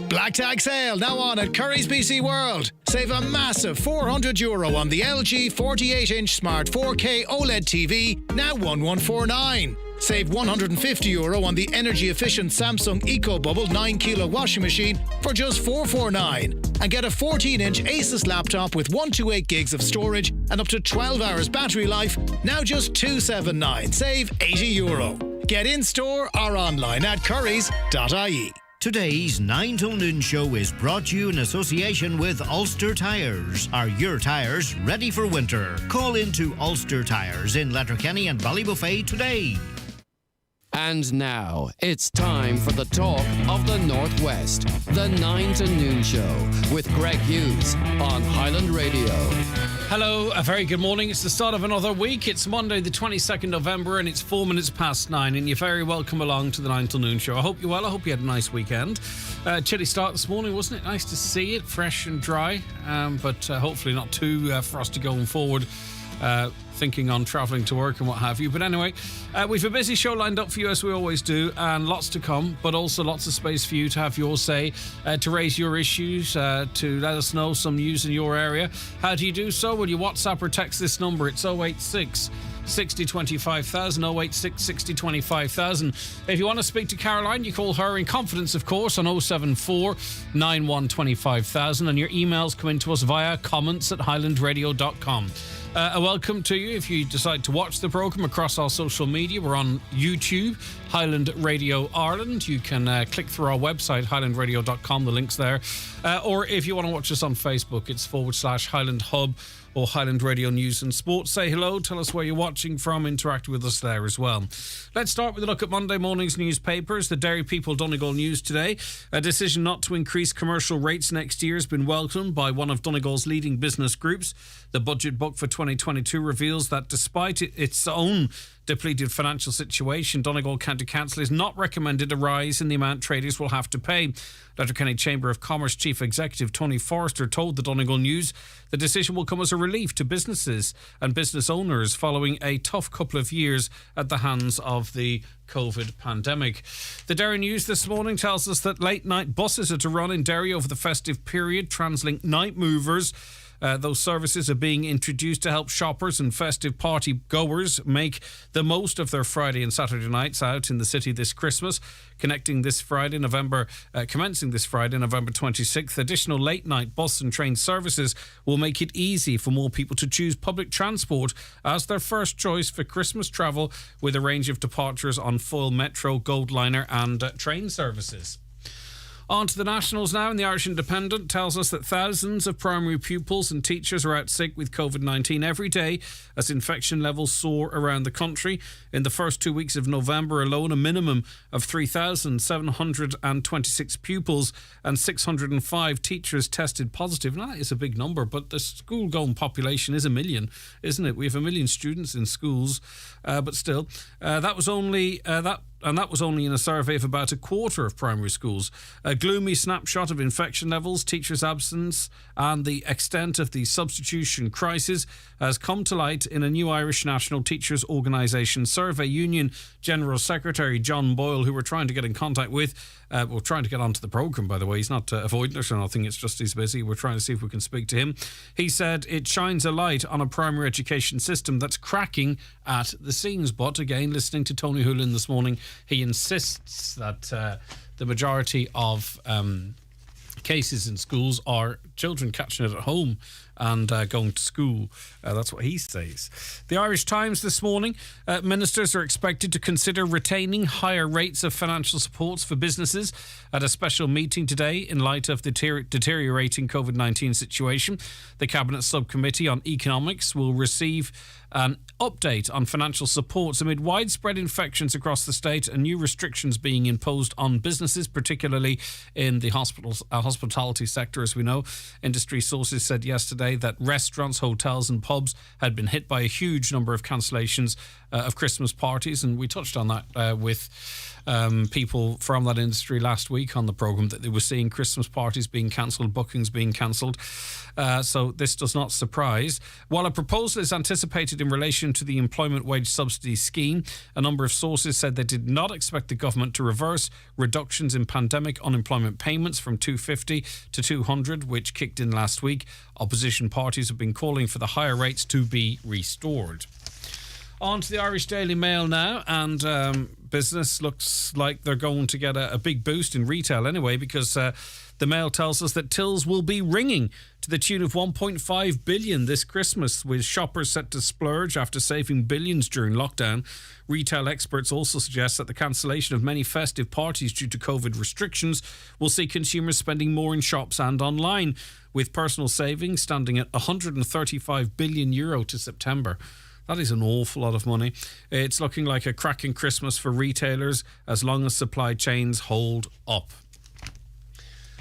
Black Tag Sale now on at Curry's BC World. Save a massive €400 on the LG 48-inch Smart 4K OLED TV, now $1,149. Save €150 on the energy-efficient Samsung EcoBubble 9kg washing machine for just $449. And get a 14-inch Asus laptop with 128 gigs of storage and up to 12 hours battery life, now just $279. Save €80. Get in-store or online at currys.ie. Today's 9 till noon show is brought to you in association with Ulster Tyres. Are your tyres ready for winter? Call into Ulster Tyres in Letterkenny and Ballybuffet today. And now, it's time for the talk of the Northwest. The 9 to noon show with Greg Hughes on Highland Radio. Hello, a very good morning. It's the start of another week. It's Monday the 22nd November and it's 4 minutes past 9 and you're very welcome along to the 9 till noon show. I hope you're well. I hope you had a nice weekend. Chilly start this morning, wasn't it? Nice to see it, fresh and dry, but hopefully not too frosty going forward. Thinking on travelling to work and what have you. But anyway, we've a busy show lined up for you as we always do, and lots to come, but also lots of space for you to have your say, to raise your issues, to let us know some news in your area. How do you do so? Well, you WhatsApp or text this number. It's 086 60 25,000, 086 60 25,000. If you want to speak to Caroline, you call her in confidence, of course, on 074 91 25,000, and your emails come in to us via comments@highlandradio.com. A welcome to you if you decide to watch the programme across our social media. We're on YouTube, Highland Radio Ireland. You can click through our website, highlandradio.com, the link's there. Or if you want to watch us on Facebook, it's /Highland Hub or Highland Radio News and Sports. Say hello, tell us where you're watching from, interact with us there as well. Let's start with a look at Monday morning's newspapers. The Dairy People Donegal News today. A decision not to increase commercial rates next year has been welcomed by one of Donegal's leading business groups. The budget book for 2022 reveals that despite its own depleted financial situation, Donegal County Council has not recommended a rise in the amount traders will have to pay. Letterkenny Chamber of Commerce Chief Executive Tony Forrester told the Donegal News the decision will come as a relief to businesses and business owners following a tough couple of years at the hands of the COVID pandemic. The Derry News this morning tells us that late night buses are to run in Derry over the festive period. TransLink Night Movers, those services are being introduced to help shoppers and festive party goers make the most of their Friday and Saturday nights out in the city this Christmas. Commencing this Friday, November 26th, additional late night bus and train services will make it easy for more people to choose public transport as their first choice for Christmas travel, with a range of departures on full Metro, Goldliner and train services. On to the nationals now, and the Irish Independent tells us that thousands of primary pupils and teachers are out sick with COVID-19 every day as infection levels soar around the country. In the first 2 weeks of November alone, a minimum of 3,726 pupils and 605 teachers tested positive. Now, that is a big number, but the school-going population is 1 million, isn't it? We have 1 million students in schools, but still, that was only in a survey of about a quarter of primary schools. A gloomy snapshot of infection levels, teachers' absence and the extent of the substitution crisis has come to light in a new Irish National Teachers Organisation survey. Union General Secretary John Boyle, who we're trying to get in contact with, we're trying to get onto the programme, by the way. He's not avoiding us or nothing, it's just he's busy. We're trying to see if we can speak to him. He said it shines a light on a primary education system that's cracking at the seams. But again, listening to Tony Hoolan this morning, he insists that the majority of cases in schools are children catching it at home and going to school. That's what he says. The Irish Times this morning, ministers are expected to consider retaining higher rates of financial supports for businesses at a special meeting today in light of the deteriorating COVID-19 situation. The Cabinet Subcommittee on Economics will receive an update on financial supports amid widespread infections across the state and new restrictions being imposed on businesses, particularly in the hospitality sector. As we know, industry sources said yesterday that restaurants, hotels and pubs had been hit by a huge number of cancellations of Christmas parties, and we touched on that with people from that industry last week on the programme that they were seeing Christmas parties being cancelled, bookings being cancelled. So this does not surprise. While a proposal is anticipated in relation to the employment wage subsidy scheme, a number of sources said they did not expect the government to reverse reductions in pandemic unemployment payments from $250 to $200, which kicked in last week. Opposition parties have been calling for the higher rates to be restored. On to the Irish Daily Mail now, and business looks like they're going to get a big boost in retail anyway, because the Mail tells us that tills will be ringing to the tune of $1.5 billion this Christmas, with shoppers set to splurge after saving billions during lockdown. Retail experts also suggest that the cancellation of many festive parties due to COVID restrictions will see consumers spending more in shops and online, with personal savings standing at €135 billion to September. That is an awful lot of money. It's looking like a cracking Christmas for retailers as long as supply chains hold up.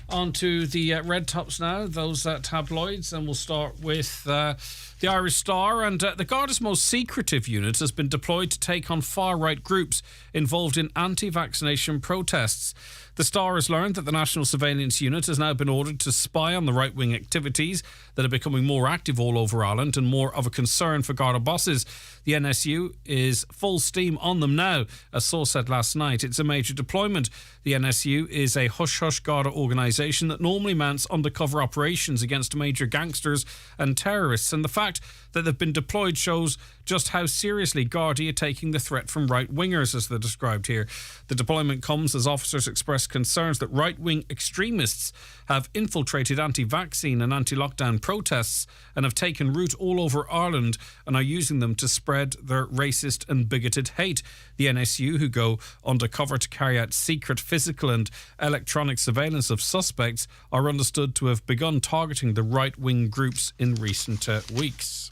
On to the red tops now, those tabloids, and we'll start with the Irish Star. And the Garda's most secretive unit has been deployed to take on far-right groups involved in anti-vaccination protests. The Star has learned that the National Surveillance Unit has now been ordered to spy on the right-wing activities that are becoming more active all over Ireland and more of a concern for Garda bosses. The NSU is full steam on them now, as source said last night. It's a major deployment. The NSU is a hush-hush Garda organisation that normally mounts undercover operations against major gangsters and terrorists, and the fact that they've been deployed shows just how seriously Gardaí are taking the threat from right-wingers, as they're described here. The deployment comes as officers express concerns that right-wing extremists have infiltrated anti-vaccine and anti-lockdown protests and have taken root all over Ireland and are using them to spread their racist and bigoted hate. The NSU, who go undercover to carry out secret physical and electronic surveillance of suspects, are understood to have begun targeting the right-wing groups in recent weeks.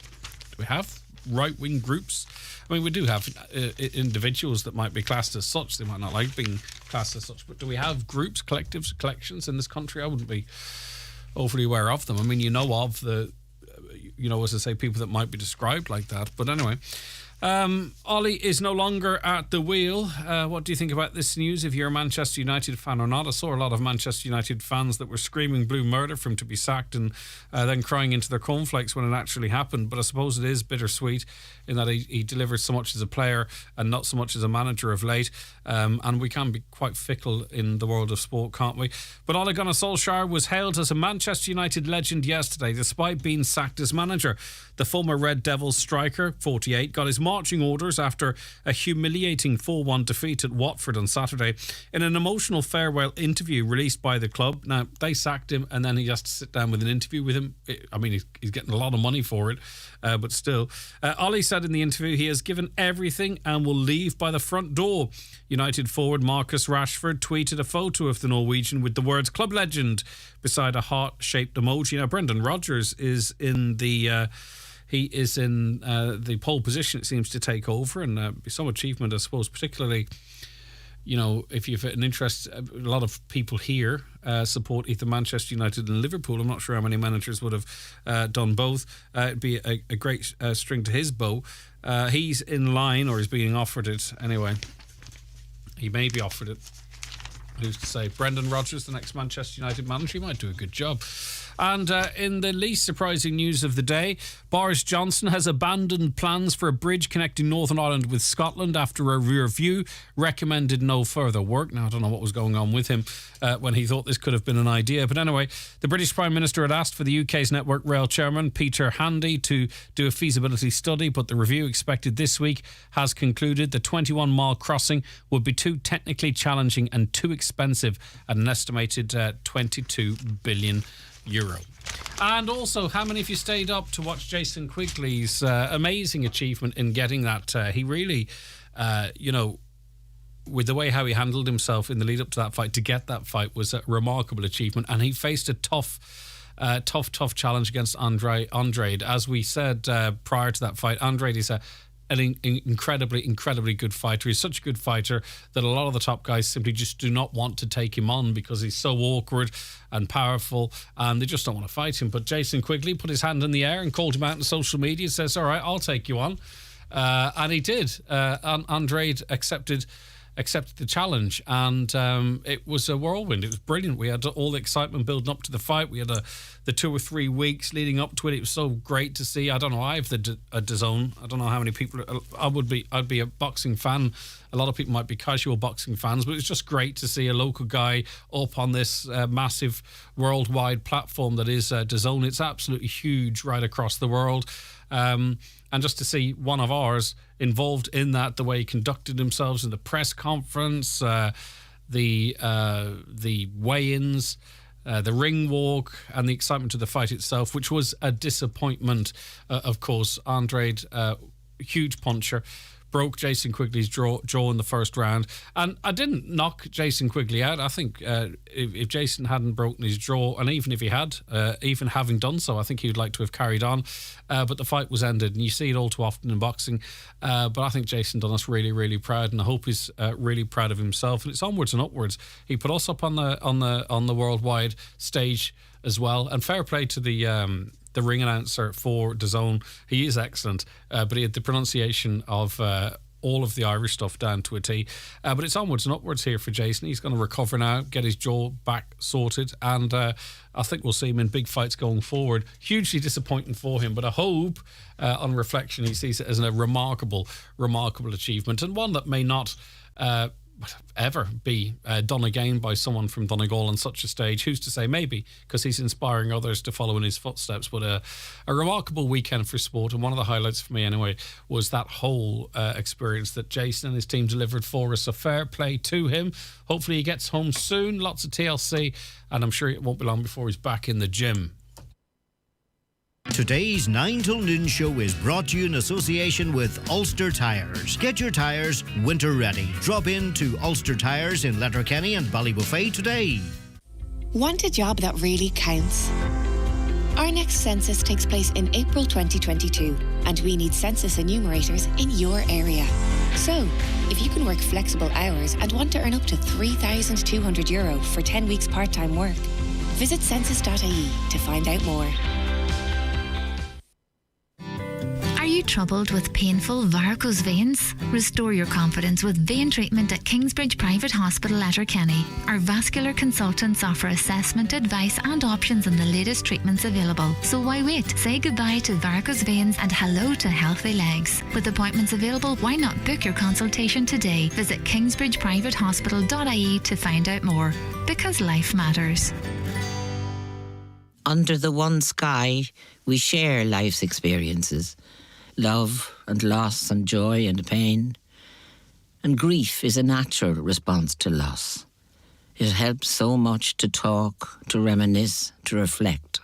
Do we have right-wing groups? I mean, we do have individuals that might be classed as such. They might not like being classed as such, but do we have groups, collectives, collections in this country? I wouldn't be overly aware of them. I mean, you know of the, as I say, people that might be described like that. But anyway, Ollie is no longer at the wheel. What do you think about this news, if you're a Manchester United fan or not? I saw a lot of Manchester United fans that were screaming blue murder for him to be sacked and then crying into their cornflakes when it actually happened. But I suppose it is bittersweet in that he delivered so much as a player and not so much as a manager of late. And we can be quite fickle in the world of sport, can't we? But Ole Gunnar Solskjaer was hailed as a Manchester United legend yesterday, despite being sacked as manager. The former Red Devils striker, 48, got his marching orders after a humiliating 4-1 defeat at Watford on Saturday. In an emotional farewell interview released by the club, now they sacked him and then he has to sit down with an interview with him. I mean, he's getting a lot of money for it, but still. Ollie said in the interview he has given everything and will leave by the front door. United forward Marcus Rashford tweeted a photo of the Norwegian with the words "Club Legend" beside a heart-shaped emoji. Now, Brendan Rodgers is in the... He is in the pole position, it seems, to take over, and some achievement, I suppose, particularly, if you've an interest. A lot of people here support either Manchester United and Liverpool. I'm not sure how many managers would have done both. It'd be a great string to his bow. He's in line, or he's being offered it anyway. He may be offered it. Who's to say? Brendan Rodgers, the next Manchester United manager, he might do a good job. And in the least surprising news of the day, Boris Johnson has abandoned plans for a bridge connecting Northern Ireland with Scotland after a review recommended no further work. Now, I don't know what was going on with him when he thought this could have been an idea. But anyway, the British Prime Minister had asked for the UK's Network Rail chairman, Peter Handy, to do a feasibility study, but the review expected this week has concluded the 21-mile crossing would be too technically challenging and too expensive at an estimated €22 billion. And also, how many of you stayed up to watch Jason Quigley's amazing achievement in getting that? He really, with the way how he handled himself in the lead up to that fight, to get that fight was a remarkable achievement. And he faced a tough challenge against Andrade. As we said prior to that fight, Andrade is an incredibly good fighter. He's such a good fighter that a lot of the top guys simply just do not want to take him on because he's so awkward and powerful, and they just don't want to fight him. But Jason Quigley put his hand in the air and called him out on social media and says, all right, I'll take you on. And he did. Andrade accepted accepted the challenge, and it was a whirlwind. It was brilliant. We had all the excitement building up to the fight. We had the 2 or 3 weeks leading up to it. It was so great to see. I don't know. I have a DAZN. I don't know how many people. I'd be a boxing fan. A lot of people might be casual boxing fans, but it's just great to see a local guy up on this massive worldwide platform that is DAZN. It's absolutely huge right across the world. And just to see one of ours involved in that, the way he conducted themselves in the press conference, the weigh-ins, the ring walk, and the excitement of the fight itself, which was a disappointment, of course. Andrade, huge puncher, broke Jason Quigley's jaw in the first round. And I didn't knock Jason Quigley out. I think if Jason hadn't broken his jaw, and even if he had, even having done so, I think he would like to have carried on. But the fight was ended, and you see it all too often in boxing. But I think Jason done us really, really proud, and I hope he's really proud of himself. And it's onwards and upwards. He put us up on the worldwide stage as well. And fair play to the ring announcer for DAZN. He is excellent, but he had the pronunciation of all of the Irish stuff down to a T. But it's onwards and upwards here for Jason. He's going to recover now, get his jaw back sorted, and I think we'll see him in big fights going forward. Hugely disappointing for him, but I hope on reflection he sees it as a remarkable achievement, and one that may not ever be done again by someone from Donegal on such a stage. Who's to say? Maybe, because he's inspiring others to follow in his footsteps. But a remarkable weekend for sport, and one of the highlights for me anyway was that whole experience that Jason and his team delivered for us. So fair play to him. Hopefully he gets home soon, lots of TLC, and I'm sure it won't be long before he's back in the gym. Today's 9 till noon show is brought to you in association with Ulster Tyres. Get your tyres winter ready. Drop in to Ulster Tyres in Letterkenny and Ballybuffet today. Want a job that really counts? Our next census takes place in April 2022, and we need census enumerators in your area. So, if you can work flexible hours and want to earn up to €3,200 for 10 weeks part-time work, visit census.ie to find out more. Are you troubled with painful varicose veins? Restore your confidence with vein treatment at Kingsbridge Private Hospital, Letterkenny. Our vascular consultants offer assessment, advice and options on the latest treatments available. So why wait? Say goodbye to varicose veins and hello to healthy legs. With appointments available, why not book your consultation today? Visit kingsbridgeprivatehospital.ie to find out more. Because life matters. Under the one sky, we share life's experiences. Love and loss and joy and pain. And grief is a natural response to loss. It helps so much to talk, to reminisce, to reflect.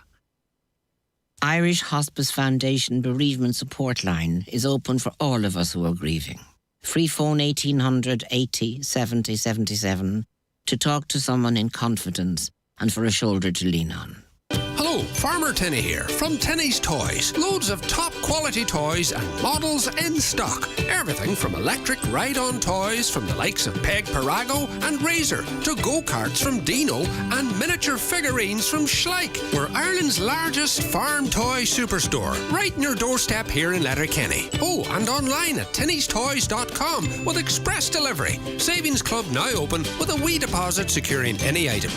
Irish Hospice Foundation Bereavement Support Line is open for all of us who are grieving. Free phone 1800 80 70 77 to talk to someone in confidence and for a shoulder to lean on. Hello, Farmer Tenny here from Tenny's Toys. Loads of top quality toys and models in stock. Everything from electric ride-on toys from the likes of Peg Parago and Razor to go-karts from Dino and miniature figurines from Schleich. We're Ireland's largest farm toy superstore, right in your doorstep here in Letterkenny. Oh, and online at tennystoys.com with express delivery. Savings Club now open with a wee deposit securing any item.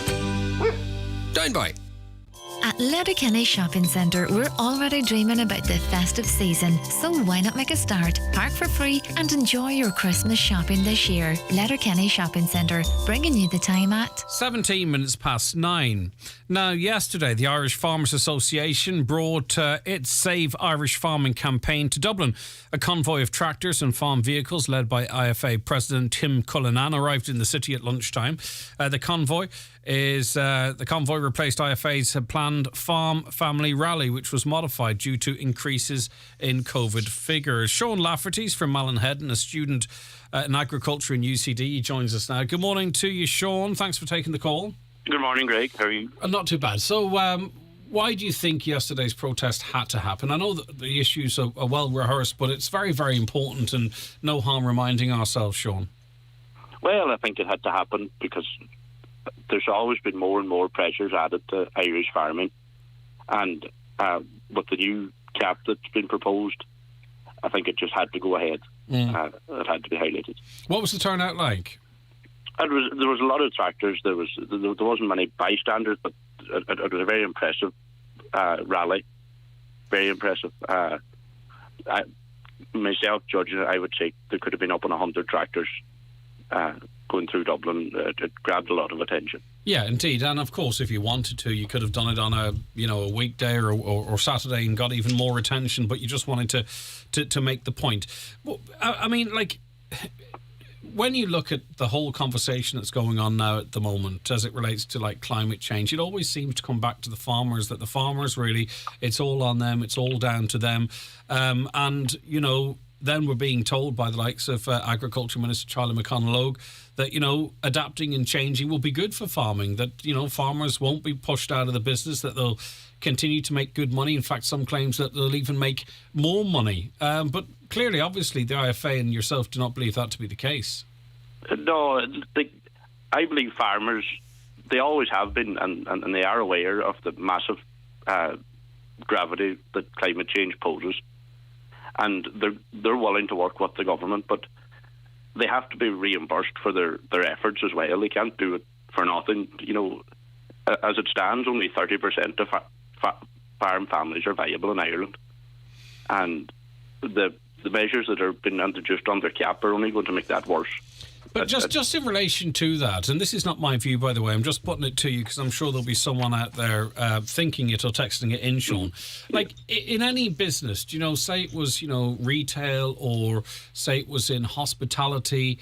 Down by. At Letterkenny Shopping Centre, we're already dreaming about the festive season, so why not make a start? Park for free and enjoy your Christmas shopping this year. Letterkenny Shopping Centre, bringing you the time at 17 minutes past 9. Now, yesterday, the Irish Farmers Association brought its Save Irish Farming campaign to Dublin. A convoy of tractors and farm vehicles led by IFA President Tim Cullinan arrived in the city at lunchtime. The convoy replaced IFA's planned farm family rally, which was modified due to increases in COVID figures. Sean Lafferty's from Mallinhead and a student in agriculture in UCD. He joins us now. Good morning to you, Sean. Thanks for taking the call. Good morning, Greg. How are you? Not too bad. So, why do you think yesterday's protest had to happen? I know that the issues are well rehearsed, but it's very, very important, and no harm reminding ourselves, Sean. Well, I think it had to happen because there's always been more and more pressures added to Irish farming, and with the new cap that's been proposed, I think it just had to go ahead. It had to be highlighted. What was the turnout like? There was a lot of tractors. There wasn't many bystanders, but it was a very impressive rally. Very impressive. Myself judging it, I would say there could have been up on 100 tractors going through Dublin. It grabbed a lot of attention. Yeah, indeed. And of course, if you wanted to, you could have done it on a weekday or Saturday and got even more attention, but you just wanted to make the point. Well, I mean, like, when you look at the whole conversation that's going on now at the moment as it relates to like climate change, it always seems to come back to the farmers, that the farmers really, it's all on them, it's all down to them. And, then we're being told by the likes of Agriculture Minister Charlie McConnell that, adapting and changing will be good for farming, that, farmers won't be pushed out of the business, that they'll continue to make good money. In fact, some claims that they'll even make more money. But clearly, obviously, the IFA and yourself do not believe that to be the case. No, I believe farmers, they always have been, and they are aware of the massive gravity that climate change poses. And they're willing to work with the government, but they have to be reimbursed for their efforts as well. They can't do it for nothing. As it stands, only 30% of farm families are viable in Ireland, and the measures that are being introduced under CAP are only going to make that worse. But just in relation to that, and this is not my view, by the way, I'm just putting it to you because I'm sure there'll be someone out there thinking it or texting it in, Sean. Like, in any business, say it was, retail, or say it was in hospitality,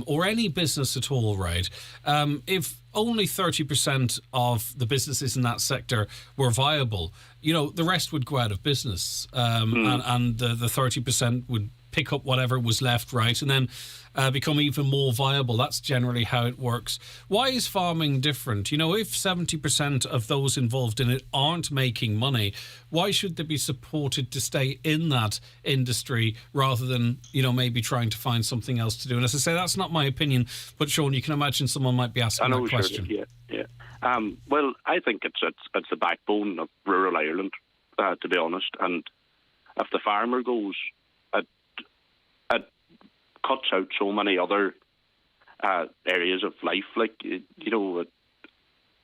or any business at all, right? If only 30% of the businesses in that sector were viable, the rest would go out of business, and the 30% would pick up whatever was left, right, and then become even more viable. That's generally how it works. Why is farming different? If 70% of those involved in it aren't making money, why should they be supported to stay in that industry rather than, maybe trying to find something else to do? And as I say, that's not my opinion, but Sean, you can imagine someone might be asking that question. Sure, yeah. Well, I think it's the backbone of rural Ireland, to be honest. And if the farmer goes, it cuts out so many other areas of life. Like,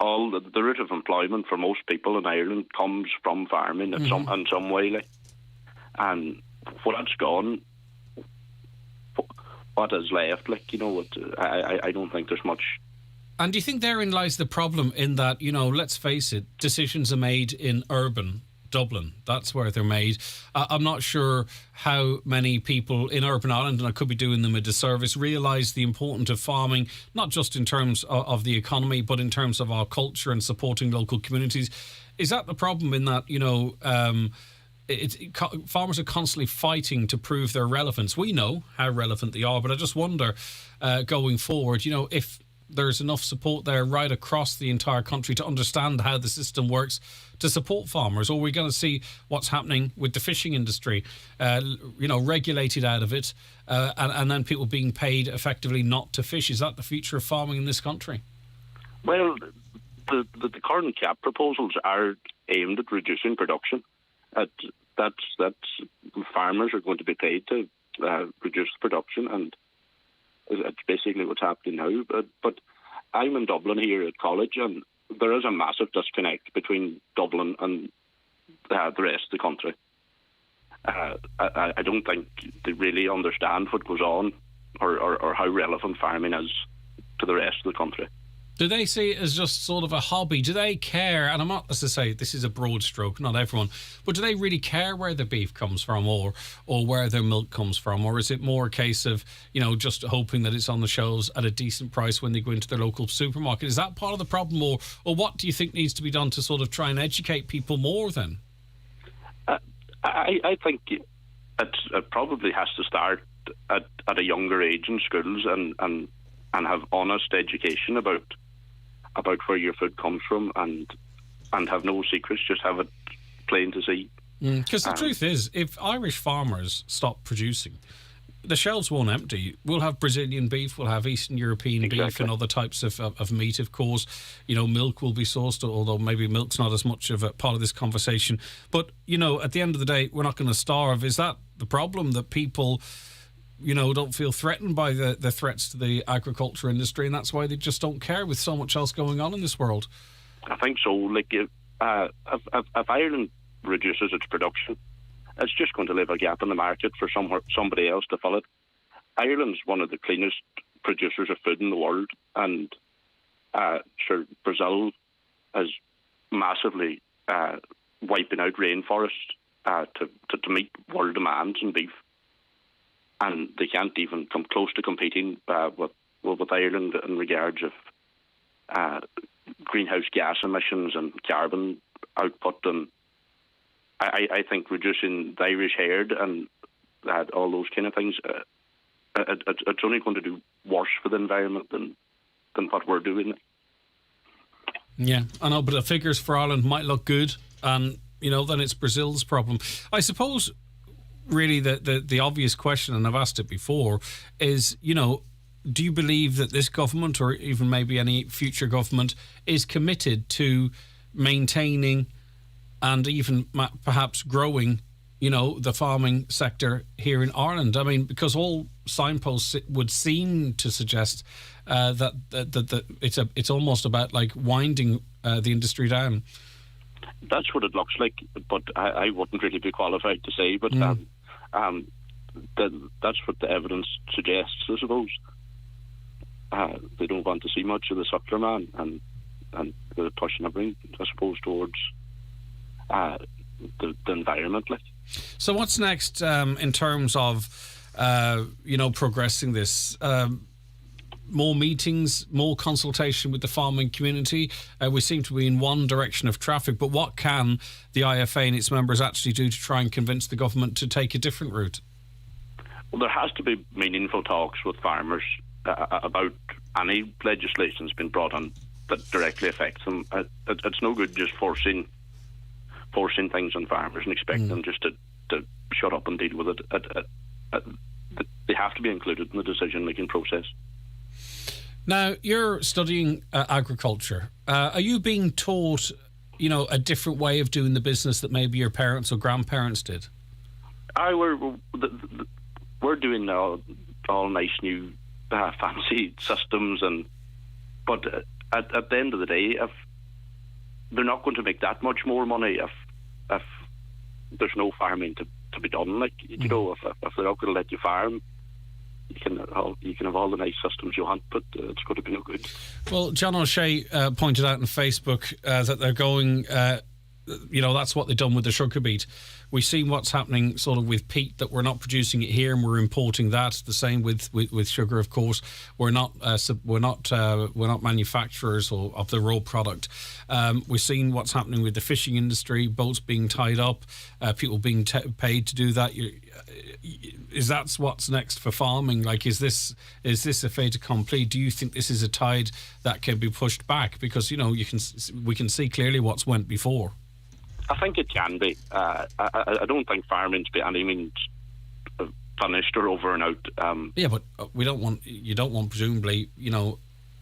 all the root of employment for most people in Ireland comes from farming in some way. Like, and when that's gone, what is left? Like, I don't think there's much. And do you think therein lies the problem, in that, let's face it, decisions are made in urban Dublin? That's where they're made. I'm not sure how many people in urban Ireland, and I could be doing them a disservice, realise the importance of farming, not just in terms of the economy, but in terms of our culture and supporting local communities. Is that the problem, in that, farmers are constantly fighting to prove their relevance? We know how relevant they are, but I just wonder, going forward, if there's enough support there right across the entire country to understand how the system works to support farmers, or are we going to see what's happening with the fishing industry, regulated out of it, and then people being paid effectively not to fish? Is that the future of farming in this country? Well, the current CAP proposals are aimed at reducing production. That's farmers are going to be paid to reduce production, and it's basically what's happening now. But I'm in Dublin here at college, and there is a massive disconnect between Dublin and the rest of the country. I don't think they really understand what goes on, or how relevant farming is to the rest of the country. Do they see it as just sort of a hobby? Do they care? And I'm not, as I say, this is a broad stroke, not everyone, but do they really care where their beef comes from, or where their milk comes from? Or is it more a case of, just hoping that it's on the shelves at a decent price when they go into their local supermarket? Is that part of the problem, or what do you think needs to be done to sort of try and educate people more then? I think it probably has to start at a younger age in schools, and have honest education about where your food comes from, and have no secrets, just have it plain to see. Because the truth is, if Irish farmers stop producing, the shelves won't empty. We'll have Brazilian beef, we'll have Eastern European beef, and other types of meat, of course. Milk will be sourced, although maybe milk's not as much of a part of this conversation. But, at the end of the day, we're not going to starve. Is that the problem, that people don't feel threatened by the threats to the agriculture industry, and that's why they just don't care with so much else going on in this world. I think so. Like, if Ireland reduces its production, it's just going to leave a gap in the market for somebody else to fill it. Ireland's one of the cleanest producers of food in the world, and sure, Brazil is massively wiping out rainforests to meet world demands in beef, and they can't even come close to competing with Ireland in regards of greenhouse gas emissions and carbon output. And I think reducing the Irish herd and all those kind of things, it's only going to do worse for the environment than what we're doing. Yeah, I know, but the figures for Ireland might look good, and then it's Brazil's problem. I suppose really the obvious question, and I've asked it before, is do you believe that this government, or even maybe any future government, is committed to maintaining and even perhaps growing the farming sector here in Ireland? I mean, because all signposts would seem to suggest that it's almost about like winding the industry down. That's what it looks like, but I wouldn't really be qualified to say. But that's what the evidence suggests, I suppose. They don't want to see much of the suckler man, and they're pushing everything, I suppose, towards the environment. Like. So what's next in terms of progressing this? More meetings, more consultation with the farming community. We seem to be in one direction of traffic, but what can the IFA and its members actually do to try and convince the government to take a different route? Well, there has to be meaningful talks with farmers about any legislation that's been brought on that directly affects them. It's no good just forcing things on farmers and expecting them just to shut up and deal with it. They have to be included in the decision-making process. Now, you're studying agriculture. Are you being taught, a different way of doing the business that maybe your parents or grandparents did? We're doing all nice new fancy systems, but at the end of the day, if they're not going to make that much more money if there's no farming to be done. Like, if they're not going to let you farm, you can have all the nice systems you want, but it's going to be no good. Well, John O'Shea pointed out on Facebook that they're going, that's what they've done with the sugar beet. We've seen what's happening sort of with peat, that we're not producing it here and we're importing that. The same with sugar, of course. We're not manufacturers of the raw product. We've seen what's happening with the fishing industry, boats being tied up, people being paid to do that. Is that what's next for farming? Like, is this a fait accompli? Do you think this is a tide that can be pushed back? Because we can see clearly what's went before. I think it can be. I don't think farming's by any means finished or over and out. Yeah, but you don't want presumably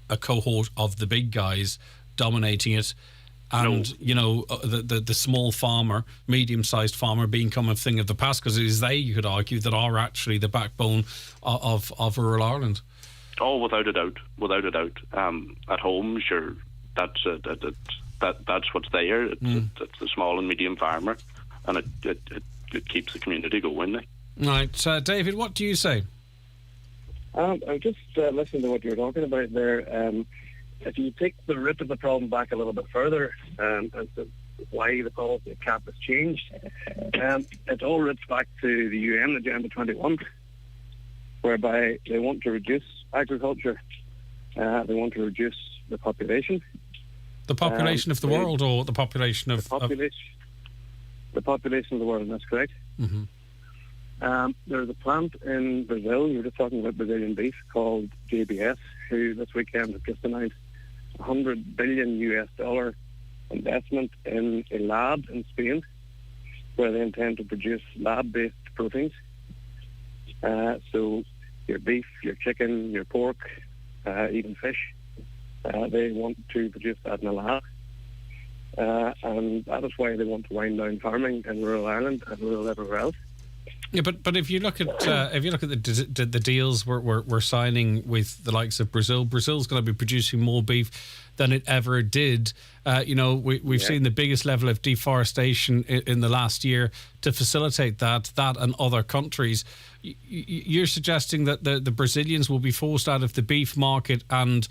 a cohort of the big guys dominating it, and the small farmer, medium-sized farmer, become a thing of the past, because it is they, you could argue, that are actually the backbone of rural Ireland. Oh, without a doubt. At home, sure, that's what's there. It's the small and medium farmer, and it keeps the community going. Right, David, what do you say? I'm just listening to what you're talking about there. If you take the root of the problem back a little bit further, as to why the policy cap has changed, it all roots back to the UN Agenda 21, whereby they want to reduce agriculture. They want to reduce the population. The population of the world, or the population of... The population of the world, that's correct. Mm-hmm. There's a plant in Brazil, you were just talking about Brazilian beef, called JBS, who this weekend have just announced $100 billion investment in a lab in Spain, where they intend to produce lab-based proteins. So your beef, your chicken, your pork, even fish, they want to produce that in a lab. And that is why they want to wind down farming in rural Ireland and rural everywhere else. Yeah, but if you look at the deals we're signing with the likes of Brazil's going to be producing more beef than it ever did. We've seen the biggest level of deforestation in the last year to facilitate that and other countries. You're suggesting that the Brazilians will be forced out of the beef market and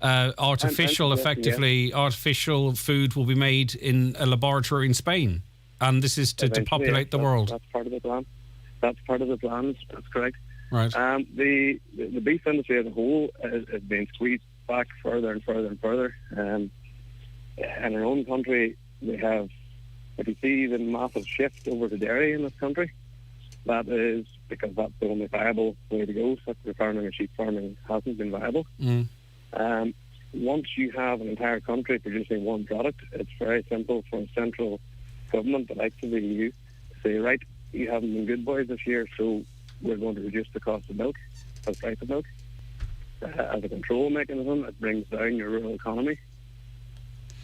artificial food will be made in a laboratory in Spain, and this is to populate the world. That's part of the plan. That's part of the plan. That's correct. Right. The beef industry as a whole is being squeezed back further and further and further. In our own country, we have, if you see the massive shift over to dairy in this country, that is because that's the only viable way to go. Factory farming and sheep farming hasn't been viable. Once you have an entire country producing one product, it's very simple for a central government, the likes of the EU, to say, right, you haven't been good boys this year, so we're going to reduce the cost of milk, the price of milk. As a control mechanism, it brings down your rural economy.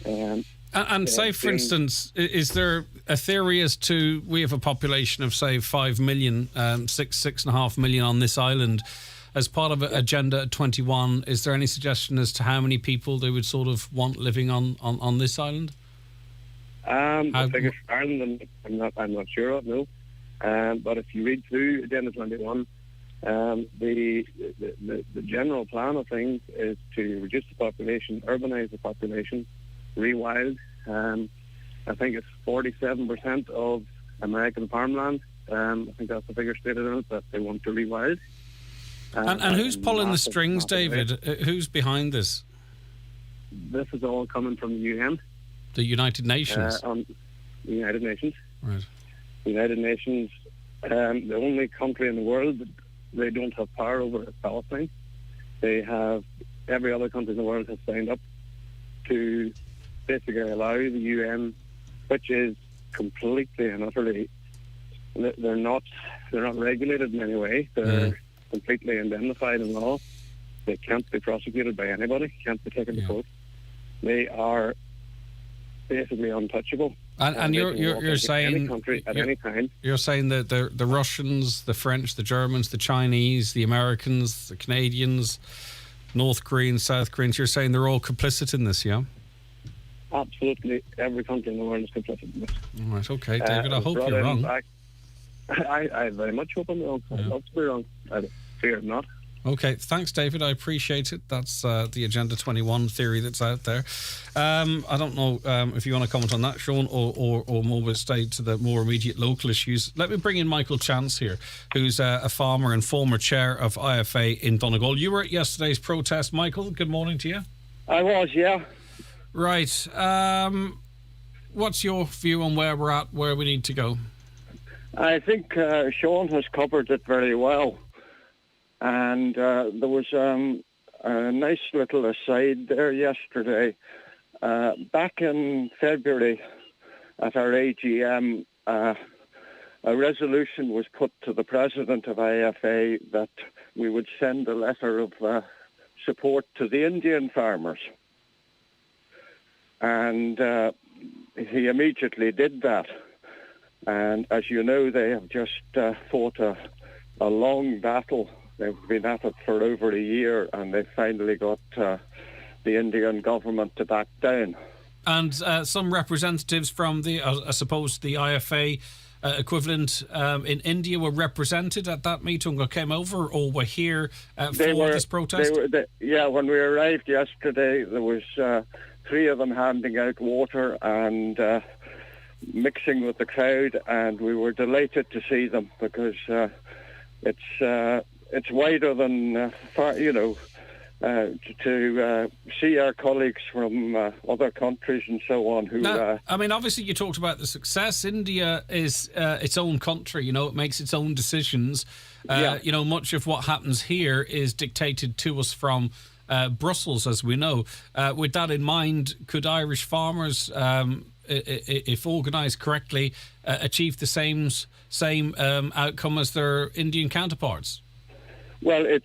And say, for instance, is there a theory as to, we have a population of, say, 5 million, 6.5 million on this island. As part of Agenda 21, is there any suggestion as to how many people they would sort of want living on this island? The figures for Ireland, I'm not sure of, no. But if you read through Agenda 21, the general plan of things is to reduce the population, urbanize the population, rewild. I think it's 47% of American farmland. I think that's the figure stated in it, that they want to rewild. And who's pulling the strings, David? Who's behind this? This is all coming from the UN. The United Nations? The United Nations. Right. The United Nations, the only country in the world that they don't have power over is Palestine. Every other country in the world has signed up to basically allow the UN, which is completely and utterly, they're not regulated in any way. They're completely indemnified in law. They can't be prosecuted by anybody, can't be taken to court. They are basically untouchable. And you're saying any country at any time. You're saying that the Russians, the French, the Germans, the Chinese, the Americans, the Canadians, North Koreans, South Koreans, you're saying they're all complicit in this, yeah? Absolutely, every country in the world is complicit in this. All right, okay, David, I hope you're wrong. I very much hope I'm wrong. I'd love to be wrong. I fear not. Okay, thanks, David. I appreciate it. That's the Agenda 21 theory that's out there. I don't know if you want to comment on that, Sean, or more stay to the more immediate local issues. Let me bring in Michael Chance here, who's a farmer and former chair of IFA in Donegal. You were at yesterday's protest, Michael. Good morning to you. I was, yeah. Right. What's your view on where we're at, where we need to go? I think Sean has covered it very well. And there was a nice little aside there yesterday. Back in February at our AGM, a resolution was put to the president of IFA that we would send a letter of support to the Indian farmers. And he immediately did that. And as you know, they have just fought a long battle. They've been at it for over a year, and they finally got the Indian government to back down. And some representatives from I suppose, the IFA equivalent in India were represented at that meeting, or came over, or were here for this protest? When we arrived yesterday, there was 3 of them handing out water and mixing with the crowd, and we were delighted to see them because it's wider than to see our colleagues from other countries and so on. Now, I mean, obviously, you talked about the success. India is its own country. It makes its own decisions. Much of what happens here is dictated to us from Brussels, as we know. With that in mind, could Irish farmers, if organised correctly, achieve the same outcome as their Indian counterparts? Well, it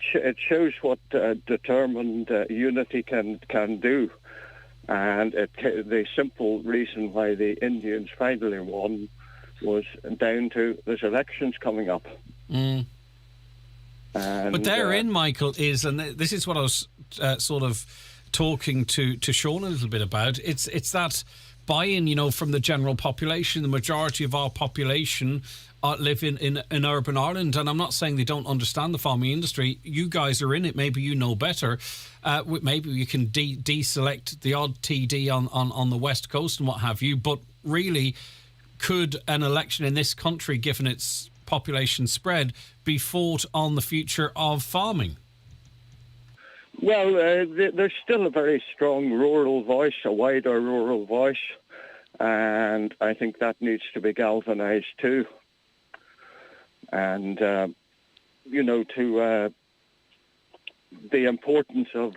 shows what determined unity can do, and the simple reason why the Indians finally won was down to there's elections coming up. Mm. And, but therein, Michael, is, and this is what I was sort of talking to Sean a little bit about, it's that buy-in, from the general population. The majority of our population live in urban Ireland, and I'm not saying they don't understand the farming industry. You guys are in it. Maybe you know better. Maybe you can deselect the odd TD on the West Coast and what have you, but really, could an election in this country, given its population spread, be fought on the future of farming? Well, there's still a very strong rural voice, a wider rural voice, and I think that needs to be galvanised too. And, to the importance of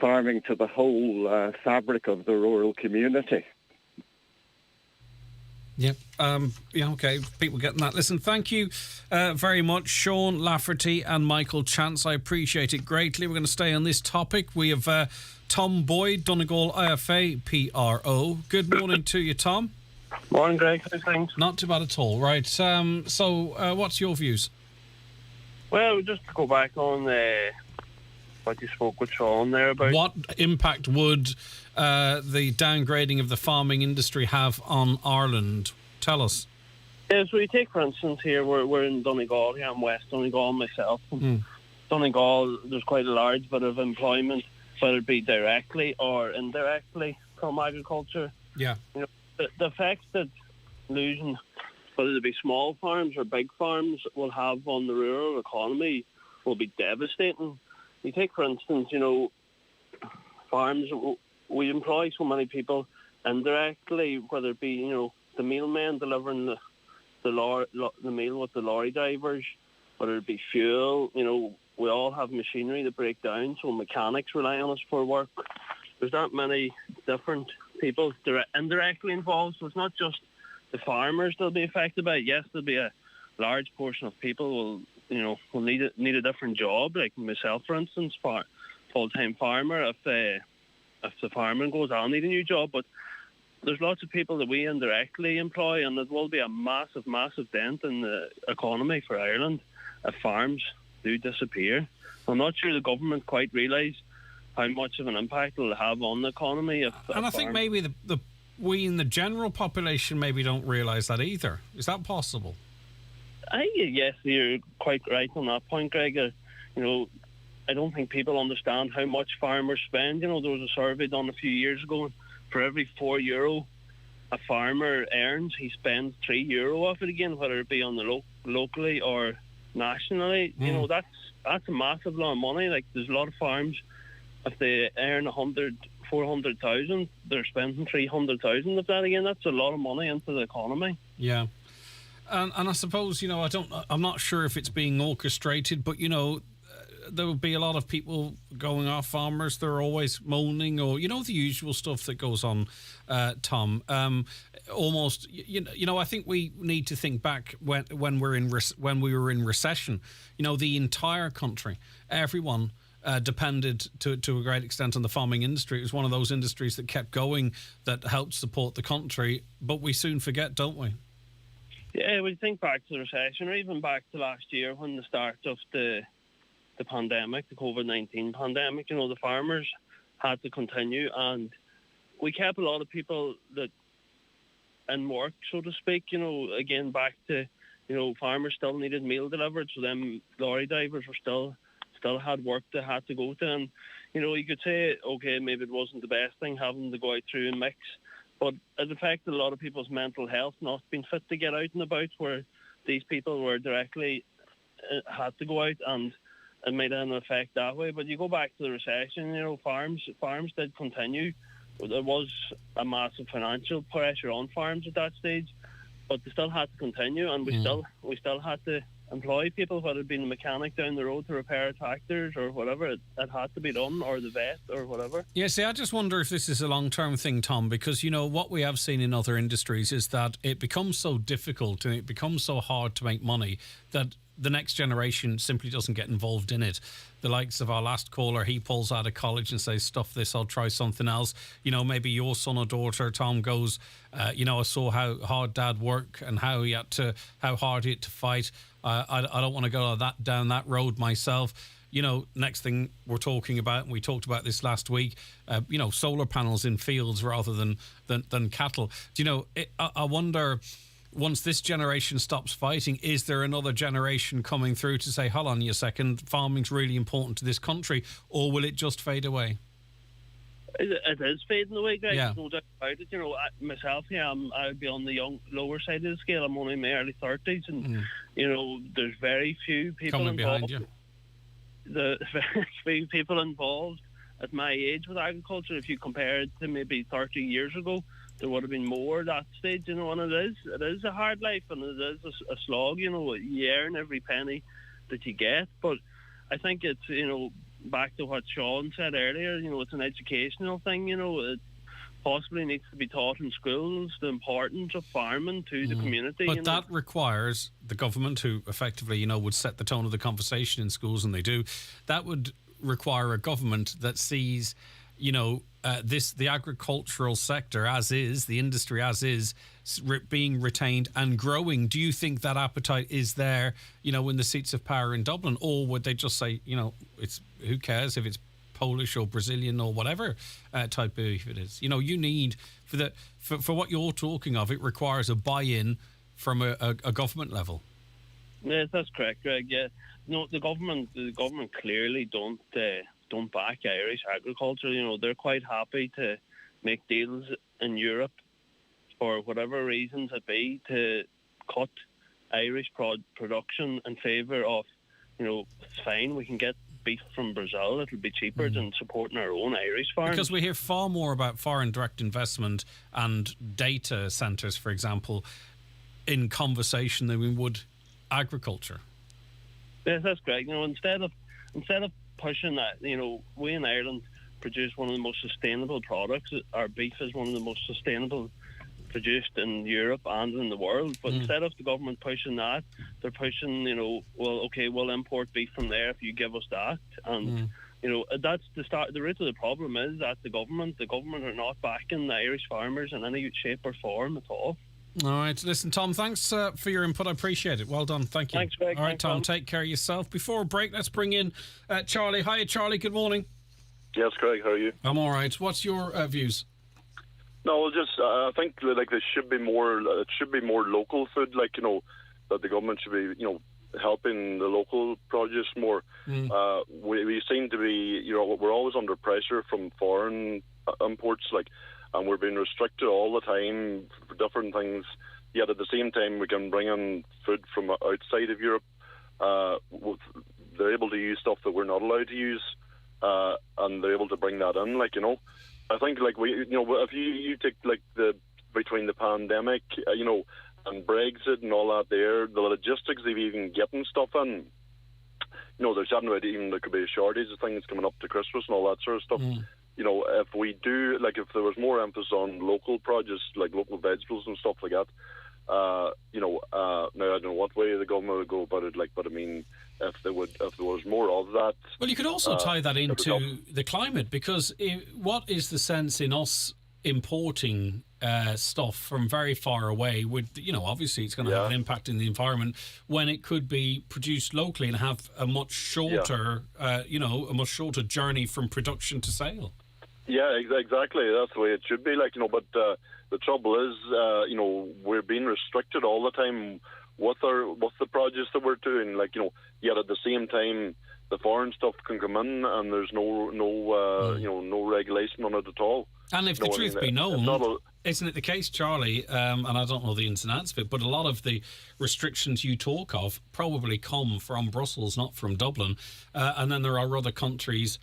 farming to the whole fabric of the rural community. Yep. Okay. People getting that. Listen, thank you very much, Sean Lafferty and Michael Chance. I appreciate it greatly. We're going to stay on this topic. We have Tom Boyd, Donegal IFA PRO. Good morning to you, Tom. Morning, Greg. How's things? Not too bad at all. Right. So what's your views? Well, just to go back on what you spoke with Sean there about. What impact would the downgrading of the farming industry have on Ireland? Tell us. Yeah, so you take, for instance, here, we're in Donegal. Here I'm West Donegal myself. Donegal, there's quite a large bit of employment, whether it be directly or indirectly from agriculture. Yeah. The effects that losing, whether it be small farms or big farms, will have on the rural economy will be devastating. You take, for instance, farms, we employ so many people indirectly, whether it be, the mealmen delivering the meal with the lorry drivers, whether it be fuel, we all have machinery that break down, so mechanics rely on us for work. There's that many different people indirectly involved, so it's not just the farmers that'll be affected by it. Yes, there'll be a large portion of people will need a different job, like myself, for instance, full-time farmer. If the farming goes, I'll need a new job, but there's lots of people that we indirectly employ, and it will be a massive, massive dent in the economy for Ireland if farms do disappear. I'm not sure the government quite realise how much of an impact it'll have on the economy. And I think maybe we in the general population maybe don't realise that either. Is that possible? Yes, you're quite right on that point, Greg. I don't think people understand how much farmers spend. There was a survey done a few years ago, and for every €4 a farmer earns, he spends €3 off it again, whether it be on the locally or nationally. That's a massive lot of money. Like, there's a lot of farms, if they earn 400,000, they're spending 300,000 of that again. That's a lot of money into the economy. Yeah. And I suppose, I'm not sure if it's being orchestrated, but, there will be a lot of people going off farmers. They're always moaning, or the usual stuff that goes on. Tom, almost. I think we need to think back when we were in recession. The entire country, everyone depended to a great extent on the farming industry. It was one of those industries that kept going, that helped support the country. But we soon forget, don't we? Yeah, we think back to the recession, or even back to last year when the start of the pandemic, the COVID-19 pandemic. The farmers had to continue, and we kept a lot of people that in work, so to speak. Again, back to farmers still needed meal delivered, so them lorry drivers were still had work they had to go to. And you could say, okay, maybe it wasn't the best thing having to go out through and mix, but it affected a lot of people's mental health, not being fit to get out and about, where these people were directly had to go out, and it made an effect that way. But you go back to the recession, farms did continue. There was a massive financial pressure on farms at that stage, but they still had to continue, and we still had to employ people, whether it be the mechanic down the road to repair tractors or whatever. It had to be done, or the vet or whatever. Yeah, see, I just wonder if this is a long-term thing, Tom, because, what we have seen in other industries is that it becomes so difficult and it becomes so hard to make money that the next generation simply doesn't get involved in it. The likes of our last caller, he pulls out of college and says, stuff this, I'll try something else. You know, maybe your son or daughter, Tom, goes, you know, I saw how hard Dad worked and how hard he had to fight. I don't want to go down that road myself. You know, next thing we're talking about, and we talked about this last week, you know, solar panels in fields rather than cattle. Do you know, I wonder, once this generation stops fighting, is there another generation coming through to say, hold on a second, farming's really important to this country, or will it just fade away? It is fading away, Greg. Yeah. No doubt about it. You know, myself, I'd be on the lower side of the scale. I'm only in my early 30s, and you know, there's very few people coming involved. behind you. The very few people involved at my age with agriculture. If you compare it to maybe 30 years ago, there would have been more at that stage, you know, and it is a hard life, and it is a slog, you know. You earn every penny that you get, but I think it's, you know, back to what Sean said earlier, you know, it's an educational thing, you know. It possibly needs to be taught in schools, the importance of farming to the community. But that requires the government, who effectively, you know, would set the tone of the conversation in schools, and they do. That would require a government that sees, you know, the agricultural sector as is, the industry as is, being retained and growing. Do you think that appetite is there, you know, in the seats of power in Dublin, or would they just say, you know, it's who cares if it's Polish or Brazilian or whatever type of beef it is? You know, you need for what you're talking of, it requires a buy-in from a government level. Yes, that's correct, Greg. Yeah, no, the government clearly don't back Irish agriculture. You know, they're quite happy to make deals in Europe for whatever reasons it be to cut Irish production in favour of, you know, it's fine, we can get beef from Brazil, it'll be cheaper than supporting our own Irish farms. Because we hear far more about foreign direct investment and data centres, for example, in conversation than we would agriculture. Yes, that's correct. You know, instead of pushing that, you know, we in Ireland produce one of the most sustainable products. Our beef is one of the most sustainable produced in Europe and in the world. But instead of the government pushing that, they're pushing, you know, well, okay, we'll import beef from there if you give us that. And, you know, that's the start. The root of the problem is that the government are not backing the Irish farmers in any shape or form at all. All right. Listen, Tom, thanks for your input. I appreciate it. Well done. Thank you. Thanks, Greg. All right, Tom, take care of yourself. Before a break, let's bring in Charlie. Hi, Charlie. Good morning. Yes, Craig. How are you? I'm all right. What's your views? No, just I think like there should be more. It should be more local food. Like, you know, that the government should be, you know, helping the local produce more. We seem to be, you know, we're always under pressure from foreign imports, like, and we're being restricted all the time for different things. Yet at the same time, we can bring in food from outside of Europe. They're able to use stuff that we're not allowed to use, and they're able to bring that in. Like, you know, I think like you know, if you take like between the pandemic, you know, and Brexit and all that, the logistics of even getting stuff in. You know, there's chatting about even there could be a shortage of things coming up to Christmas and all that sort of stuff. You know, if we do, like, if there was more emphasis on local produce, like local vegetables and stuff like that, you know, now I don't know what way the government would go about it, like, but I mean, if there was more of that. Well, you could also tie that into the climate, because what is the sense in us importing stuff from very far away? With, you know, obviously it's going to have an impact in the environment when it could be produced locally and have a much shorter, you know, a much shorter journey from production to sale. Yeah, exactly. That's the way it should be. Like, you know, but the trouble is, you know, we're being restricted all the time with the produce that we're doing. Like, you know, yet at the same time, the foreign stuff can come in, and there's no you know, no regulation on it at all. And if the truth be known, isn't it the case, Charlie, and I don't know the ins and outs of it, but a lot of the restrictions you talk of probably come from Brussels, not from Dublin, and then there are other countries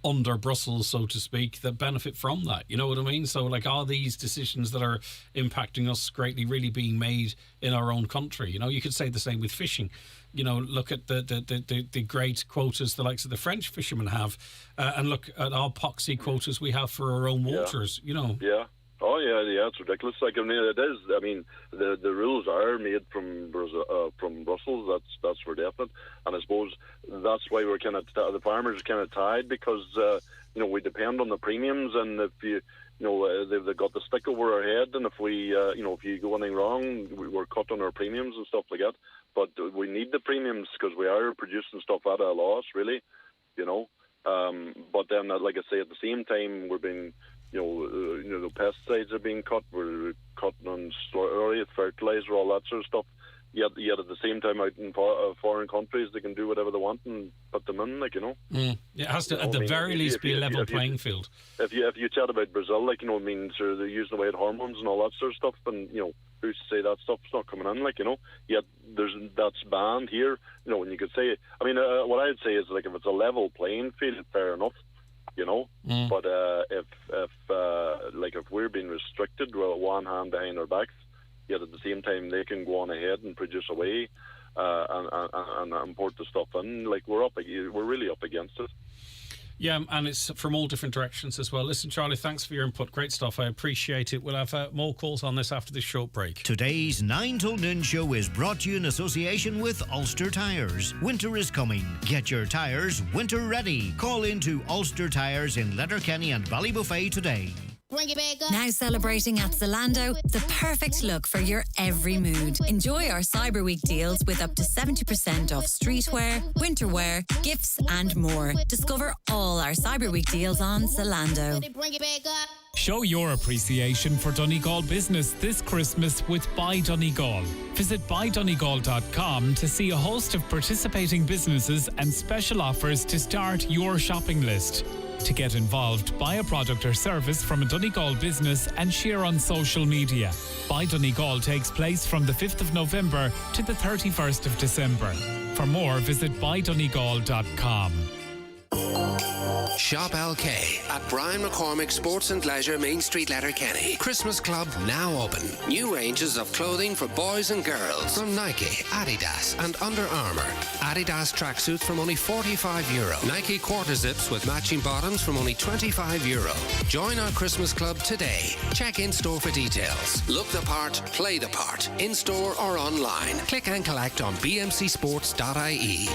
under Brussels, so to speak, that benefit from that. You know what I mean? So, like, are these decisions that are impacting us greatly really being made in our own country? You know, you could say the same with fishing. You know, look at the great quotas the likes of the French fishermen have, and look at our poxy quotas we have for our own waters. You know. Yeah. Oh yeah, it's ridiculous. Like, I mean, it is. I mean, the rules are made from Brussels. That's for definite. And I suppose that's why we're kind of the farmers are kind of tied, because we depend on the premiums, and if they've got the stick over our head, and if we if you go anything wrong, we're cut on our premiums and stuff like that. But we need the premiums because we are producing stuff at a loss, really. But then, like I say, at the same time, we're being, the pesticides are being cut. We're cutting on early fertilizer, all that sort of stuff. Yet at the same time, out in foreign countries, they can do whatever they want and put them in, It has to, at the very least, be a level playing field. If you chat about Brazil, sure, they're using the way hormones and all that sort of stuff, and who's to say that stuff's not coming in, Yet that's banned here, and you could say, what I'd say is, if it's a level playing field, fair enough, But if we're being restricted with one hand behind our backs, yet at the same time they can go on ahead and produce away and import the stuff in, we're really up against it. Yeah, and it's from all different directions as well. Listen, Charlie, thanks for your input. Great stuff. I appreciate it. We'll have more calls on this after this short break. Today's 9 till noon show is brought to you in association with Ulster Tyres. Winter is coming. Get your tyres winter ready. Call in to Ulster Tyres in Letterkenny and Ballybuffet today. Bring it back up. Now celebrating at Zalando, the perfect look for your every mood. Enjoy our Cyber Week deals with up to 70% off streetwear, winterwear, gifts and more. Discover all our Cyber Week deals on Zalando. Bring it back up. Show your appreciation for Donegal business this Christmas with Buy Donegal. Visit buydonegal.com to see a host of participating businesses and special offers to start your shopping list. To get involved, buy a product or service from a Donegal business and share on social media. Buy Donegal takes place from the 5th of November to the 31st of December. For more, visit buydonegal.com. Shop LK at Brian McCormick Sports and Leisure, Main Street, Letterkenny. Christmas Club now open. New ranges of clothing for boys and girls from Nike, Adidas and Under Armour. Adidas tracksuits from only €45. Nike quarter zips with matching bottoms from only €25. Join our Christmas Club today. Check in store for details. Look the part, play the part. In store or online. Click and collect on bmcsports.ie.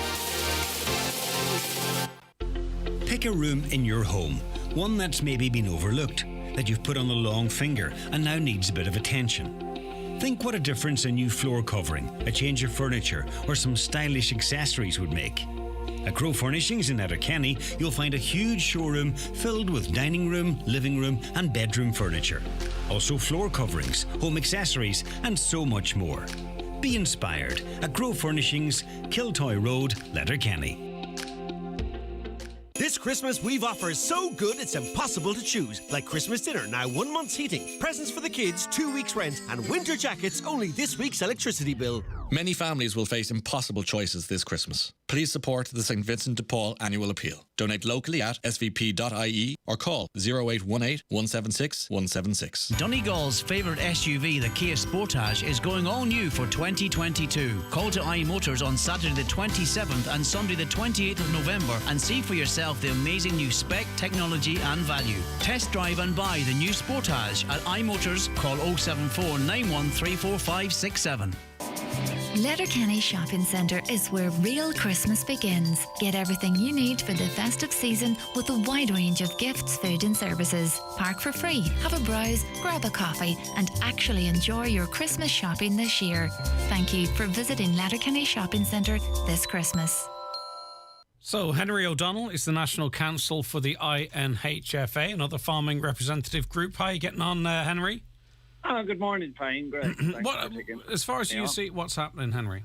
Pick a room in your home, one that's maybe been overlooked, that you've put on the long finger and now needs a bit of attention. Think what a difference a new floor covering, a change of furniture or some stylish accessories would make. At Grow Furnishings in Letterkenny, you'll find a huge showroom filled with dining room, living room and bedroom furniture. Also floor coverings, home accessories and so much more. Be inspired at Grow Furnishings, Kiltoy Road, Letterkenny. This Christmas, we've offers so good it's impossible to choose. Like Christmas dinner, now 1 month's heating. Presents for the kids, 2 weeks' rent. And winter jackets, only this week's electricity bill. Many families will face impossible choices this Christmas. Please support the St Vincent de Paul annual appeal. Donate locally at svp.ie or call 0818 176 176. Donegal's favourite SUV, the Kia Sportage, is going all new for 2022. Call to iMotors on Saturday the 27th and Sunday the 28th of November and see for yourself the amazing new spec, technology and value. Test drive and buy the new Sportage at iMotors. Call 074 91345567. Letterkenny Shopping Centre is where real Christmas begins. Get everything you need for the festive season with a wide range of gifts, food and services. Park for free, have a browse, grab a coffee and actually enjoy your Christmas shopping this year. Thank you for visiting Letterkenny Shopping Centre this Christmas. So, Henry O'Donnell is the National Counsel for the INHFA, another farming representative group. How are you getting on, Henry? Oh, good morning, fine, great. As far as you see, what's happening, Henry?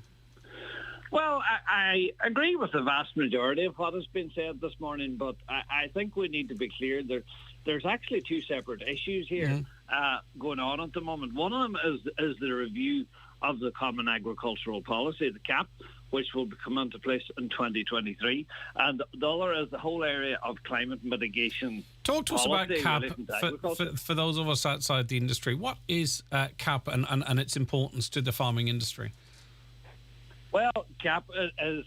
Well, I agree with the vast majority of what has been said this morning, but I think we need to be clear that there's actually two separate issues here going on at the moment. One of them is the review of the Common Agricultural Policy, the CAP, which will come into place in 2023. And the other is the whole area of climate mitigation. Talk to us about CAP for those of us outside the industry. What is CAP and its importance to the farming industry? Well, CAP is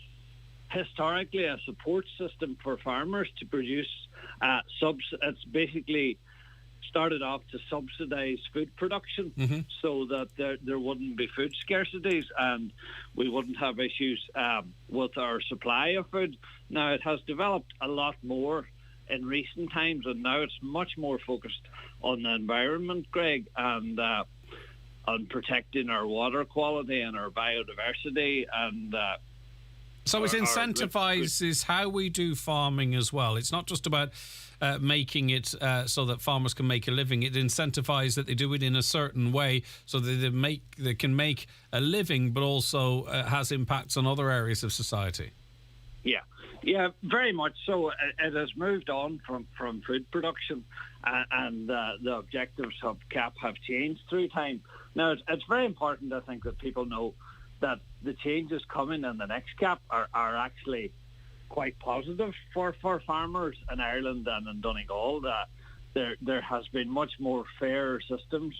historically a support system for farmers to produce it's basically started off to subsidise food production so that there wouldn't be food scarcities and we wouldn't have issues with our supply of food. Now, it has developed a lot more in recent times, and now it's much more focused on the environment, Greg, and on protecting our water quality and our biodiversity. And so it incentivises how we do farming as well. It's not just about making it so that farmers can make a living. It incentivises that they do it in a certain way so that they can make a living, but also has impacts on other areas of society. Yeah, very much so. It has moved on from food production, and the objectives of CAP have changed through time. Now, it's very important, I think, that people know that the changes coming in the next CAP are actually quite positive for farmers in Ireland and in Donegal. There has been much more fair systems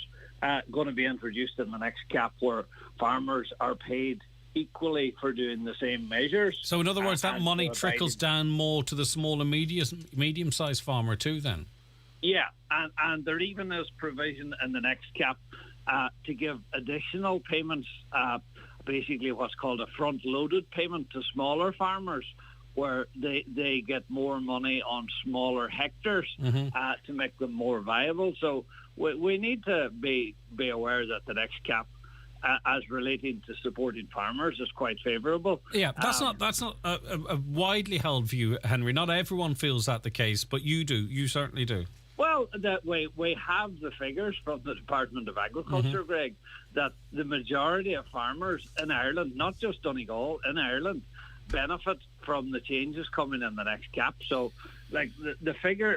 going to be introduced in the next CAP where farmers are paid equally for doing the same measures. So in other words, that money trickles down more to the small and medium-sized farmer too then? Yeah, and there even is provision in the next CAP to give additional payments, basically what's called a front-loaded payment to smaller farmers, where they get more money on smaller hectares to make them more viable. So we need to be aware that the next CAP, as relating to supporting farmers, is quite favourable. Yeah, that's not a widely held view, Henry. Not everyone feels that the case, but you do. You certainly do. Well, that we have the figures from the Department of Agriculture, Greg, that the majority of farmers in Ireland, not just Donegal, in Ireland, benefit from the changes coming in the next CAP. So, like, the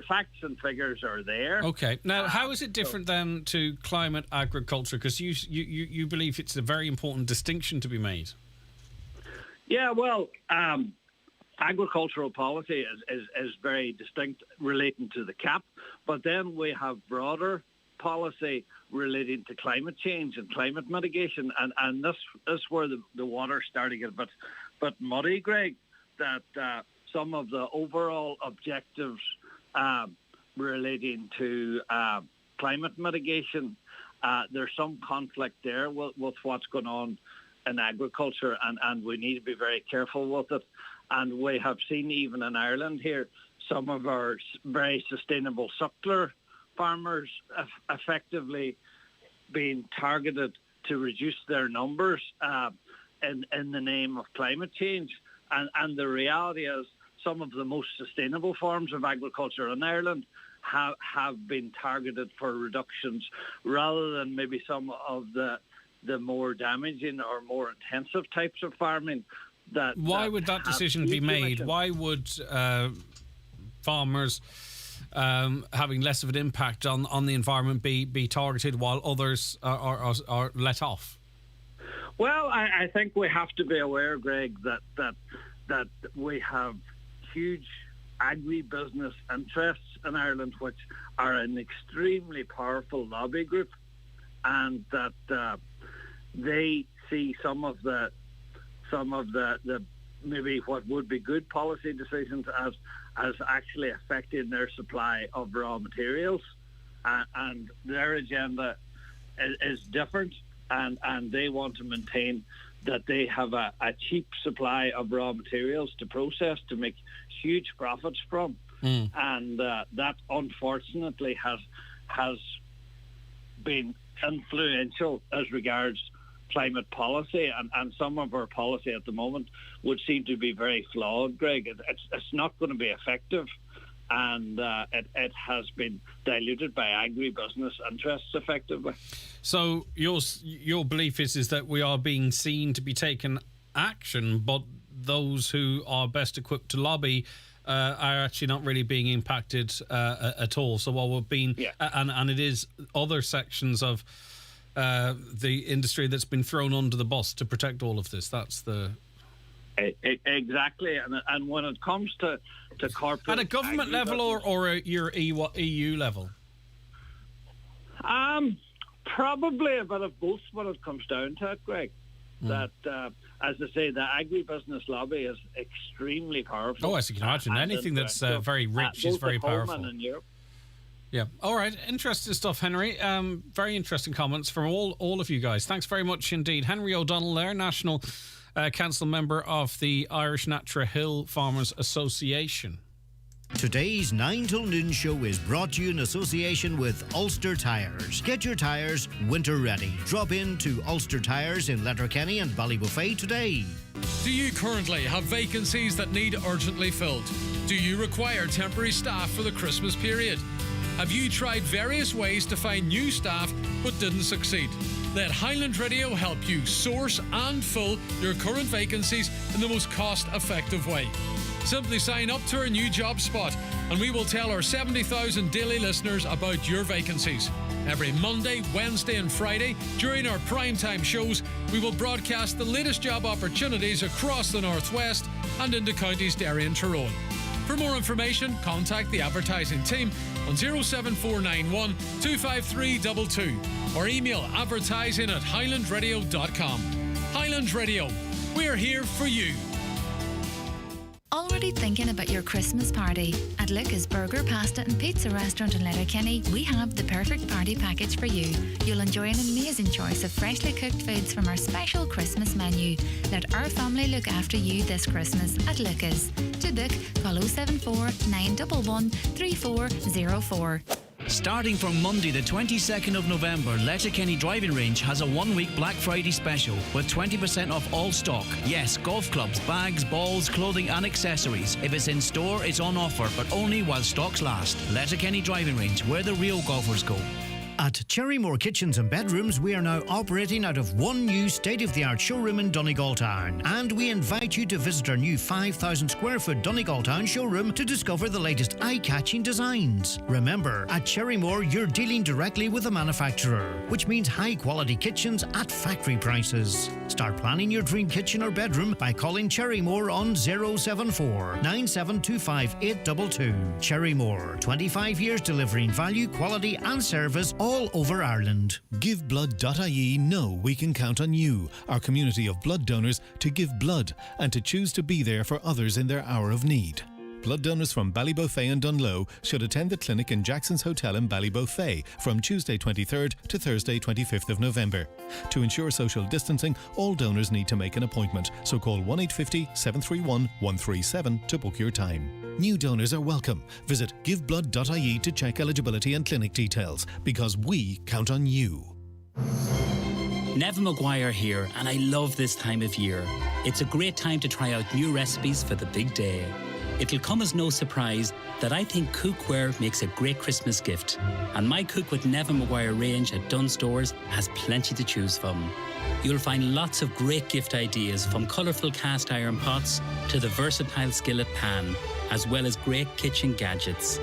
facts and figures are there. Okay. Now, how is it different then to climate agriculture? Because you believe it's a very important distinction to be made. Yeah, well, agricultural policy is very distinct relating to the CAP, but then we have broader policy relating to climate change and climate mitigation, and this is where the water's starting to get a bit muddy, Greg, that some of the overall objectives relating to climate mitigation, there's some conflict there with what's going on in agriculture, and we need to be very careful with it. And we have seen, even in Ireland here, some of our very sustainable suckler farmers effectively being targeted to reduce their numbers in the name of climate change. And the reality is some of the most sustainable forms of agriculture in Ireland have been targeted for reductions rather than maybe some of the more damaging or more intensive types of farming. Why would that decision be made? Why would farmers having less of an impact on the environment be targeted while others are let off? Well, I think we have to be aware, Greg, that we have huge agribusiness interests in Ireland, which are an extremely powerful lobby group, and that they see some of the maybe what would be good policy decisions as actually affecting their supply of raw materials, and their agenda is different, and they want to maintain that they have a cheap supply of raw materials to process to make huge profits from, and that unfortunately has been influential as regards climate policy, and some of our policy at the moment would seem to be very flawed, Greg. It's not going to be effective, and it has been diluted by agribusiness interests effectively. So your belief is that we are being seen to be taking action, but those who are best equipped to lobby are actually not really being impacted at all. So while we've been, and it is other sections of the industry that's been thrown under the bus to protect all of this. That's the... Exactly. And when it comes to corporate... At a government level or your EU level? Probably a bit of both when it comes down to it, Greg. That, as I say, the agribusiness lobby is extremely powerful. Oh, as you can imagine. Anything that's very rich is very powerful. In Europe. Yeah. All right. Interesting stuff, Henry. Very interesting comments from all of you guys. Thanks very much indeed. Henry O'Donnell there, National Council member of the Irish Natra Hill Farmers Association. Today's 9 till noon show is brought to you in association with Ulster Tyres. Get your tyres winter ready. Drop in to Ulster Tyres in Letterkenny and Ballybuffet today. Do you currently have vacancies that need urgently filled? Do you require temporary staff for the Christmas period? Have you tried various ways to find new staff but didn't succeed? Let Highland Radio help you source and fill your current vacancies in the most cost-effective way. Simply sign up to our new job spot and we will tell our 70,000 daily listeners about your vacancies. Every Monday, Wednesday and Friday during our primetime shows, we will broadcast the latest job opportunities across the Northwest and into counties Derry and Tyrone. For more information, contact the advertising team on 07491 25322 or email advertising@highlandradio.com. Highland Radio, we're here for you. Already thinking about your Christmas party? At Lucas Burger, Pasta and Pizza Restaurant in Letterkenny, we have the perfect party package for you. You'll enjoy an amazing choice of freshly cooked foods from our special Christmas menu. Let our family look after you this Christmas at Lucas. To book, call 074 911 3404. Starting from Monday the 22nd of November, Letterkenny Driving Range has a one-week Black Friday special with 20% off all stock. Yes, golf clubs, bags, balls, clothing and accessories. If it's in store, it's on offer, but only while stocks last. Letterkenny Driving Range, where the real golfers go. At Cherrymore Kitchens and Bedrooms, we are now operating out of one new state-of-the-art showroom in Donegal Town. And we invite you to visit our new 5,000 square foot Donegal Town showroom to discover the latest eye-catching designs. Remember, at Cherrymore, you're dealing directly with the manufacturer, which means high-quality kitchens at factory prices. Start planning your dream kitchen or bedroom by calling Cherrymore on 074 9725 822. Cherrymore, 25 years delivering value, quality and service all over Ireland. GiveBlood.ie know we can count on you, our community of blood donors, to give blood and to choose to be there for others in their hour of need. Blood donors from Ballybuffet and Dunloe should attend the clinic in Jackson's Hotel in Ballybuffet from Tuesday 23rd to Thursday 25th of November. To ensure social distancing, all donors need to make an appointment, so call 1850 731 137 to book your time. New donors are welcome. Visit giveblood.ie to check eligibility and clinic details, because we count on you. Neville Maguire here, and I love this time of year. It's a great time to try out new recipes for the big day. It'll come as no surprise that I think cookware makes a great Christmas gift. And my Cook with Neville Maguire range at Dunnes Stores has plenty to choose from. You'll find lots of great gift ideas, from colourful cast iron pots to the versatile skillet pan, as well as great kitchen gadgets.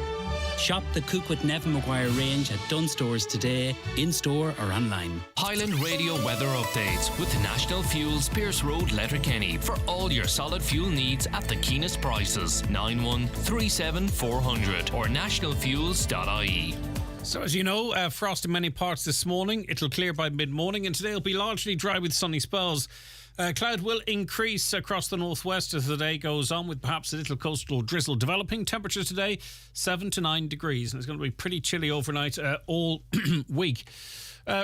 Shop the Cook with Neville Maguire range at Dunnes Stores today, in-store or online. Highland Radio weather updates with National Fuels Pierce Road, Letterkenny, for all your solid fuel needs at the keenest prices. 9137 400 or nationalfuels.ie. So as you know, frost in many parts this morning. It'll clear by mid-morning, and today will be largely dry with sunny spells. Cloud will increase across the northwest as the day goes on, with perhaps a little coastal drizzle developing. Temperatures today 7 to 9 degrees, and it's going to be pretty chilly overnight all week.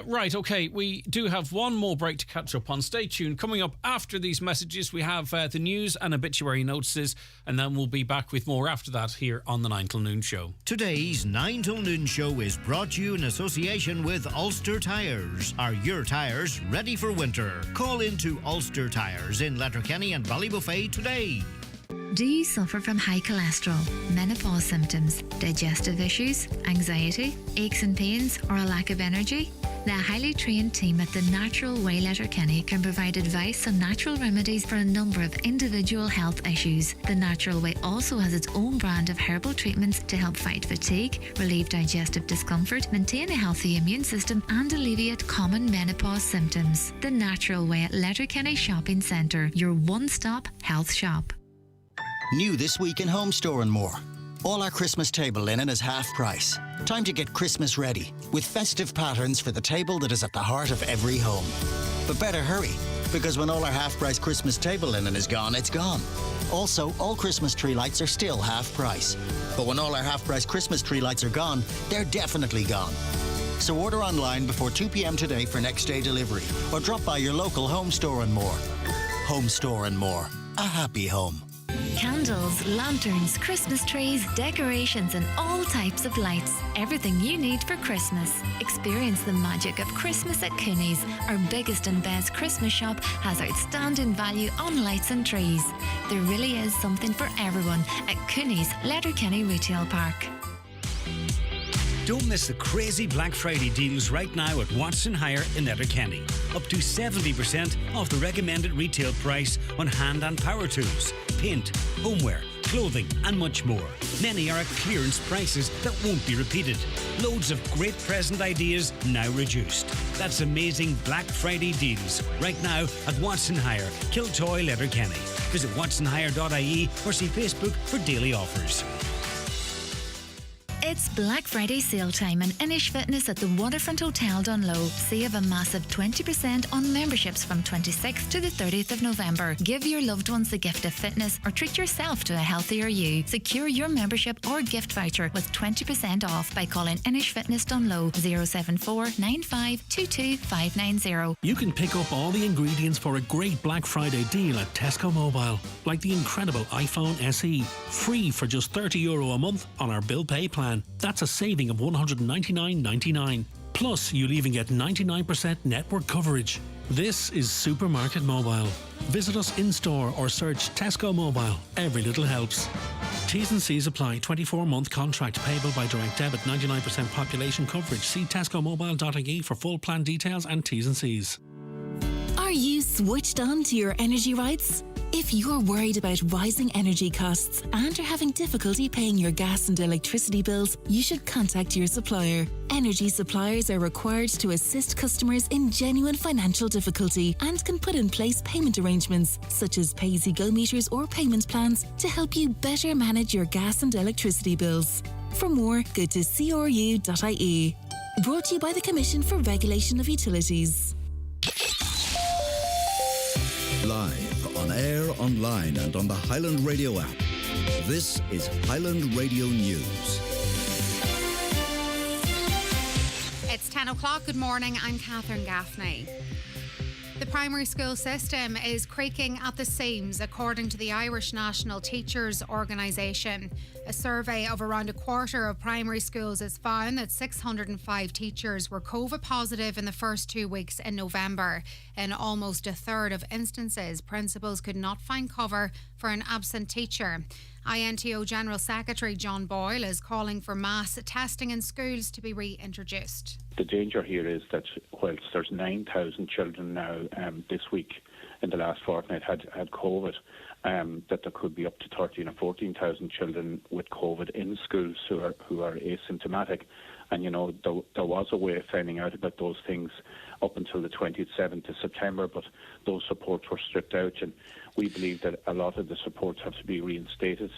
Right, okay, we do have one more break to catch up on. Stay tuned. Coming up after these messages, we have the news and obituary notices, and then we'll be back with more after that here on the 9 till noon show. Today's 9 till noon show is brought to you in association with Ulster Tyres. Are your tyres ready for winter? Call into Ulster Tyres in Letterkenny and Ballybuffet today. Do you suffer from high cholesterol, menopause symptoms, digestive issues, anxiety, aches and pains, or a lack of energy? The highly trained team at The Natural Way Letterkenny can provide advice on natural remedies for a number of individual health issues. The Natural Way also has its own brand of herbal treatments to help fight fatigue, relieve digestive discomfort, maintain a healthy immune system, and alleviate common menopause symptoms. The Natural Way at Letterkenny Shopping Centre, your one-stop health shop. New this week in Home Store and More. All our Christmas table linen is half price. Time to get Christmas ready with festive patterns for the table that is at the heart of every home. But better hurry, Because when all our half-price Christmas table linen is gone, it's gone. Also, all Christmas tree lights are still half price. But when all our half-price Christmas tree lights are gone, they're definitely gone. So order online before 2 p.m. today for next day delivery, or drop by your local Home Store and More. Home Store and More. A happy home. Candles, lanterns, Christmas trees, decorations and all types of lights. Everything you need for Christmas. Experience the magic of Christmas at Cooney's. Our biggest and best Christmas shop has outstanding value on lights and trees. There really is something for everyone at Cooney's Letterkenny Retail Park. Don't miss the crazy Black Friday deals right now at Watson Hire in Letterkenny. Up to 70% off the recommended retail price on hand and power tools, paint, homeware, clothing and much more. Many are at clearance prices that won't be repeated. Loads of great present ideas now reduced. That's amazing Black Friday deals right now at Watson Hire, Kiltoy, Letterkenny. Visit watsonhire.ie or see Facebook for daily offers. It's Black Friday sale time in Inish Fitness at the Waterfront Hotel Dunlow. Save a massive 20% on memberships from 26th to the 30th of November. Give your loved ones the gift of fitness or treat yourself to a healthier you. Secure your membership or gift voucher with 20% off by calling Inish Fitness Dunlow 074 95 22 590. You can pick up all the ingredients for a great Black Friday deal at Tesco Mobile, like the incredible iPhone SE, free for just €30 a month on our bill pay plan. That's a saving of $199.99. Plus, you'll even get 99% network coverage. This is Supermarket Mobile. Visit us in-store or search Tesco Mobile. Every little helps. T's and C's apply. 24-month contract payable by direct debit. 99% population coverage. See tescomobile.ie for full plan details and T's and C's. Are you switched on to your energy rights? If you're worried about rising energy costs and are having difficulty paying your gas and electricity bills, you should contact your supplier. Energy suppliers are required to assist customers in genuine financial difficulty and can put in place payment arrangements, such as pay-as-you-go meters or payment plans, to help you better manage your gas and electricity bills. For more, go to cru.ie. Brought to you by the Commission for Regulation of Utilities. Live, on air, online and on the Highland Radio app. This is Highland Radio News. It's 10 o'clock. Good morning. I'm Catherine Gaffney. The primary school system is creaking at the seams, according to the Irish National Teachers Organisation. A survey of around a quarter of primary schools has found that 605 teachers were COVID positive in the first 2 weeks in November. In almost a third of instances, principals could not find cover for an absent teacher. INTO General Secretary John Boyle is calling for mass testing in schools to be reintroduced. The danger here is that whilst there's 9,000 children now this week in the last fortnight had COVID, that there could be up to 13 or 14,000 children with COVID in schools who are asymptomatic. And, you know, there was a way of finding out about those things up until the 27th of September, but those supports were stripped out, and we believe that a lot of the supports have to be reinstated.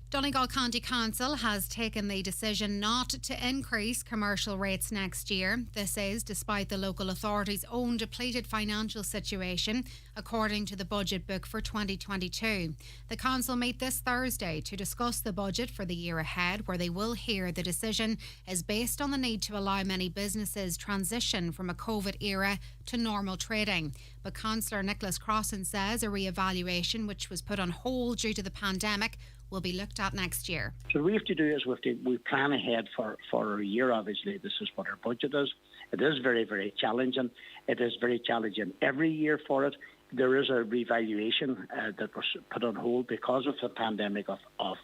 Donegal County Council has taken the decision not to increase commercial rates next year. This is despite the local authority's own depleted financial situation, according to the budget book for 2022. The council meet this Thursday to discuss the budget for the year ahead, where they will hear the decision is based on the need to allow many businesses transition from a COVID era to normal trading. But Councillor Nicholas Crossan says a re-evaluation, which was put on hold due to the pandemic, will be looked at next year. So what we have to do is we plan ahead for a year. Obviously, this is what our budget is. It is very, very challenging. It is very challenging every year for it. There is a revaluation that was put on hold because of the pandemic of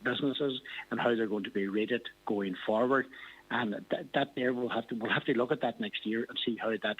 businesses and how they're going to be rated going forward. And that there we'll have to look at that next year and see how that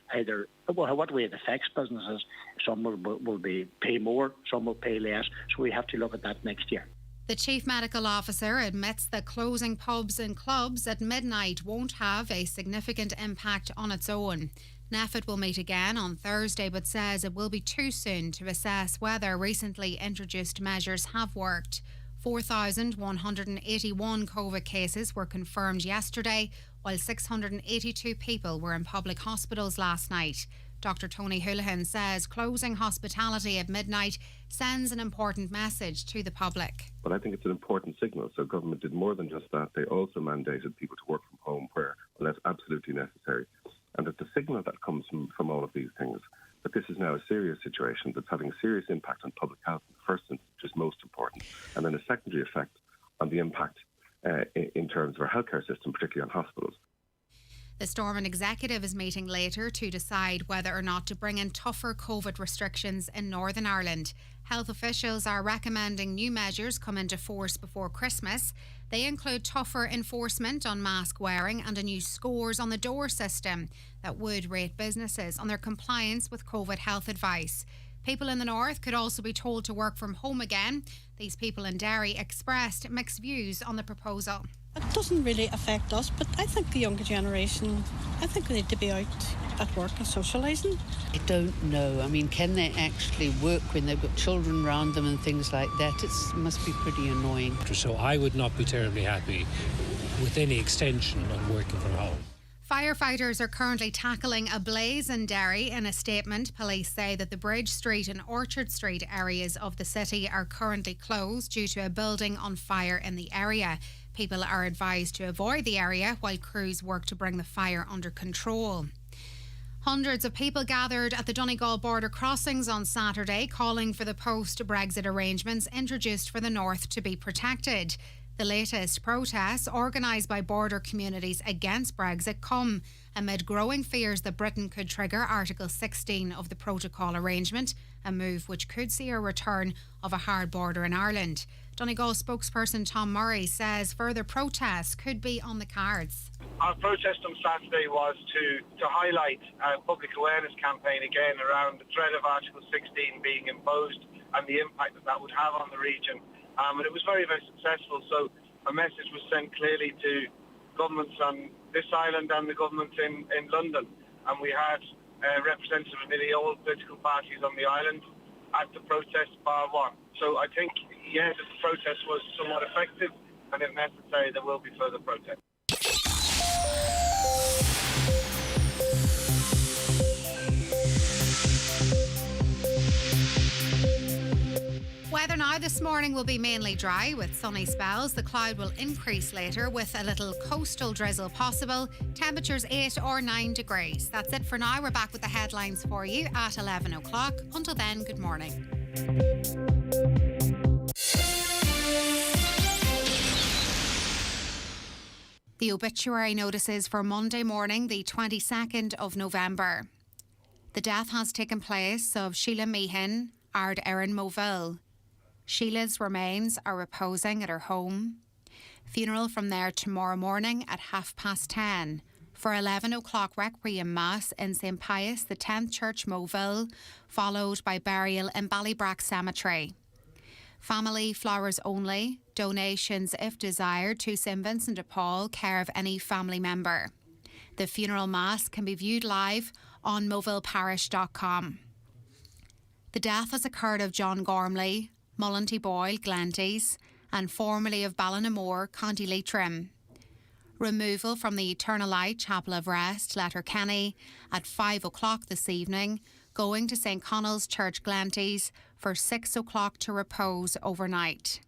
what way it affects businesses. Some will pay more, some will pay less. So we have to look at that next year. The Chief Medical Officer admits that closing pubs and clubs at midnight won't have a significant impact on its own. NPHET will meet again on Thursday, but says it will be too soon to assess whether recently introduced measures have worked. 4,181 COVID cases were confirmed yesterday, while 682 people were in public hospitals last night. Dr. Tony Houlihan says closing hospitality at midnight sends an important message to the public. But I think it's an important signal. So government did more than just that. They also mandated people to work from home unless absolutely necessary. And that the signal that comes from all of these things, that this is now a serious situation that's having a serious impact on public health in the first instance, which is most important, and then a secondary effect on the impact in terms of our healthcare system, particularly on hospitals. The Stormont executive is meeting later to decide whether or not to bring in tougher COVID restrictions in Northern Ireland. Health officials are recommending new measures come into force before Christmas. They include tougher enforcement on mask wearing and a new scores on the door system that would rate businesses on their compliance with COVID health advice. People in the north could also be told to work from home again. These people in Derry expressed mixed views on the proposal. It doesn't really affect us, but I think the younger generation, I think they need to be out at work and socialising. I don't know. I mean, can they actually work when they've got children around them and things like that? It must be pretty annoying. So I would not be terribly happy with any extension of working from home. Firefighters are currently tackling a blaze in Derry. In a statement, police say that the Bridge Street and Orchard Street areas of the city are currently closed due to a building on fire in the area. People are advised to avoid the area while crews work to bring the fire under control. Hundreds of people gathered at the Donegal border crossings on Saturday, calling for the post-Brexit arrangements introduced for the North to be protected. The latest protests, organised by border communities against Brexit, come amid growing fears that Britain could trigger Article 16 of the protocol arrangement, a move which could see a return of a hard border in Ireland. Donegal spokesperson Tom Murray says further protests could be on the cards. Our protest on Saturday was to highlight a public awareness campaign again around the threat of Article 16 being imposed and the impact that would have on the region. And it was very, very successful. So a message was sent clearly to governments on this island and the government in London. And we had representatives of nearly all political parties on the island at the protest bar one. So I think, yes, the protest was somewhat effective, and if necessary, there will be further protests. Weather now this morning will be mainly dry with sunny spells. The cloud will increase later with a little coastal drizzle possible. Temperatures 8 or 9 degrees. That's it for now. We're back with the headlines for you at 11 o'clock. Until then, good morning. The obituary notices for Monday morning, the 22nd of November. The death has taken place of Sheila Meehan, Ard Erin Moville. Sheila's remains are reposing at her home. Funeral from there tomorrow morning at 10:30 for 11 o'clock requiem mass in St Pius the 10th Church Moville, followed by burial in Ballybrack Cemetery. Family flowers only, donations if desired to St Vincent de Paul, care of any family member. The funeral mass can be viewed live on movilleparish.com. The death has occurred of John Gormley, Mullinty Boyle, Glanties, and formerly of Ballinamore, County Leitrim. Removal from the Eternal Light Chapel of Rest, Letterkenny, at 5 o'clock this evening, going to St Connell's Church, Glanties, for 6 o'clock to repose overnight.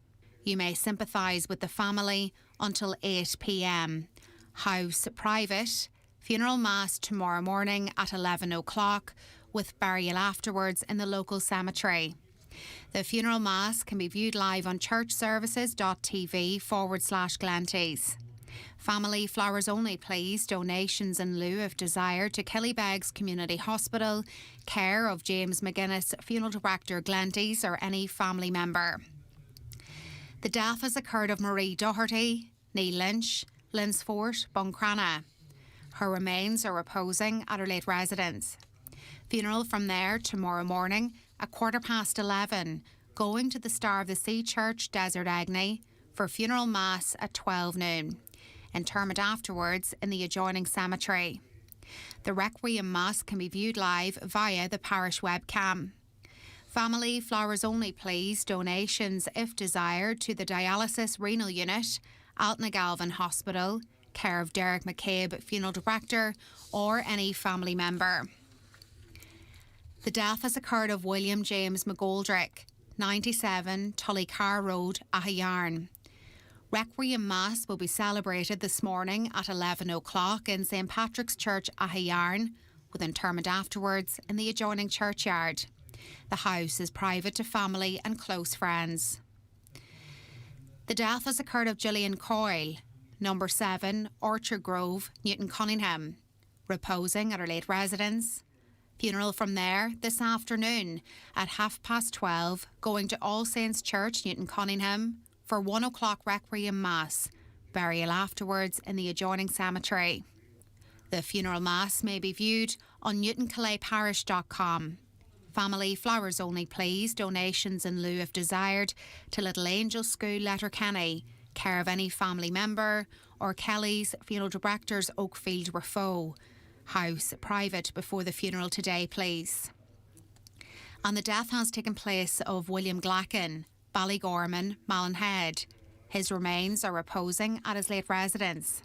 You may sympathise with the family until 8 p.m. House private. Funeral mass tomorrow morning at 11 o'clock, with burial afterwards in the local cemetery. The funeral mass can be viewed live on churchservices.tv/Glanties. Family flowers only, please. Donations in lieu if desired to Killybegs Community Hospital, care of James McGuinness, Funeral Director, Glanties, or any family member. The death has occurred of Marie Doherty, Neil Lynch, Linsfort, Buncrana. Her remains are reposing at her late residence. Funeral from there tomorrow morning at 11:15, going to the Star of the Sea Church, Desert Agony, for funeral mass at 12 noon. Interment afterwards in the adjoining cemetery. The requiem mass can be viewed live via the parish webcam. Family flowers only, please. Donations if desired to the dialysis renal unit, Altnagalvin Hospital, care of Derek McCabe, Funeral Director, or any family member. The death has occurred of William James McGoldrick, 97 Tullycar Road, Ahayarn. Requiem Mass will be celebrated this morning at 11 o'clock in St Patrick's Church, Ahayarn, with interment afterwards in the adjoining churchyard. The house is private to family and close friends. The death has occurred of Gillian Coyle, number 7 Orchard Grove, Newton Cunningham, reposing at her late residence. Funeral from there this afternoon at 12:30, going to All Saints Church, Newton Cunningham, for 1 o'clock Requiem Mass, burial afterwards in the adjoining cemetery. The funeral mass may be viewed on newtoncalais.parish.com. Family flowers only please, donations in lieu if desired, to Little Angel School, Letterkenny, care of any family member, or Kelly's Funeral Directors, Oakfield, Refoe. House private before the funeral today, please. And the death has taken place of William Glacken, Ballygorman, Mallinhead. His remains are reposing at his late residence.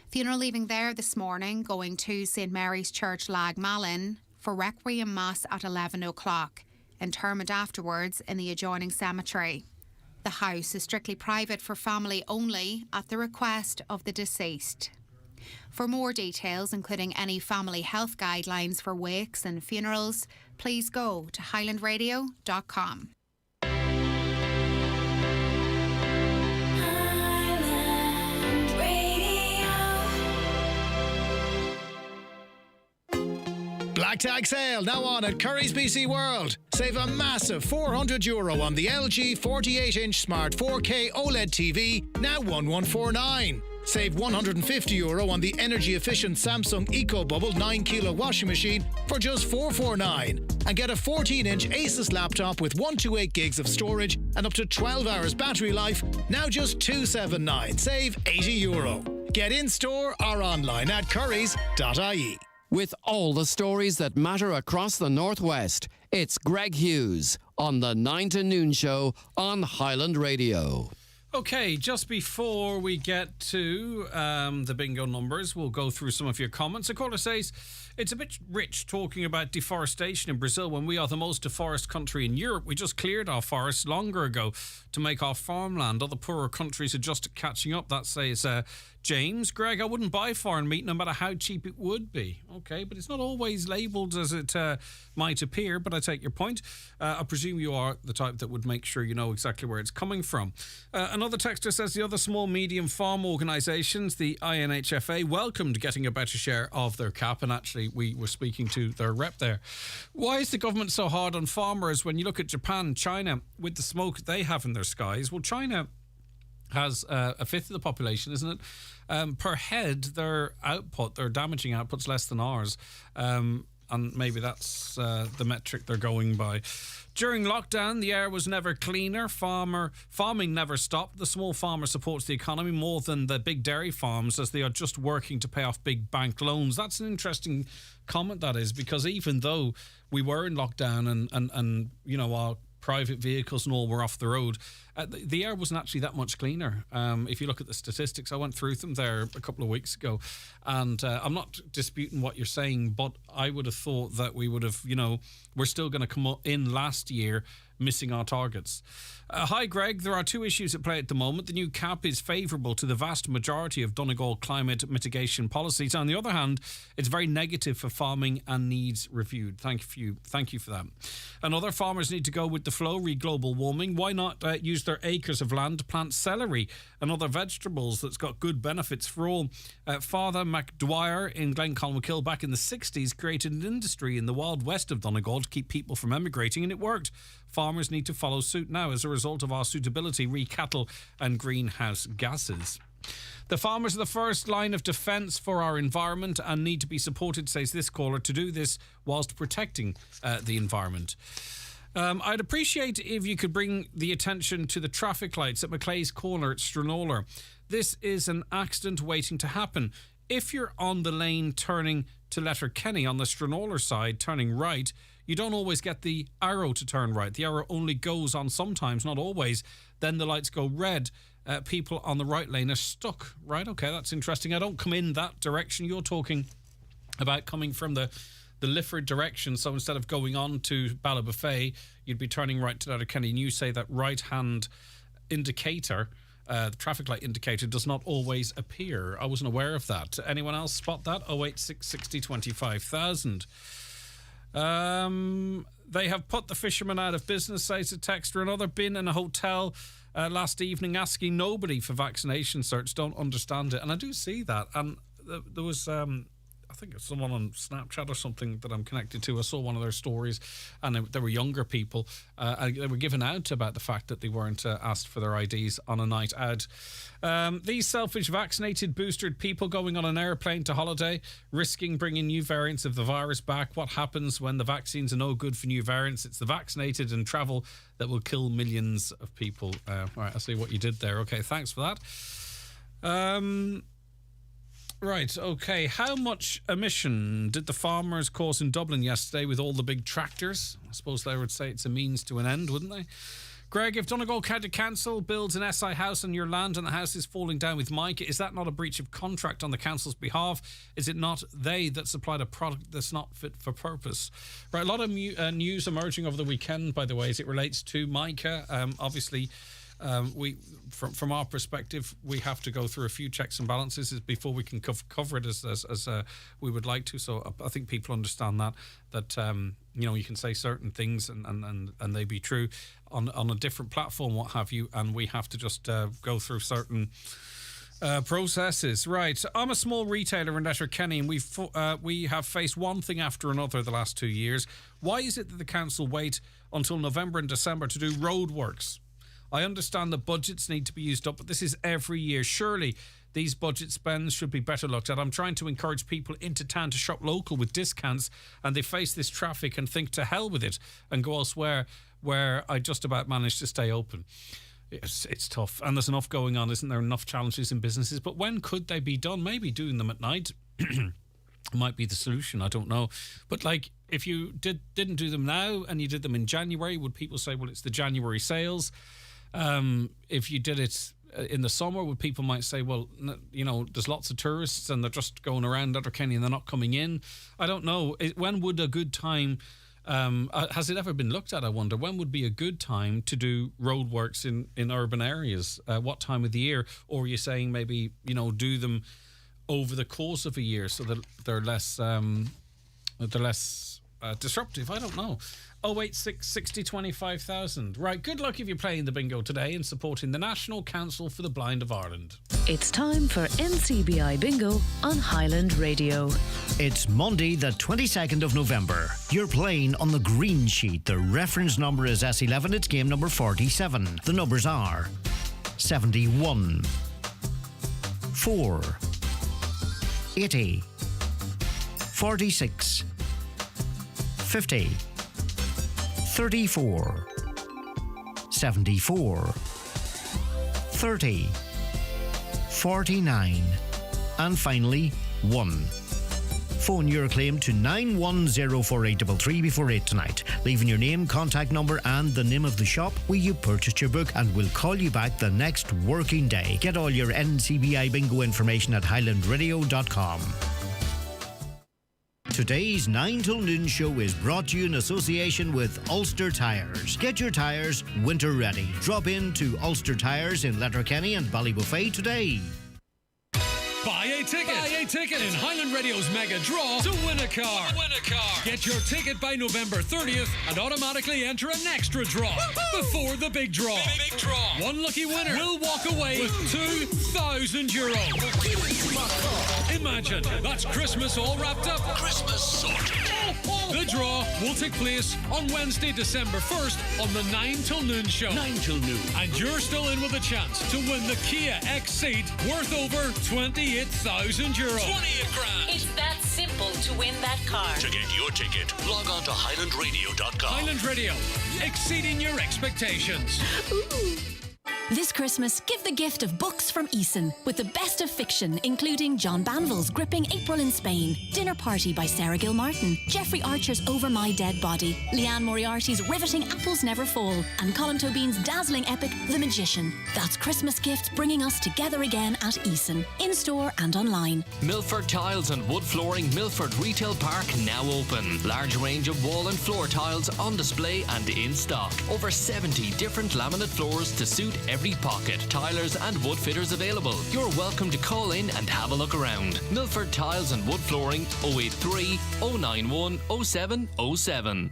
Funeral leaving there this morning, going to St Mary's Church, Lag Malin, for Requiem Mass at 11 o'clock. Interment afterwards in the adjoining cemetery. The house is strictly private for family only at the request of the deceased. For more details, including any family health guidelines for wakes and funerals, please go to highlandradio.com. Black Tag Sale now on at Curry's BC World. Save a massive €400 on the LG 48-inch Smart 4K OLED TV, now $1,149. Save €150 on the energy-efficient Samsung EcoBubble 9-kilo washing machine for just $449. And get a 14-inch Asus laptop with 128 gigs of storage and up to 12 hours battery life, now just $279. Save €80. Get in-store or online at currys.ie. With all the stories that matter across the Northwest, it's Greg Hughes on the 9 to Noon Show on Highland Radio. Okay, just before we get to the bingo numbers, we'll go through some of your comments. A caller says, it's a bit rich talking about deforestation in Brazil when we are the most deforested country in Europe. We just cleared our forests longer ago to make our farmland. Other poorer countries are just catching up. That says James. Greg, I wouldn't buy foreign meat no matter how cheap it would be. Okay, but it's not always labelled as it might appear, but I take your point. I presume you are the type that would make sure you know exactly where it's coming from. Another texter says the other small medium farm organisations, the INHFA, welcomed getting a better share of their cap, and actually we were speaking to their rep there. Why is the government so hard on farmers when you look at Japan, China, with the smoke they have in their skies? Well, China has a fifth of the population, isn't it? Per head, their output, their damaging output's less than ours. And maybe that's the metric they're going by. During lockdown, the air was never cleaner. Farming never stopped. The small farmer supports the economy more than the big dairy farms, as they are just working to pay off big bank loans. That's an interesting comment, that is, because even though we were in lockdown and you know, our private vehicles and all were off the road, the air wasn't actually that much cleaner. If you look at the statistics, I went through them there a couple of weeks ago, and I'm not disputing what you're saying, but I would have thought that we would have, you know, we're still going to come in last year missing our targets. Hi, Greg. There are two issues at play at the moment. The new cap is favourable to the vast majority of Donegal climate mitigation policies. On the other hand, it's very negative for farming and needs reviewed. Thank you for that. And other farmers need to go with the flow, re global warming. Why not use their acres of land to plant celery and other vegetables that's got good benefits for all? Father McDwyer in Glenconmakill back in the 60s created an industry in the wild west of Donegal to keep people from emigrating, and it worked. Farmers need to follow suit now as a result of our suitability, re-cattle and greenhouse gases. The farmers are the first line of defence for our environment and need to be supported, says this caller, to do this whilst protecting the environment. I'd appreciate if you could bring the attention to the traffic lights at Maclay's Corner at Stranraer. This is an accident waiting to happen. If you're on the lane turning to Letterkenny on the Stranraer side, turning right, you don't always get the arrow to turn right. The arrow only goes on sometimes, not always. Then the lights go red. People on the right lane are stuck. Right, okay, that's interesting. I don't come in that direction. You're talking about coming from the the Lifford direction. So instead of going on to Ballybofey, you'd be turning right to Letterkenny. And you say that right-hand indicator, the traffic light indicator, does not always appear. I wasn't aware of that. Anyone else spot that? 086 60 25,000. They have put the fishermen out of business, says a texter. Another bin in a hotel last evening asking nobody for vaccination certs. Don't understand it. And I do see that. And there was... I think it's someone on Snapchat or something that I'm connected to. I saw one of their stories, and there were younger people. They were given out about the fact that they weren't asked for their IDs on a night out. These selfish vaccinated, boosted people going on an airplane to holiday, risking bringing new variants of the virus back. What happens when the vaccines are no good for new variants? It's the vaccinated and travel that will kill millions of people. All right, I see what you did there. Okay, thanks for that. Right, okay. How much emission did the farmers cause in Dublin yesterday with all the big tractors? I suppose they would say it's a means to an end, wouldn't they? Greg, if Donegal County Council builds an SI house on your land and the house is falling down with mica, is that not a breach of contract on the council's behalf? Is it not they that supplied a product that's not fit for purpose? Right, a lot of news emerging over the weekend, by the way, as it relates to mica. Obviously... we, from our perspective, we have to go through a few checks and balances before we can cover it as we would like to. So I think people understand that you can say certain things and they be true on a different platform, what have you, and we have to just go through certain processes. Right, I'm a small retailer in Letterkenny, and we have faced one thing after another the last 2 years. Why is it that the council wait until November and December to do roadworks? I understand that budgets need to be used up, but this is every year. Surely these budget spends should be better looked at. I'm trying to encourage people into town to shop local with discounts, and they face this traffic and think to hell with it and go elsewhere where I just about managed to stay open. It's tough, and there's enough going on, isn't there? Enough challenges in businesses, but when could they be done? Maybe doing them at night might be the solution. I don't know. But like, if you didn't do them now and you did them in January, would people say, well, it's the January sales? If you did it in the summer, would people might say, well, there's lots of tourists and they're just going around Letterkenny and they're not coming in. I don't know. When would a good time, has it ever been looked at, I wonder? When would be a good time to do roadworks in urban areas? What time of the year? Or are you saying maybe, do them over the course of a year so that they're less disruptive? I don't know. 086 60 25,000. Right, good luck if you're playing the bingo today and supporting the National Council for the Blind of Ireland. It's time for NCBI Bingo on Highland Radio. It's Monday, the 22nd of November. You're playing on the green sheet. The reference number is S11. It's game number 47. The numbers are 71, 4, 80, 46, 50, 34, 74, 30, 49, and finally 1. Phone your claim to 9104833 before 8 tonight, leaving your name, contact number and the name of the shop where you purchased your book, and we'll call you back the next working day. Get all your NCBI bingo information at highlandradio.com. Today's 9 till noon show is brought to you in association with Ulster Tyres. Get your tyres winter ready. Drop in to Ulster Tyres in Letterkenny and Ballybofey today. Buy a ticket. Buy a ticket in Highland Radio's mega draw to win a car. Get your ticket by November 30th and automatically enter an extra draw before the big draw. Big draw. One lucky winner will walk away with €2,000. Imagine, that's Christmas all wrapped up. Christmas sorted. The draw will take place on Wednesday, December 1st on the 9 till noon show. 9 till noon. And you're still in with a chance to win the Kia X-Ceed worth over €28,000. 28 grand. It's that simple to win that car. To get your ticket, log on to highlandradio.com. Highland Radio, exceeding your expectations. Ooh. This Christmas, give the gift of books from Eason with the best of fiction, including John Banville's gripping April in Spain, Dinner Party by Sarah Gilmartin, Jeffrey Archer's Over My Dead Body, Leanne Moriarty's riveting Apples Never Fall, and Colin Tobin's dazzling epic The Magician. That's Christmas gifts bringing us together again at Eason, in-store and online. Milford Tiles and Wood Flooring, Milford Retail Park now open. Large range of wall and floor tiles on display and in stock. Over 70 different laminate floors to suit every pocket. Tilers and wood fitters available. You're welcome to call in and have a look around. Milford Tiles and Wood Flooring, 083 091 0707.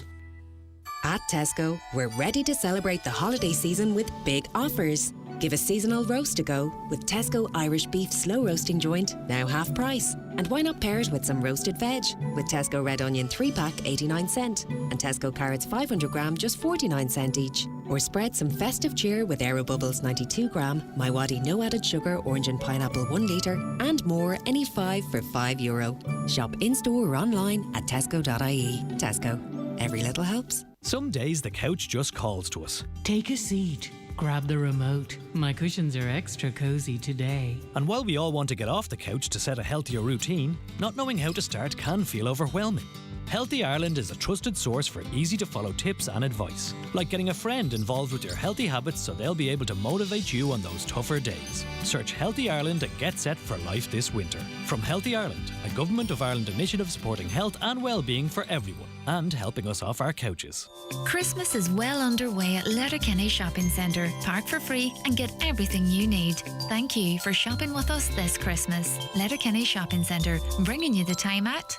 At Tesco, we're ready to celebrate the holiday season with big offers. Give a seasonal roast a go with Tesco Irish Beef Slow Roasting Joint, now half price. And why not pair it with some roasted veg? With Tesco Red Onion 3-pack, 89cent. And Tesco Carrots 500g, just 49cent each. Or spread some festive cheer with Aero Bubbles 92g, My Waddy no added sugar, orange and pineapple 1 litre, and more, any 5 for €5. Shop in-store or online at tesco.ie. Tesco. Every little helps. Some days the couch just calls to us. Take a seat. Grab the remote. My cushions are extra cozy today. And while we all want to get off the couch to set a healthier routine, not knowing how to start can feel overwhelming. Healthy Ireland is a trusted source for easy-to-follow tips and advice, like getting a friend involved with your healthy habits so they'll be able to motivate you on those tougher days. Search Healthy Ireland and get set for life this winter. From Healthy Ireland, a Government of Ireland initiative supporting health and well-being for everyone, and helping us off our couches. Christmas is well underway at Letterkenny Shopping Centre. Park for free and get everything you need. Thank you for shopping with us this Christmas. Letterkenny Shopping Centre, bringing you the time at...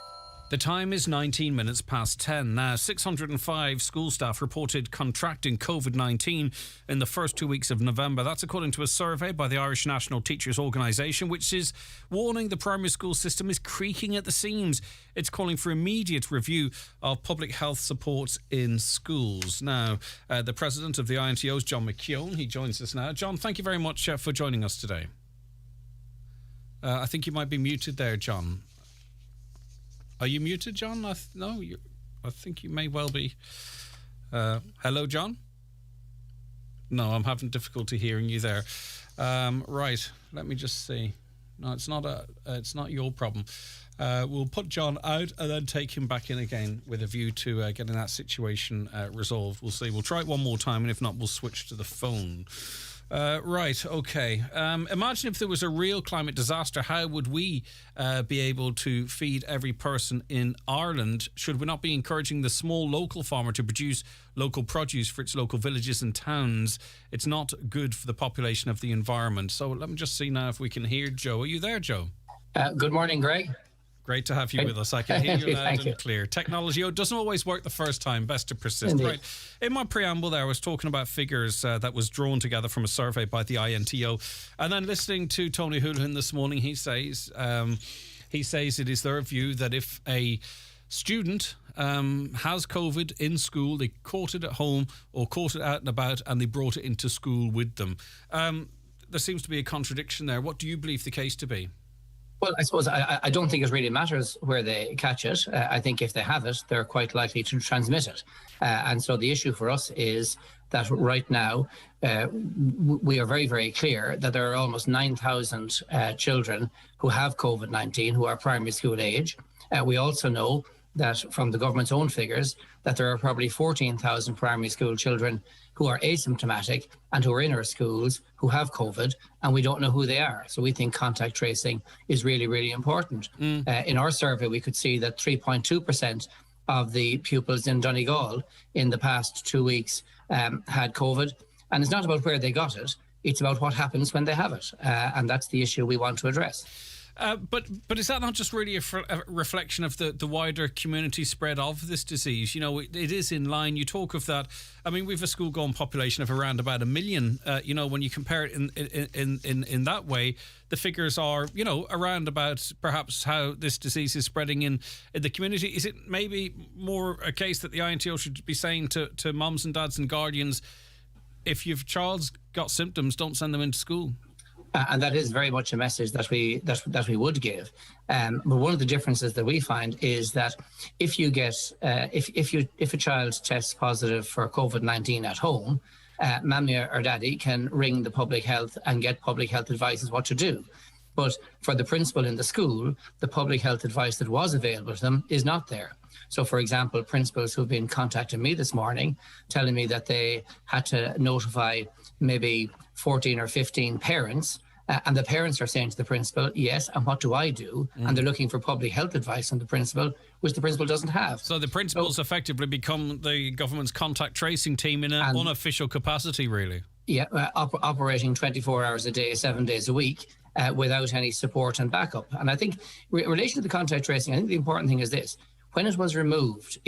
The time is 19 minutes past 10. Now, 605 school staff reported contracting COVID-19 in the first 2 weeks of November. That's according to a survey by the Irish National Teachers Organisation, which is warning the primary school system is creaking at the seams. It's calling for immediate review of public health supports in schools. Now, the president of the INTO is John McKeown. He joins us now. John, thank you very much for joining us today. I think you might be muted there, John. Are you muted, John? I think you may well be. Hello, John? No, I'm having difficulty hearing you there. Right, let me just see. No, it's not your problem. We'll put John out and then take him back in again with a view to getting that situation resolved. We'll see. We'll try it one more time, and if not, we'll switch to the phone. Right, okay. Imagine if there was a real climate disaster, how would we be able to feed every person in Ireland? Should we not be encouraging the small local farmer to produce local produce for its local villages and towns? It's not good for the population of the environment. So let me just see now if we can hear Joe. Are you there, Joe? Good morning, Greg. Great to have you with us. I can hear you loud and clear. Technology doesn't always work the first time. Best to persist. Indeed. Right. In my preamble there, I was talking about figures that was drawn together from a survey by the INTO. And then listening to Tony Houlihan this morning, he says it is their view that if a student has COVID in school, they caught it at home or caught it out and about, and they brought it into school with them. There seems to be a contradiction there. What do you believe the case to be? Well, I suppose I don't think it really matters where they catch it. I think if they have it, they're quite likely to transmit it. And so the issue for us is that right now we are very, very clear that there are almost 9,000 children who have COVID-19 who are primary school age. We also know that from the government's own figures that there are probably 14,000 primary school children who are asymptomatic and who are in our schools who have COVID, and we don't know who they are. So we think contact tracing is really, really important. In our survey, we could see that 3.2% of the pupils in Donegal in the past 2 weeks had COVID. And it's not about where they got it, it's about what happens when they have it. And that's the issue we want to address. But is that not just really a reflection of the wider community spread of this disease? You know, it is in line. You talk of that. I mean, we've a school-going population of around about 1 million. You know, when you compare it in that way, the figures are, you know, around about perhaps how this disease is spreading in the community. Is it maybe more a case that the INTO should be saying to mums and dads and guardians, if your child's got symptoms, don't send them into school? And that is very much a message that we would give. But one of the differences that we find is that if you get if a child tests positive for COVID-19 at home, Mammy or Daddy can ring the public health and get public health advice as what to do. But for the principal in the school, the public health advice that was available to them is not there. So, for example, principals who've been contacting me this morning telling me that they had to notify maybe 14 or 15 parents, and the parents are saying to the principal, yes, and what do I do? And they're looking for public health advice from the principal, which the principal doesn't have. So the principals effectively become the government's contact tracing team in an unofficial capacity, really. Yeah, operating 24 hours a day, 7 days a week, without any support and backup. And I think in relation to the contact tracing, I think the important thing is this. When it was removed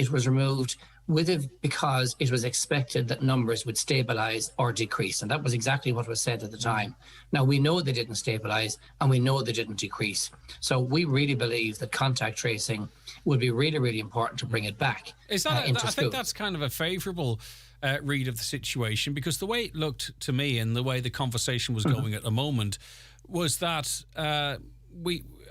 because it was expected that numbers would stabilise or decrease. And that was exactly what was said at the time. Now, we know they didn't stabilise and we know they didn't decrease. So we really believe that contact tracing would be really, really important to bring it back into school. I think that's kind of a favourable read of the situation, because the way it looked to me and the way the conversation was going at the moment was that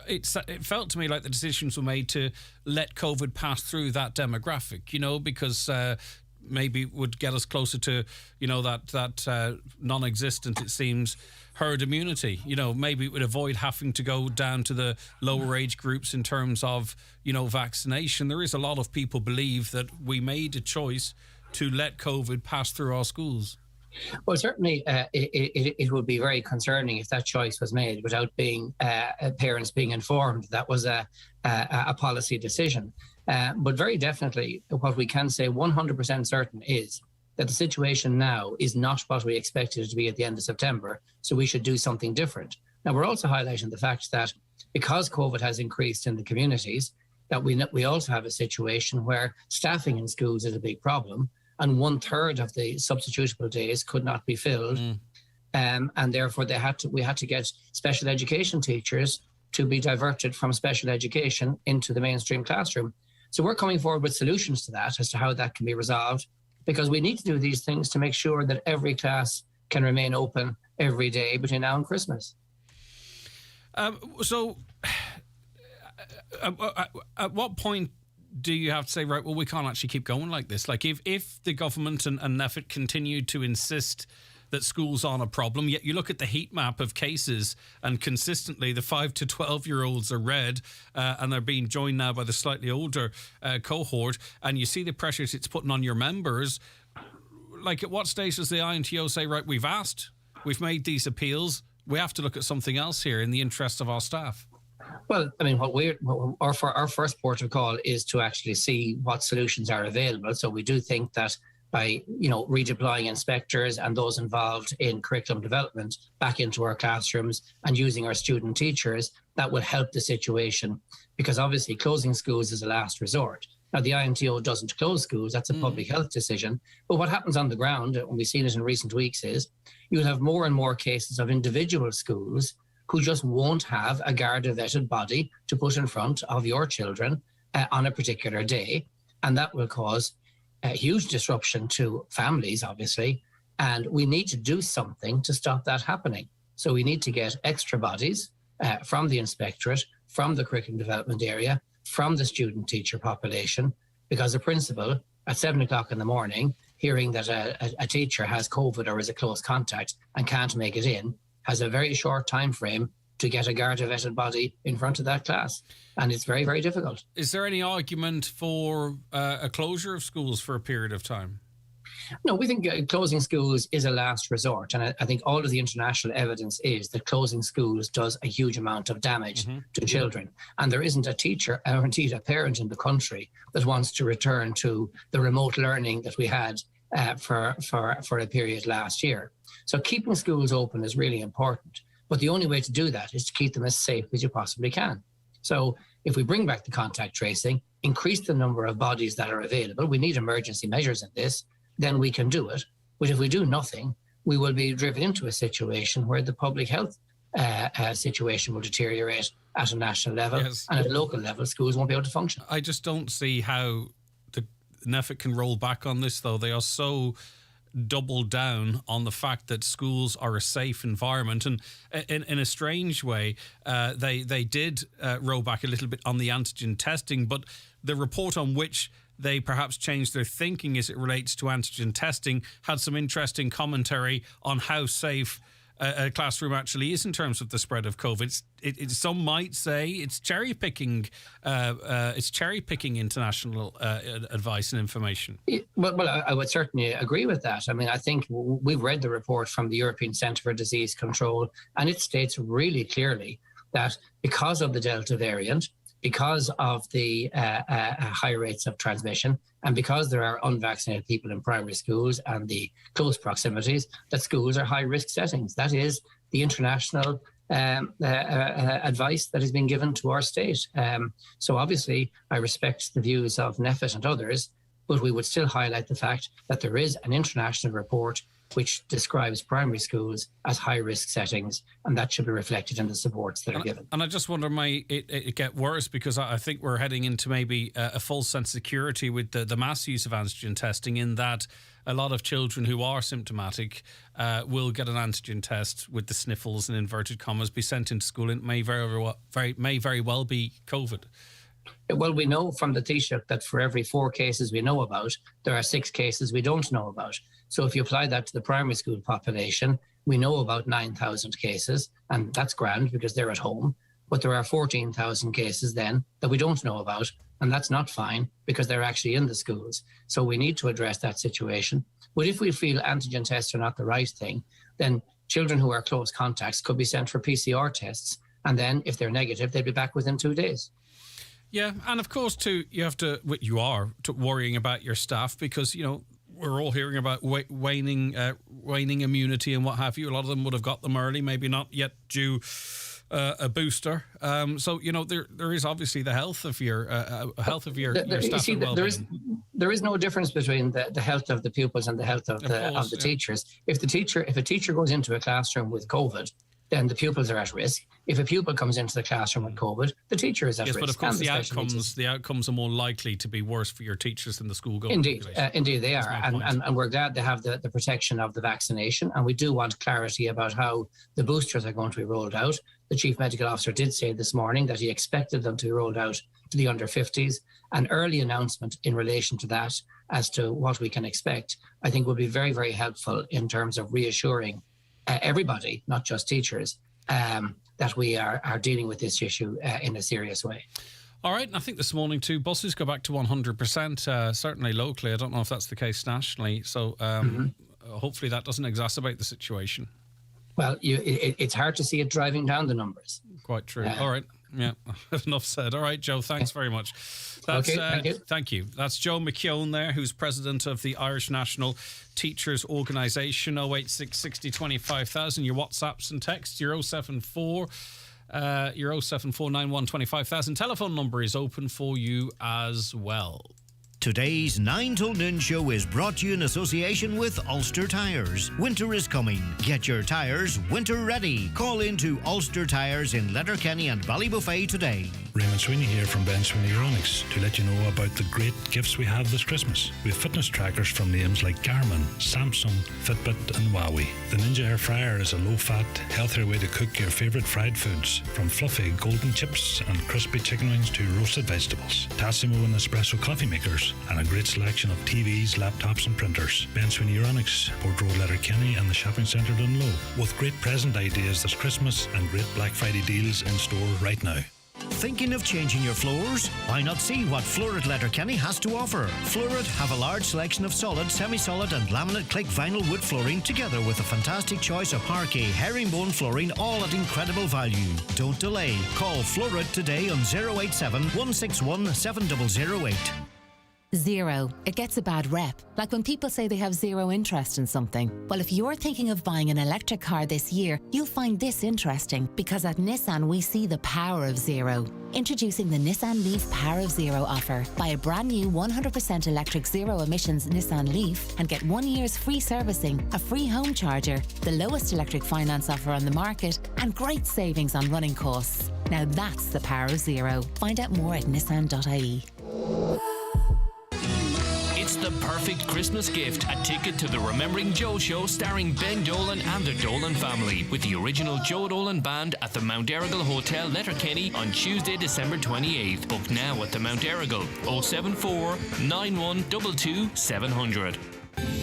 it felt to me like the decisions were made to let COVID pass through that demographic, because maybe it would get us closer to, that non-existent, it seems, herd immunity. Maybe it would avoid having to go down to the lower age groups in terms of, vaccination. There is a lot of people believe that we made a choice to let COVID pass through our schools. Well, certainly it would be very concerning if that choice was made without parents being informed that was a policy decision. But very definitely what we can say 100% certain is that the situation now is not what we expected it to be at the end of September. So we should do something different. Now, we're also highlighting the fact that because COVID has increased in the communities, that we also have a situation where staffing in schools is a big problem. And 1/3 of the substitutable days could not be filled. And therefore we had to get special education teachers to be diverted from special education into the mainstream classroom. So we're coming forward with solutions to that as to how that can be resolved, because we need to do these things to make sure that every class can remain open every day between now and Christmas. So at what point do you have to say, right, well, we can't actually keep going like this? Like if the government and NPHET continued to insist that schools aren't a problem, yet you look at the heat map of cases and consistently the 5 to 12-year-olds are red and they're being joined now by the slightly older cohort, and you see the pressures it's putting on your members. Like, at what stage does the INTO say, right, we've asked, we've made these appeals, we have to look at something else here in the interest of our staff? Well, I mean, our first port of call is to actually see what solutions are available. So we do think that by, redeploying inspectors and those involved in curriculum development back into our classrooms and using our student teachers, that will help the situation, because obviously closing schools is a last resort. Now, the INTO doesn't close schools. That's a public health decision. But what happens on the ground, and we've seen it in recent weeks, is you'll have more and more cases of individual schools who just won't have a Garda-vetted body to put in front of your children on a particular day. And that will cause a huge disruption to families, obviously. And we need to do something to stop that happening. So we need to get extra bodies from the inspectorate, from the curriculum development area, from the student teacher population, because a principal at 7 o'clock in the morning, hearing that a teacher has COVID or is a close contact and can't make it in, has a very short time frame to get a Garda-vetted body in front of that class. And it's very, very difficult. Is there any argument for a closure of schools for a period of time? No, we think closing schools is a last resort. And I think all of the international evidence is that closing schools does a huge amount of damage to children. And there isn't a teacher or indeed a parent in the country that wants to return to the remote learning that we had for a period last year. So keeping schools open is really important. But the only way to do that is to keep them as safe as you possibly can. So if we bring back the contact tracing, increase the number of bodies that are available, we need emergency measures in this, then we can do it. But if we do nothing, we will be driven into a situation where the public health situation will deteriorate at a national level, and at a local level, schools won't be able to function. I just don't see how the NPHET can roll back on this, though. They are so doubled down on the fact that schools are a safe environment, and in a strange way they did roll back a little bit on the antigen testing, but the report on which they perhaps changed their thinking as it relates to antigen testing. Had some interesting commentary on how safe a classroom actually is in terms of the spread of COVID. Some might say it's cherry picking. It's cherry picking international advice and information. Well, I would certainly agree with that. I mean, I think we've read the report from the European Centre for Disease Control, and it states really clearly that because of the Delta variant, because of the high rates of transmission, and because there are unvaccinated people in primary schools and the close proximities, that schools are high-risk settings. That is the international advice that has been given to our state. So obviously, I respect the views of NEFIT and others, but we would still highlight the fact that there is an international report which describes primary schools as high-risk settings, and that should be reflected in the supports that are given. And I just wonder, might it get worse? Because I think we're heading into maybe a false sense of security with the mass use of antigen testing, in that a lot of children who are symptomatic will get an antigen test with the sniffles and inverted commas, be sent into school, and it may very well be COVID. Well, we know from the Taoiseach that for every 4 cases we know about, there are 6 cases we don't know about. So if you apply that to the primary school population, we know about 9,000 cases, and that's grand because they're at home. But there are 14,000 cases then that we don't know about, and that's not fine because they're actually in the schools. So we need to address that situation. But if we feel antigen tests are not the right thing, then children who are close contacts could be sent for PCR tests. And then if they're negative, they'd be back within 2 days. Yeah, and of course, too, you are worrying about your staff because, we're all hearing about waning immunity and what have you. A lot of them would have got them early, maybe not yet due a booster. So, there is obviously the health of your staff and well-being. There is no difference between the health of the pupils and the health of the teachers. If a teacher goes into a classroom with COVID, then the pupils are at risk. If a pupil comes into the classroom with COVID, the teacher is at risk. Yes, but of course the outcomes are more likely to be worse for your teachers than the school-going population. Indeed they are. And we're glad they have the protection of the vaccination. And we do want clarity about how the boosters are going to be rolled out. The Chief Medical Officer did say this morning that he expected them to be rolled out to the under 50s. An early announcement in relation to that as to what we can expect, I think will be very, very helpful in terms of reassuring everybody, not just teachers, that we are dealing with this issue in a serious way. All right, and I think this morning too, buses go back to 100%, certainly locally. I don't know if that's the case nationally, so hopefully that doesn't exacerbate the situation. Well, it's hard to see it driving down the numbers. Quite true. All right. Yeah, enough said. All right, Joe, thanks very much. Okay, thank you. Thank you. That's Joe McKeown there, who's president of the Irish National Teachers Organisation. 086 60 25,000. Your WhatsApps and texts, your 074 91 25,000. Telephone number is open for you as well. Today's 9 till noon show is brought to you in association with Ulster Tyres. Winter is coming. Get your tyres winter ready. Call in to Ulster Tyres in Letterkenny and Ballybuffet today. Raymond Sweeney here from Ben Sweeney Aeronix to let you know about the great gifts we have this Christmas. We have fitness trackers from names like Garmin, Samsung, Fitbit and Huawei. The Ninja Air Fryer is a low-fat, healthier way to cook your favourite fried foods, from fluffy golden chips and crispy chicken wings to roasted vegetables. Tassimo and espresso coffee makers, and a great selection of TVs, laptops and printers. Ben Sweeney Aeronix, Port Road, Letterkenny and the shopping centre Dunlow, with great present ideas this Christmas and great Black Friday deals in store right now. Thinking of changing your floors? Why not see what Florid Letterkenny has to offer? Florid have a large selection of solid, semi-solid and laminate click vinyl wood flooring, together with a fantastic choice of parquet, herringbone flooring, all at incredible value. Don't delay. Call Florid today on 087 161 7008. Zero. It gets a bad rep. Like when people say they have zero interest in something. Well, if you're thinking of buying an electric car this year, you'll find this interesting, because at Nissan we see the power of zero. Introducing the Nissan Leaf Power of Zero offer. Buy a brand new 100% electric zero emissions Nissan Leaf and get 1 year's free servicing, a free home charger, the lowest electric finance offer on the market, and great savings on running costs. Now that's the power of zero. Find out more at nissan.ie. It's the perfect Christmas gift. A ticket to the Remembering Joe show starring Ben Dolan and the Dolan family with the original Joe Dolan band at the Mount Errigal Hotel, Letterkenny on Tuesday, December 28th. Book now at the Mount Errigal 074 9122 700.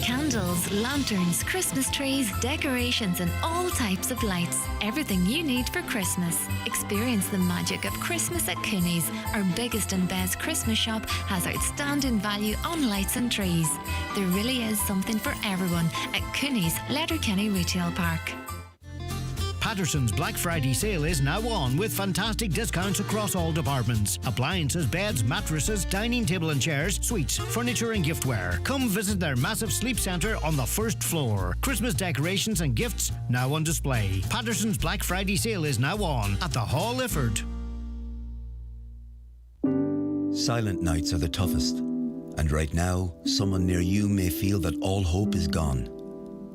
Candles, lanterns, Christmas trees, decorations and all types of lights. Everything you need for Christmas. Experience the magic of Christmas at Cooney's. Our biggest and best Christmas shop has outstanding value on lights and trees. There really is something for everyone at Cooney's Letterkenny Retail Park. Patterson's Black Friday sale is now on with fantastic discounts across all departments. Appliances, beds, mattresses, dining table and chairs, suites, furniture and giftware. Come visit their massive sleep centre on the first floor. Christmas decorations and gifts now on display. Patterson's Black Friday sale is now on at the Hall, Lifford. Silent nights are the toughest. And right now, someone near you may feel that all hope is gone.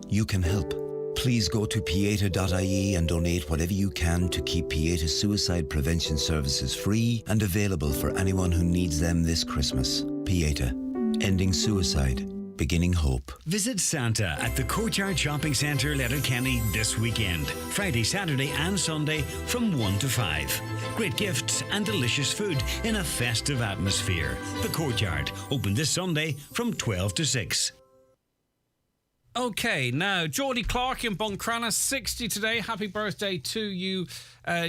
You can help. Please go to pieta.ie and donate whatever you can to keep Pieta suicide prevention services free and available for anyone who needs them this Christmas. Pieta, ending suicide, beginning hope. Visit Santa at the Courtyard Shopping Centre, Letterkenny this weekend. Friday, Saturday and Sunday from 1 to 5. Great gifts and delicious food in a festive atmosphere. The Courtyard, open this Sunday from 12 to 6. Okay, now, Geordie Clark in Buncrana, 60 today. Happy birthday to you,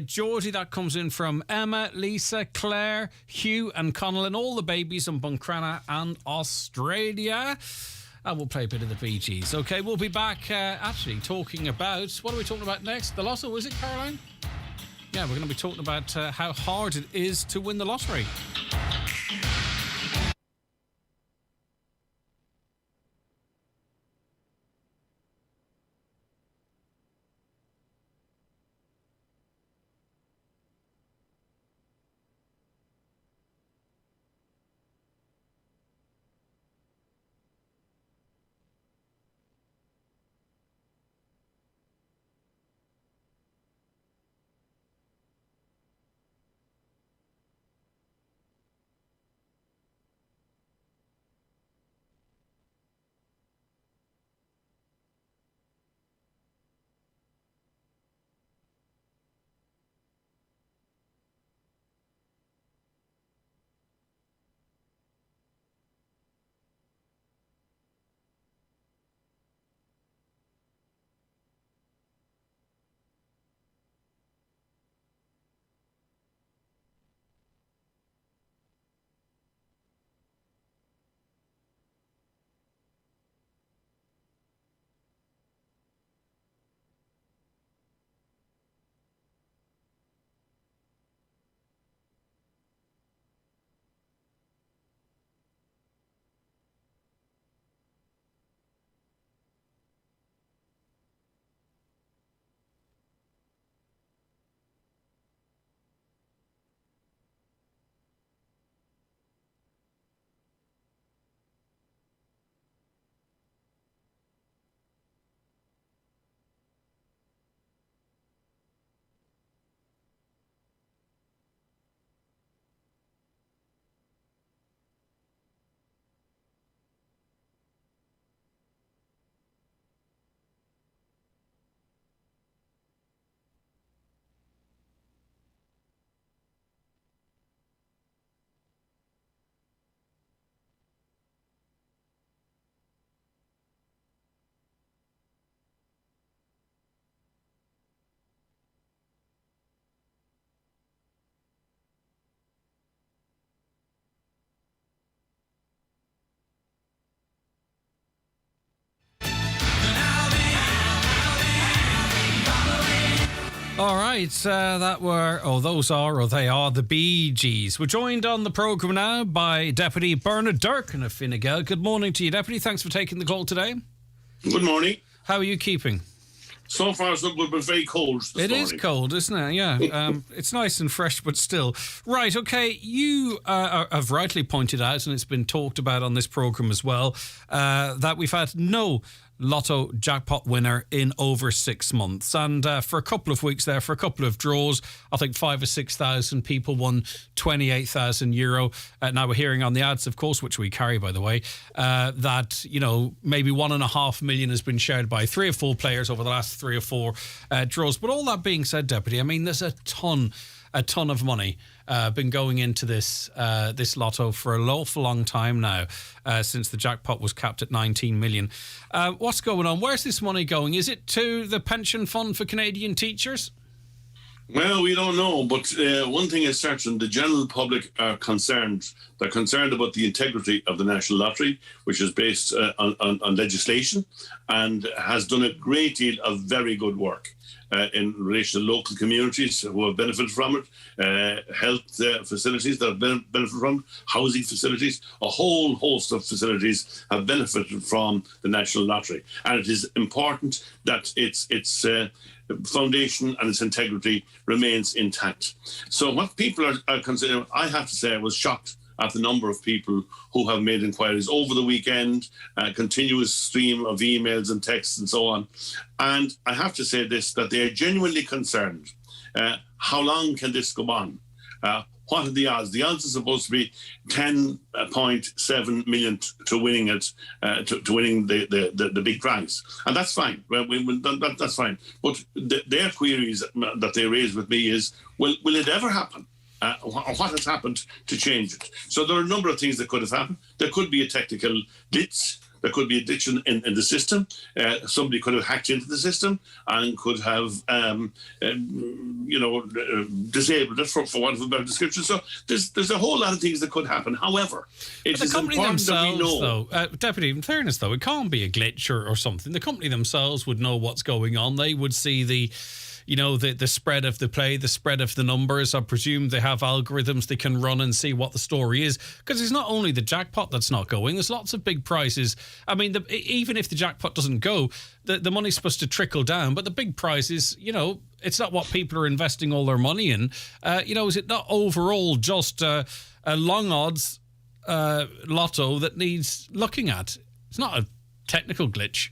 Geordie. That comes in from Emma, Lisa, Claire, Hugh and Connell and all the babies in Buncrana and Australia. And we'll play a bit of the Bee Gees. Okay, we'll be back actually talking about... What are we talking about next? The lotto, is it, Caroline? Yeah, we're going to be talking about how hard it is to win the lottery. All right, they are the Bee Gees. We're joined on the programme now by Deputy Bernard Durkin of Fine Gael. Good morning to you, Deputy. Thanks for taking the call today. Good morning. How are you keeping? So far, so good, but very cold this morning. It is cold, isn't it? Yeah. It's nice and fresh, but still. Right, okay, you have rightly pointed out, and it's been talked about on this programme as well, that we've had no lotto jackpot winner in over 6 months. And for a couple of weeks there, for a couple of draws, I think 5,000 or 6,000 people won €28,000. Now we're hearing on the ads, of course, which we carry, by the way, that, maybe 1.5 million has been shared by 3 or 4 players over the last 3 or 4 draws. But all that being said, Deputy, I mean, there's a ton of money been going into this lotto for an awful long time now, since the jackpot was capped at 19 million. What's going on? Where's this money going? Is it to the pension fund for Canadian teachers? Well, we don't know, but one thing is certain, the general public are concerned. They're concerned about the integrity of the National Lottery, which is based on legislation and has done a great deal of very good work in relation to local communities who have benefited from it, health facilities that have benefited from it, housing facilities, a whole host of facilities have benefited from the National Lottery. And it is important that its foundation and its integrity remains intact. So what people are considering, I have to say, I was shocked at the number of people who have made inquiries over the weekend, continuous stream of emails and texts and so on. And I have to say this, that they are genuinely concerned. How long can this go on? What are the odds? The odds are supposed to be 10.7 million to winning it, to winning the big prize, and that's fine. That's fine. But their queries that they raise with me is, will it ever happen? What has happened to change it? So there are a number of things that could have happened. There could be a technical glitch. There could be a glitch in the system. Somebody could have hacked into the system and could have, disabled it, for want of a better description. So there's a whole lot of things that could happen. However, it is important that we know. Deputy, in fairness, though, it can't be a glitch or something. The company themselves would know what's going on. They would see the spread of the play, the spread of the numbers. I presume they have algorithms they can run and see what the story is. Because it's not only the jackpot that's not going. There's lots of big prizes. I mean, even if the jackpot doesn't go, the money's supposed to trickle down. But the big prizes, it's not what people are investing all their money in. Is it not overall just a long odds lotto that needs looking at? It's not a technical glitch.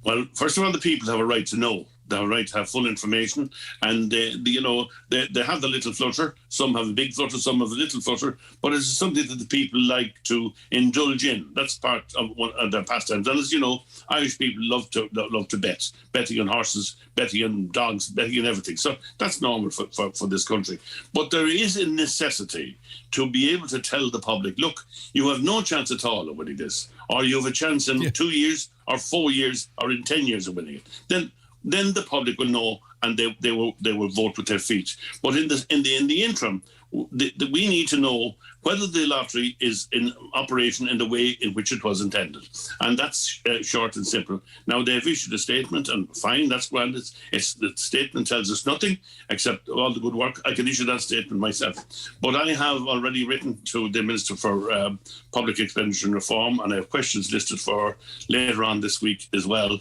Well, first of all, the people have a right to know. They have a right to have full information, and they have the little flutter. Some have a big flutter, some have a little flutter, but it's something that the people like to indulge in. That's part of their pastimes. And as you know, Irish people love to bet, betting on horses, betting on dogs, betting on everything. So that's normal for this country. But there is a necessity to be able to tell the public, look, you have no chance at all of winning this, or you have a chance in 2 years, or 4 years, or in 10 years of winning it. Then the public will know, and they will vote with their feet. But in the interim, we need to know whether the lottery is in operation in the way in which it was intended, and that's short and simple. Now they've issued a statement, and fine, that's grand. The statement tells us nothing except all the good work. I can issue that statement myself, but I have already written to the Minister for Public Expenditure and Reform, and I have questions listed for later on this week as well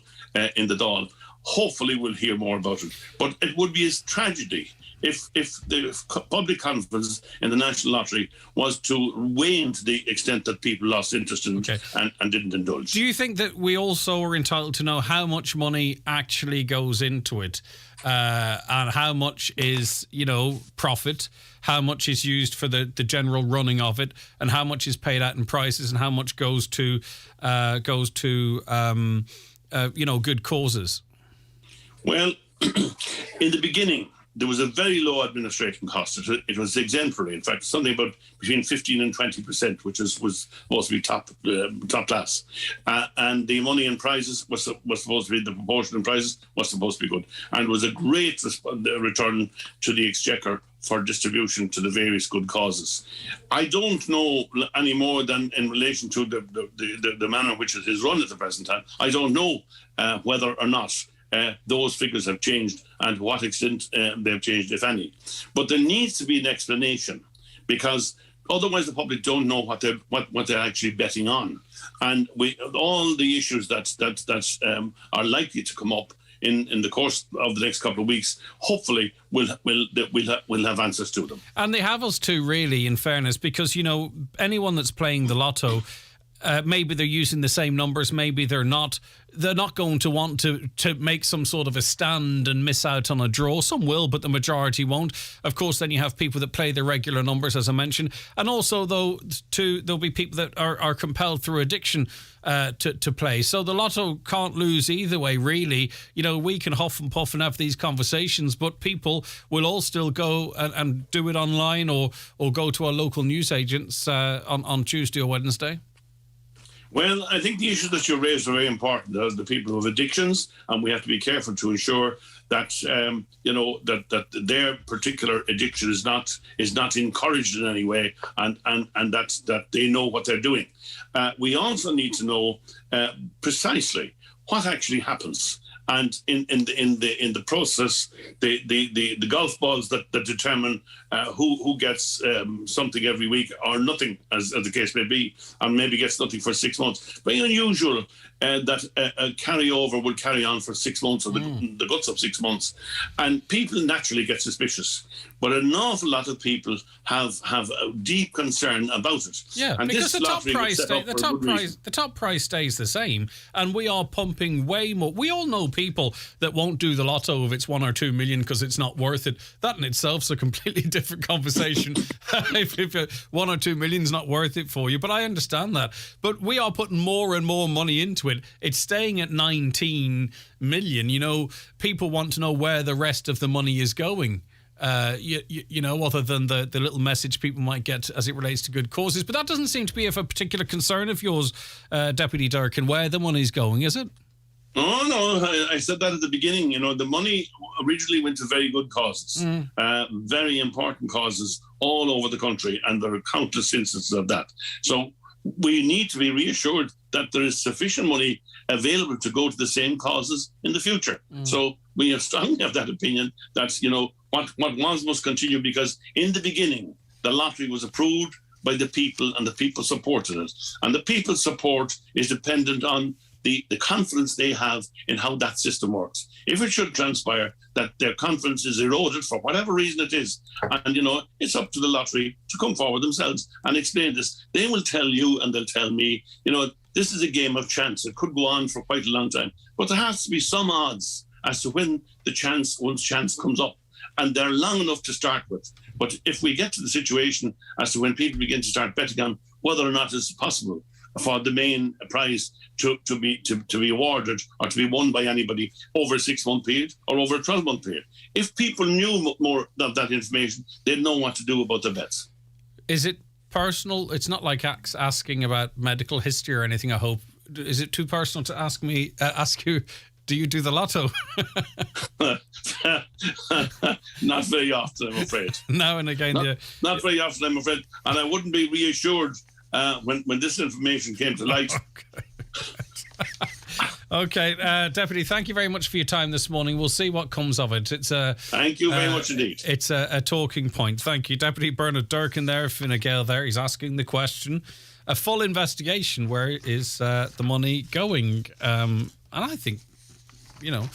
in the Dáil. Hopefully we'll hear more about it. But it would be a tragedy if the public confidence in the National Lottery was to wane to the extent that people lost interest in it and didn't indulge. Do you think that we also are entitled to know how much money actually goes into it, and how much is, profit, how much is used for the general running of it, and how much is paid out in prizes, and how much goes to good causes? Well, in the beginning, there was a very low administration cost. It was exemplary. In fact, something about between 15 and 20%, which was supposed to be top class. And the money in prizes was supposed to be, the proportion in prizes was supposed to be good. And was a great return to the Exchequer for distribution to the various good causes. I don't know any more than in relation to the manner in which it is run at the present time. I don't know whether or not those figures have changed and to what extent they've changed, if any. But there needs to be an explanation, because otherwise the public don't know what they're actually betting on. And all the issues that are likely to come up in the course of the next couple of weeks, hopefully we'll have answers to them. And they have us too, really, in fairness, because anyone that's playing the lotto, maybe they're using the same numbers, maybe they're not. They're not going to want to make some sort of a stand and miss out on a draw. Some will, but the majority won't. Of course, then you have people that play their regular numbers, as I mentioned. And also, though, there'll be people that are compelled through addiction to play. So the lotto can't lose either way, really. You know, we can huff and puff and have these conversations, but people will all still go and do it online or go to our local newsagents on Tuesday or Wednesday. Well, I think the issues that you raised are very important. There's the people who have addictions, and we have to be careful to ensure that that their particular addiction is not encouraged in any way, and that they know what they're doing. We also need to know precisely what actually happens. And in the process, the golf balls that determine who gets something every week or nothing, as the case may be, and maybe gets nothing for 6 months. Very unusual that a carryover will carry on for 6 months or the guts of 6 months, and people naturally get suspicious. But an awful lot of people have a deep concern about it. Yeah, and because the top price stays the same, and we are pumping way more. We all know people that won't do the lotto if it's 1 or 2 million because it's not worth it. That in itself is a completely different conversation. if 1 or 2 million is not worth it for you, but I understand that. But we are putting more and more money into it. It's staying at 19 million. You know, people want to know where the rest of the money is going. You know, other than the little message people might get as it relates to good causes. But that doesn't seem to be of a particular concern of yours, Deputy Durkin, where the money's going, is it? Oh, no, I said that at the beginning. You know, the money originally went to very good causes, very important causes all over the country, and there are countless instances of that. So we need to be reassured that there is sufficient money available to go to the same causes in the future. So we have strongly have that opinion that, you know, what was must continue, because in the beginning, the lottery was approved by the people and the people supported it. And the people's support is dependent on the confidence they have in how that system works. If it should transpire that their confidence is eroded for whatever reason it is, and, you know, it's up to the lottery to come forward themselves and explain this. They will tell you and they'll tell me, you know, this is a game of chance. It could go on for quite a long time. But there has to be some odds as to when one's chance comes up. And they're long enough to start with. But if we get to the situation as to when people begin to start betting on whether or not it's possible for the main prize to be awarded or to be won by anybody over a 6-month period or over a 12-month period, if people knew more of that information, they'd know what to do about their bets. Is it personal? It's not like asking about medical history or anything, I hope. Is it too personal to ask you, do you do the lotto? Not very often, I'm afraid. Now and again, Not very often, I'm afraid. And I wouldn't be reassured when this information came to light. Okay, Deputy, thank you very much for your time this morning. We'll see what comes of it. Thank you very much indeed. It's a talking point. Thank you. Deputy Bernard Durkin there, Fine Gael there. He's asking the question. A full investigation, where is the money going? And I think, you know...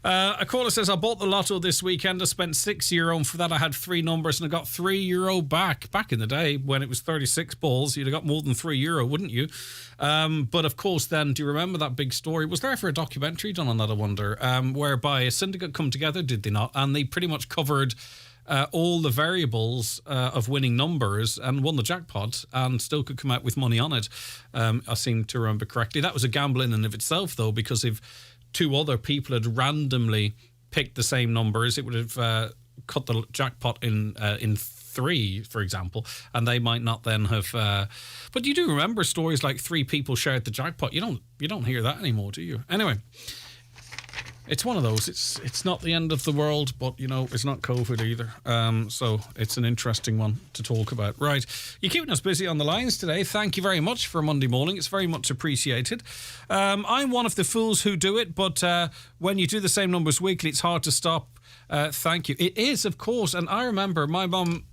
a caller says, I bought the lotto this weekend. I spent €6, and for that I had 3 numbers and I got €3 back. Back in the day when it was 36 balls, you'd have got more than €3, wouldn't you? But of course then, do you remember that big story? Was there ever a documentary done on that, I wonder? Whereby a syndicate come together, did they not? And they pretty much covered all the variables of winning numbers and won the jackpot and still could come out with money on it. I seem to remember correctly. That was a gamble in and of itself, though, because if 2 other people had randomly picked the same numbers, it would have cut the jackpot in 3, for example, and they might not then have. But you do remember stories like 3 people shared the jackpot. You don't hear that anymore, do you? Anyway, it's one of those. It's not the end of the world, but, you know, it's not COVID either. So it's an interesting one to talk about. Right. You're keeping us busy on the lines today. Thank you very much for Monday morning. It's very much appreciated. I'm one of the fools who do it, but when you do the same numbers weekly, it's hard to stop. Thank you. It is, of course. And I remember my mum,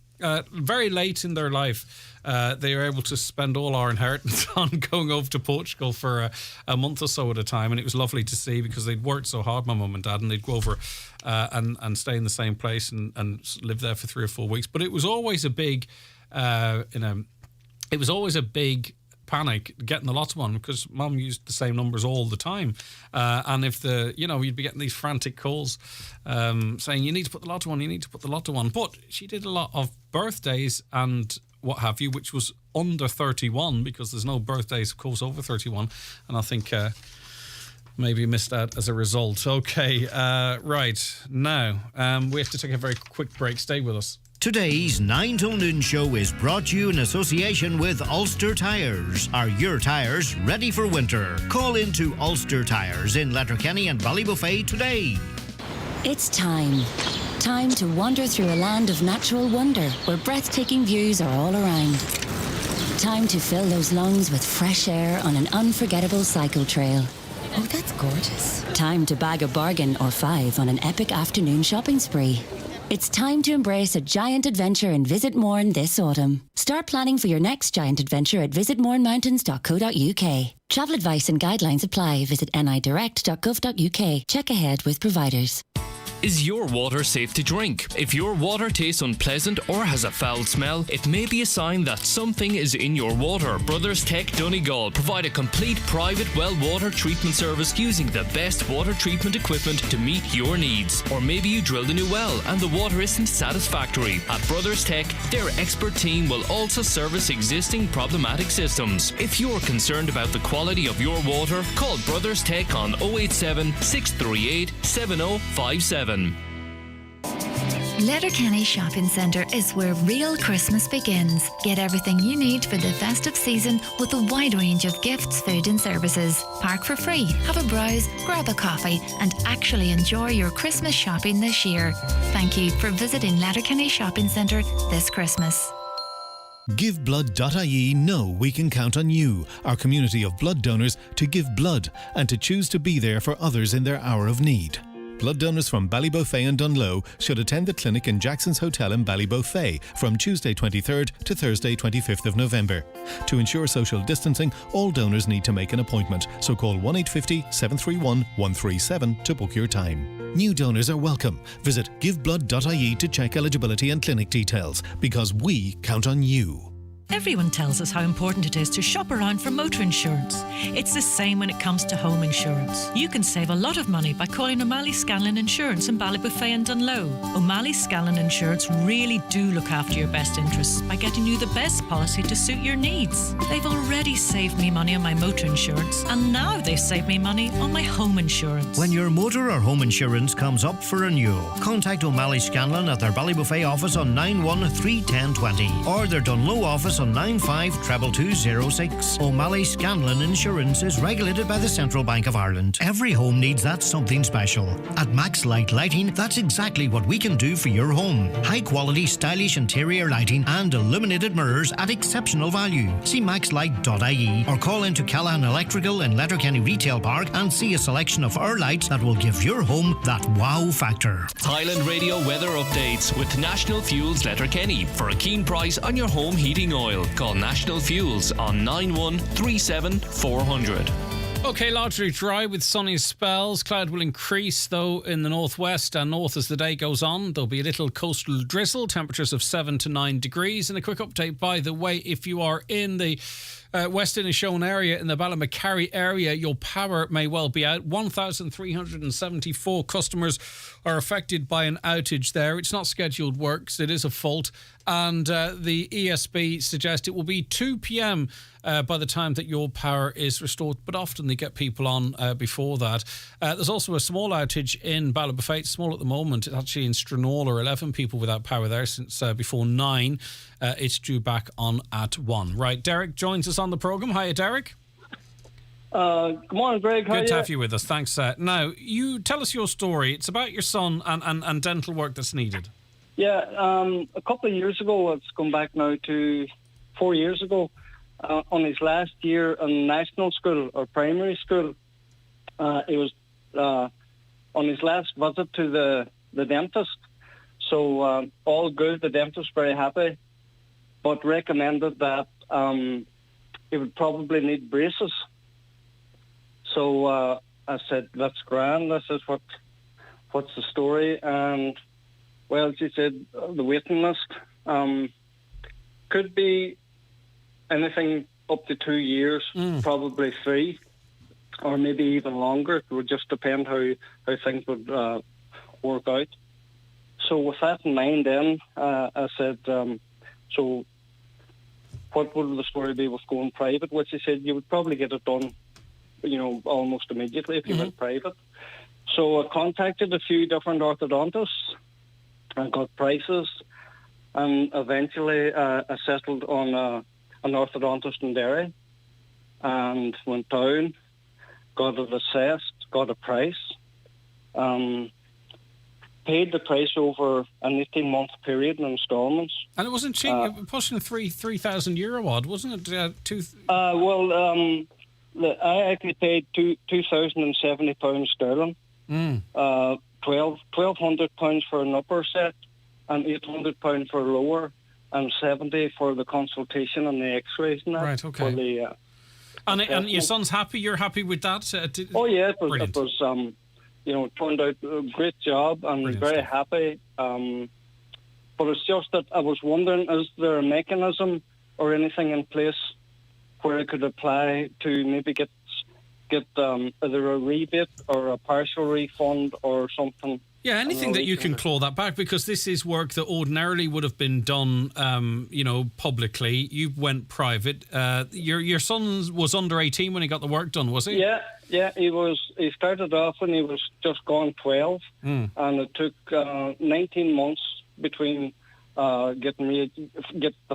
very late in their life, they were able to spend all our inheritance on going over to Portugal for a month or so at a time, and it was lovely to see because they'd worked so hard, my mum and dad, and they'd go over and stay in the same place and live there for 3 or 4 weeks. But it was always a big, it was always a big panic getting the lotto one, because Mum used the same numbers all the time, and if you'd be getting these frantic calls saying you need to put the lotto on, but she did a lot of birthdays and what have you, which was under 31, because there's no birthdays, of course, over 31, and I think maybe missed out as a result. Okay, right now we have to take a very quick break. Stay with us. Today's 9 till noon show is brought to you in association with Ulster Tyres. Are your tyres ready for winter? Call into Ulster Tyres in Letterkenny and Ballybuffet today. It's time to wander through a land of natural wonder where breathtaking views are all around. Time to fill those lungs with fresh air on an unforgettable cycle trail. Oh, that's gorgeous. Time to bag a bargain or 5 on an epic afternoon shopping spree. It's time to embrace a giant adventure in Visit Mourne this autumn. Start planning for your next giant adventure at visitmournemountains.co.uk. Travel advice and guidelines apply. Visit nidirect.gov.uk. Check ahead with providers. Is your water safe to drink? If your water tastes unpleasant or has a foul smell, it may be a sign that something is in your water. Brothers Tech Donegal provide a complete private well water treatment service using the best water treatment equipment to meet your needs. Or maybe you drilled a new well and the water isn't satisfactory. At Brothers Tech, their expert team will also service existing problematic systems. If you're concerned about the quality of your water, call Brothers Tech on 087 638 7057. Letterkenny Shopping Centre is where real Christmas begins. Get everything you need for the festive season with a wide range of gifts, food and services. Park for free, have a browse, grab a coffee and actually enjoy your Christmas shopping this year. Thank you for visiting Letterkenny Shopping Centre this Christmas. GiveBlood.ie know we can count on you, our community of blood donors, to give blood and to choose to be there for others in their hour of need. Blood donors from Ballybuffet and Dunloe should attend the clinic in Jackson's Hotel in Ballybuffet from Tuesday 23rd to Thursday 25th of November. To ensure social distancing, all donors need to make an appointment, so call 1-850-731-137 to book your time. New donors are welcome. Visit giveblood.ie to check eligibility and clinic details, because we count on you. Everyone tells us how important it is to shop around for motor insurance. It's the same when it comes to home insurance. You can save a lot of money by calling O'Malley Scanlon Insurance in Ballybuffet and Dunloe. O'Malley Scanlon Insurance really do look after your best interests by getting you the best policy to suit your needs. They've already saved me money on my motor insurance, and now they've saved me money on my home insurance. When your motor or home insurance comes up for renewal, contact O'Malley Scanlon at their Ballybuffet office on 9131020 or their Dunloe office on 952206. O'Malley Scanlon Insurance is regulated by the Central Bank of Ireland. Every home needs that something special. At Max Light Lighting, that's exactly what we can do for your home. High quality, stylish interior lighting and illuminated mirrors at exceptional value. See maxlight.ie or call into Callahan Electrical in Letterkenny Retail Park and see a selection of our lights that will give your home that wow factor. Highland Radio weather updates with National Fuels Letterkenny. For a keen price on your home heating oil, call National Fuels on 9137 400. Okay, largely dry with sunny spells. Cloud will increase, though, in the northwest and north as the day goes on. There'll be a little coastal drizzle, temperatures of 7 to 9 degrees. And a quick update, by the way, if you are in the West Inishowen area, in the Ballymacarry area, your power may well be out. 1,374 customers are affected by an outage there. It's not scheduled works, it is a fault. And the ESB suggest it will be 2 p.m. By the time that your power is restored, but often they get people on before that. There's also a small outage in Ballybuffet. It's small at the moment. It's actually in Stranraer, 11 people without power there since before 9. It's due back on at 1. Right, Derek joins us on the programme. Hiya, Derek. Good morning, Greg. Good to have you with us. Thanks. Now, you tell us your story. It's about your son and dental work that's needed. Yeah, a couple of years ago, it's gone back now to 4 years ago, on his last year in national school or primary school, it was on his last visit to the dentist. So all good, the dentist very happy, but recommended that he would probably need braces. So I said, that's grand. This is what's the story? And well, she said the waiting list could be anything up to 2 years, probably 3, or maybe even longer. It would just depend how things would work out. So with that in mind then, I said, so what would the story be with going private? Which he said you would probably get it done, almost immediately if you went private. So I contacted a few different orthodontists and got prices, and eventually I settled on an orthodontist in Derry and went down, got it assessed, got a price, paid the price over an 18-month period in installments. And it wasn't cheap. It was pushing €3,000 odd, wasn't it? I actually paid £2,070 sterling, £1,200 for an upper set, and £800 for lower, and $70 for the consultation and the X-rays. And that. Right. Okay. And your son's happy. You're happy with that? Oh yeah, it was. It was. It turned out a great job. I'm very happy. But it's just that I was wondering, is there a mechanism or anything in place where I could apply to maybe get either a rebate or a partial refund or something? Yeah, anything that you can claw that back, because this is work that ordinarily would have been done, publicly. You went private. Your son was under 18 when he got the work done, was he? Yeah, he was. He started off when he was just gone 12, and it took 19 months between get the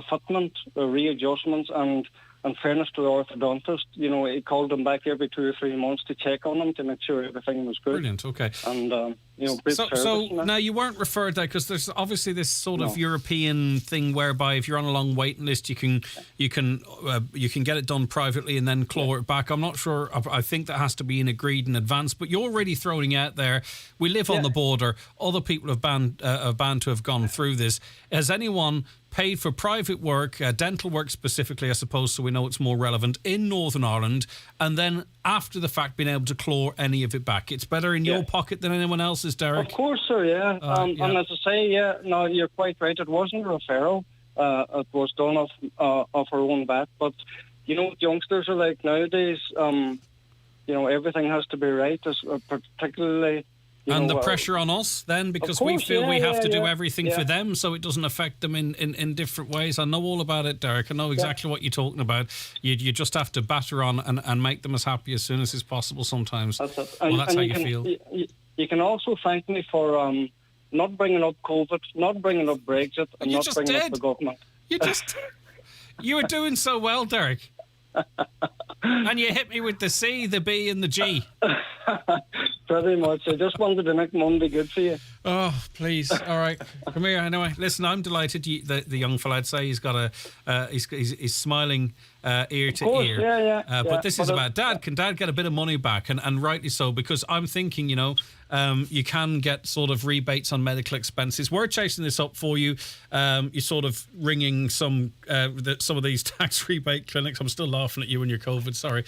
fitment, the readjustments, and in fairness to the orthodontist, he called him back every 2 or 3 months to check on him to make sure everything was good. Brilliant, okay. And, great service. So now you weren't referred there, because there's obviously this sort of European thing whereby if you're on a long waiting list, you can get it done privately and then claw it back. I'm not sure. I think that has to be agreed in advance, but you're already throwing out there. We live on the border. Other people have bound to have gone through this. Has anyone paid for private work, dental work specifically, I suppose, so we know it's more relevant, in Northern Ireland, and then after the fact being able to claw any of it back? It's better in your pocket than anyone else's, Derek. Of course, sir, yeah. And as I say, no, you're quite right. It wasn't a referral. It was done off our own bat. But, what youngsters are like nowadays, everything has to be right, particularly... And the pressure on us then, because we feel we have to do everything for them, so it doesn't affect them in different ways. I know all about it, Derek. I know exactly what you're talking about. You just have to batter on and make them as happy as soon as is possible sometimes. That's it. Well, that's how you feel. You can also thank me for not bringing up COVID, not bringing up Brexit, and not bringing up the government. You were doing so well, Derek. And you hit me with the C, the B and the G. Pretty much. I just wanted to make Monday good for you. Oh, please. All right. Come here. Anyway, listen, I'm delighted. The young fella, I'd say, he's got he's smiling ear to ear. Yeah. But this is about Dad. Can Dad get a bit of money back? And rightly so, because I'm thinking, you can get sort of rebates on medical expenses. We're chasing this up for you. You're sort of ringing some of these tax rebate clinics. I'm still laughing at you and your COVID. Sorry,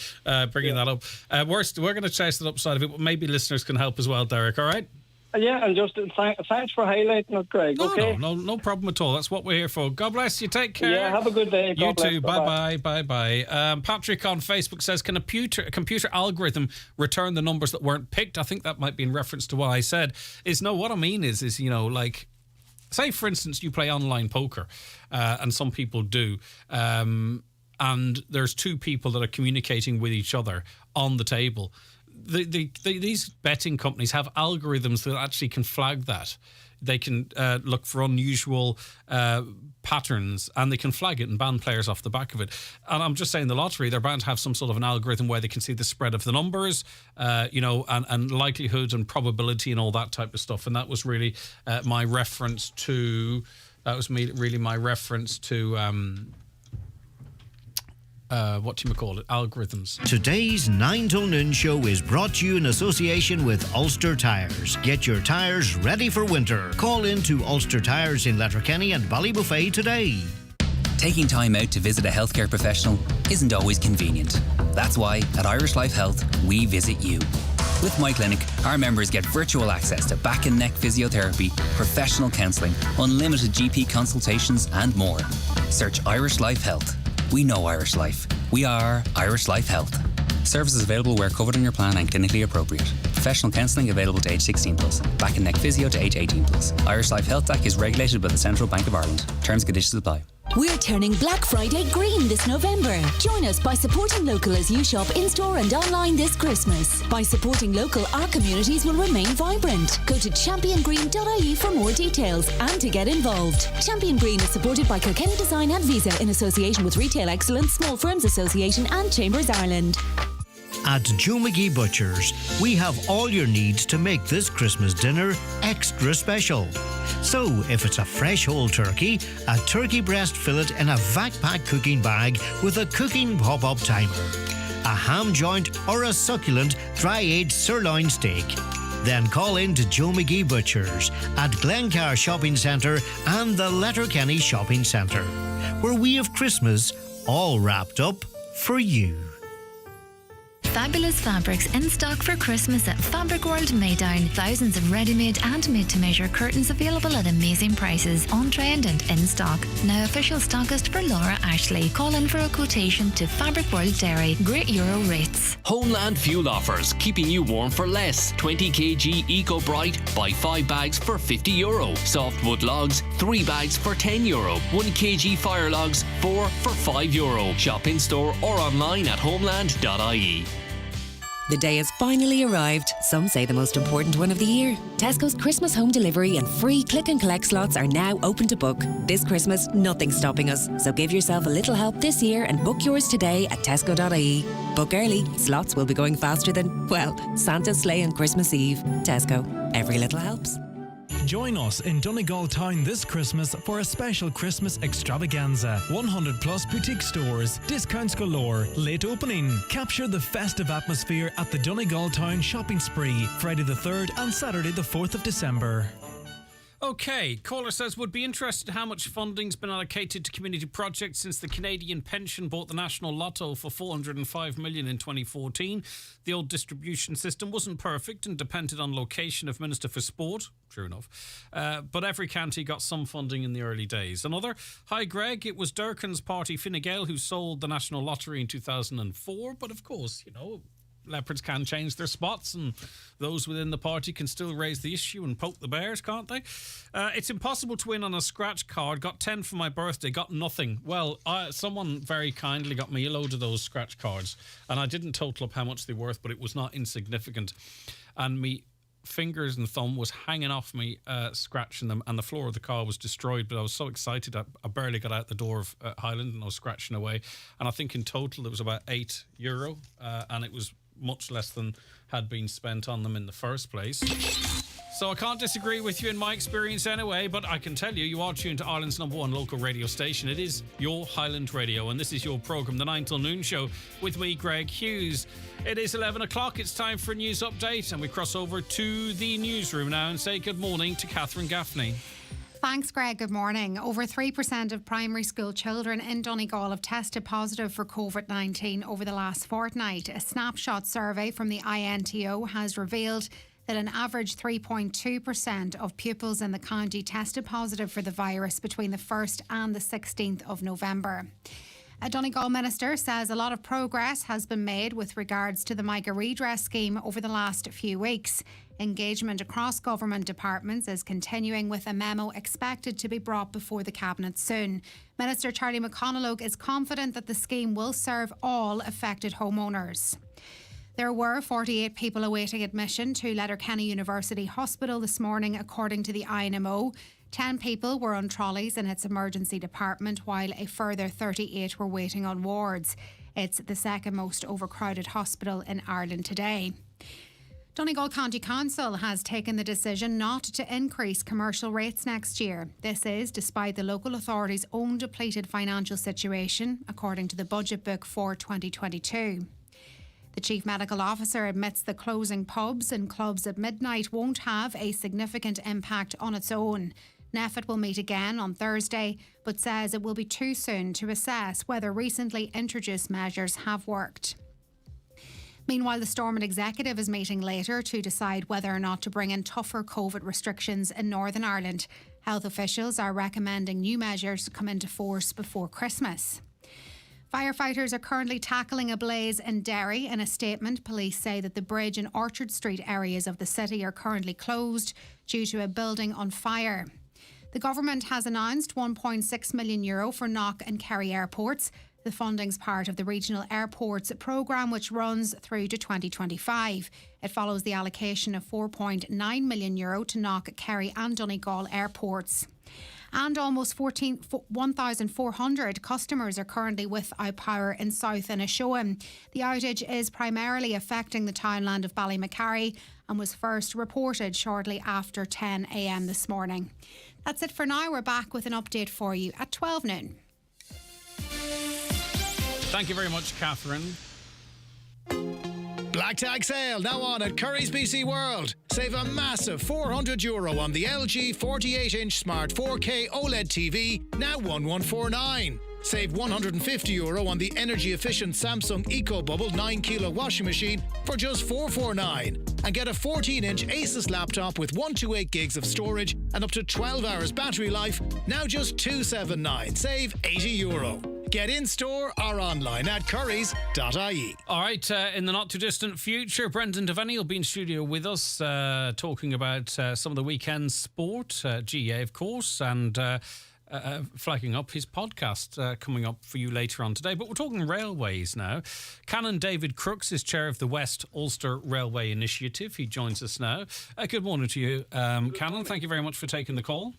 bringing that up. We're going to chase the upside of it, but maybe listeners can help as well, Derek. All right? Yeah, and just thanks for highlighting it, Greg. No problem at all. That's what we're here for. God bless you. Take care. Yeah, have a good day. You too. Bye. Patrick on Facebook says, can a computer algorithm return the numbers that weren't picked? I think that might be in reference to what I said. What I mean is like, say for instance you play online poker, and some people do, and there's two people that are communicating with each other on the table. These betting companies have algorithms that actually can flag that. They can look for unusual patterns, and they can flag it and ban players off the back of it. And I'm just saying, the lottery, they're bound to have some sort of an algorithm where they can see the spread of the numbers, and likelihood and probability and all that type of stuff. And that was really my reference to. Algorithms. Today's 9 till noon show is brought to you in association with Ulster Tyres. Get your tyres ready for winter. Call in to Ulster Tyres in Letterkenny and Ballybuffet today. Taking time out to visit a healthcare professional isn't always convenient. That's why at Irish Life Health, we visit you. With My Clinic, our members get virtual access to back and neck physiotherapy, professional counselling, unlimited GP consultations and more. Search Irish Life Health. We know Irish Life. We are Irish Life Health. Services available where covered on your plan and clinically appropriate. Professional counselling available to age 16 plus. Back and neck physio to age 18 plus. Irish Life Health Act is regulated by the Central Bank of Ireland. Terms and conditions apply. We're turning Black Friday green this November. Join us by supporting local as you shop in-store and online this Christmas. By supporting local, our communities will remain vibrant. Go to championgreen.ie for more details and to get involved. Champion Green is supported by Kilkenny Design and Visa in association with Retail Excellence, Small Firms Association and Chambers Ireland. At Joe McGee Butchers, we have all your needs to make this Christmas dinner extra special. So, if it's a fresh whole turkey, a turkey breast fillet in a vac-pack cooking bag with a cooking pop-up timer, a ham joint or a succulent dry-aged sirloin steak, then call in to Joe McGee Butchers at Glencar Shopping Centre and the Letterkenny Shopping Centre, where we have Christmas all wrapped up for you. Fabulous fabrics in stock for Christmas at Fabric World Maydown. Thousands of ready-made and made-to-measure curtains available at amazing prices, on trend and in stock. Now official stockist for Laura Ashley. Call in for a quotation to Fabric World Dairy. Great Euro rates. Homeland fuel offers, keeping you warm for less. 20 kg Eco Bright, buy 5 bags for €50. Softwood logs, 3 bags for €10. 1 kg fire logs, 4 for €5. Shop in store or online at homeland.ie. The day has finally arrived. Some say the most important one of the year. Tesco's Christmas home delivery and free click and collect slots are now open to book. This Christmas, nothing's stopping us. So give yourself a little help this year and book yours today at tesco.ie. Book early. Slots will be going faster than, well, Santa's sleigh on Christmas Eve. Tesco. Every little helps. Join us in Donegal Town this Christmas for a special Christmas extravaganza. 100 plus boutique stores, discounts galore, late opening. Capture the festive atmosphere at the Donegal Town shopping spree, Friday the 3rd and Saturday the 4th of December. Okay, caller says, would be interested how much funding's been allocated to community projects since the Canadian pension bought the National Lotto for $405 million in 2014. The old distribution system wasn't perfect and depended on location of Minister for Sport. True enough. But every county got some funding in the early days. Another, hi Greg, it was Durkan's party Fine Gael who sold the National Lottery in 2004. But of course, you know, leopards can change their spots and those within the party can still raise the issue and poke the bears, can't they? It's impossible to win on a scratch card. Got 10 for my birthday, got nothing. Well, someone very kindly got me a load of those scratch cards and I didn't total up how much they were worth, but it was not insignificant. And me fingers and thumb was hanging off me, scratching them, and the floor of the car was destroyed. But I was so excited, I barely got out the door of Highland and I was scratching away. And I think in total it was about €8, and it was much less than had been spent on them in the first place. So I can't disagree with you in my experience anyway, but I can tell you, you are tuned to Ireland's #1 local radio station. It is your Highland Radio, and this is your programme, The 9 till Noon Show, with me, Greg Hughes. It is 11 o'clock, it's time for a news update, and we cross over to the newsroom now and say good morning to Catherine Gaffney. Thanks, Greg. Good morning. Over 3% of primary school children in Donegal have tested positive for COVID-19 over the last fortnight. A snapshot survey from the INTO has revealed that an average 3.2% of pupils in the county tested positive for the virus between the 1st and the 16th of November. A Donegal minister says a lot of progress has been made with regards to the MICA redress scheme over the last few weeks. Engagement across government departments is continuing, with a memo expected to be brought before the Cabinet soon. Minister Charlie McConalogue is confident that the scheme will serve all affected homeowners. There were 48 people awaiting admission to Letterkenny University Hospital this morning, according to the INMO. 10 people were on trolleys in its emergency department, while a further 38 were waiting on wards. It's the second most overcrowded hospital in Ireland today. Donegal County Council has taken the decision not to increase commercial rates next year. This is despite the local authority's own depleted financial situation, according to the budget book for 2022. The Chief Medical Officer admits that closing pubs and clubs at midnight won't have a significant impact on its own. NEFIT will meet again on Thursday, but says it will be too soon to assess whether recently introduced measures have worked. Meanwhile, the Stormont Executive is meeting later to decide whether or not to bring in tougher COVID restrictions in Northern Ireland. Health officials are recommending new measures come into force before Christmas. Firefighters are currently tackling a blaze in Derry. In a statement, police say that the Bridge and Orchard Street areas of the city are currently closed due to a building on fire. The government has announced €1.6 million for Knock and Kerry airports. The funding's part of the Regional Airports programme, which runs through to 2025. It follows the allocation of €4.9 million to Knock, Kerry and Donegal airports. And almost 1,400 customers are currently without power in South Inishowen. The outage is primarily affecting the townland of Ballymacary and was first reported shortly after 10 a.m. this morning. That's it for now. We're back with an update for you at 12 noon. Thank you very much, Catherine. Black Tag sale now on at Curry's BC World. Save a massive €400 on the LG 48-inch Smart 4K OLED TV, now $1,149. Save €150 on the energy-efficient Samsung EcoBubble 9-kilo washing machine for just $449. And get a 14-inch Asus laptop with 128 gigs of storage and up to 12 hours battery life, now just $279. Save €80. Get in-store or online at currys.ie. All right, in the not-too-distant future, Brendan Devaney will be in studio with us talking about some of the weekend sport, GA, of course, and flagging up his podcast coming up for you later on today. But we're talking railways now. Canon David Crooks is chair of the West Ulster Railway Initiative. He joins us now. Good morning to you, Canon. Thank you very much for taking the call.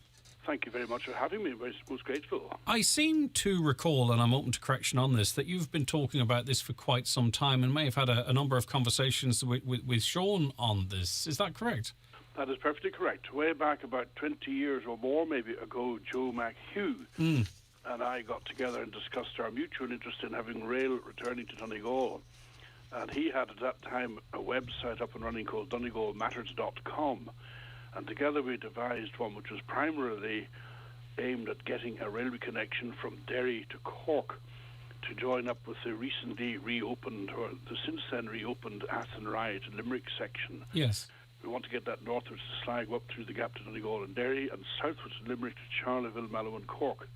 Thank you very much for having me. I was most grateful. I seem to recall, and I'm open to correction on this, that you've been talking about this for quite some time and may have had a number of conversations with Sean on this. Is that correct? That is perfectly correct. Way back about 20 years or more, maybe ago, Joe McHugh and I got together and discussed our mutual interest in having rail returning to Donegal. And he had at that time a website up and running called DonegalMatters.com. And together we devised one which was primarily aimed at getting a railway connection from Derry to Cork to join up with the recently reopened, or the since then reopened, Athenry to Limerick section. Yes. We want to get that northwards to Sligo up through the gap to Donegal and Derry, and southwards to Limerick to Charleville, Mallow and Cork.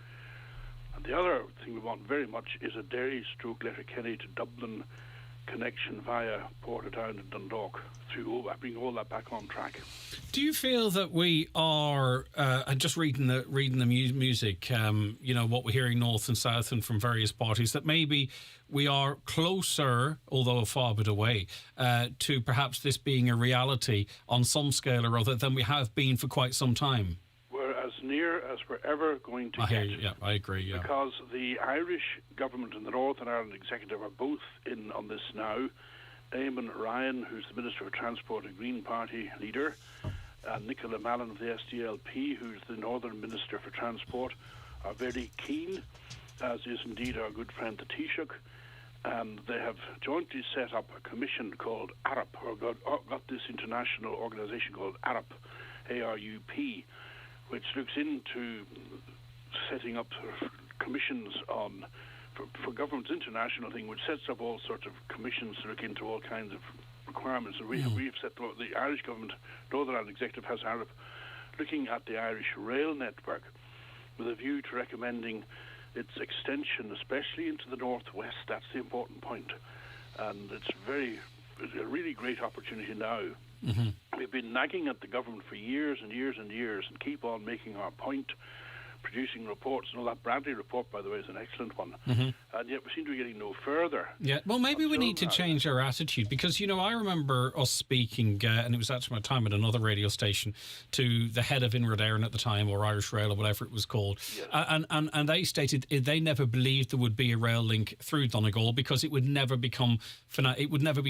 And the other thing we want very much is a Derry/Letterkenny to Dublin connection via Portadown and Dundalk, through bring all that back on track. Do you feel that we are, and just reading the music, you know, what we're hearing north and south and from various parties, that maybe we are closer, although a far bit away, to perhaps this being a reality on some scale or other than we have been for quite some time? We're as near as we're ever going to hear get. you. Yeah, I agree, yeah. Because the Irish government and the Northern Ireland Executive are both in on this now. Eamon Ryan, who's the Minister for Transport and Green Party leader, and Nicola Mallon of the SDLP, who's the Northern Minister for Transport, are very keen, as is indeed our good friend the Taoiseach. And they have jointly set up a commission called ARUP, or got this international organisation called ARUP, A-R-U-P, which looks into setting up commissions on, for government's international thing, which sets up all sorts of commissions to look into all kinds of requirements. And we've set, the Irish government, Northern Ireland Executive has ARUP looking at the Irish rail network with a view to recommending its extension, especially into the northwest. That's the important point. And it's a really great opportunity now. Mm-hmm. We've been nagging at the government for years and years and years and keep on making our point, producing reports. And all that Bradley report, by the way, is an excellent one. Mm-hmm. And yet we seem to be getting no further. Yeah, well, maybe we need to change our attitude because, you know, I remember us speaking, and it was actually my time at another radio station, to the head of Inrad Éireann at the time, or Irish Rail, or whatever it was called. Yes. And they stated they never believed there would be a rail link through Donegal because it would never be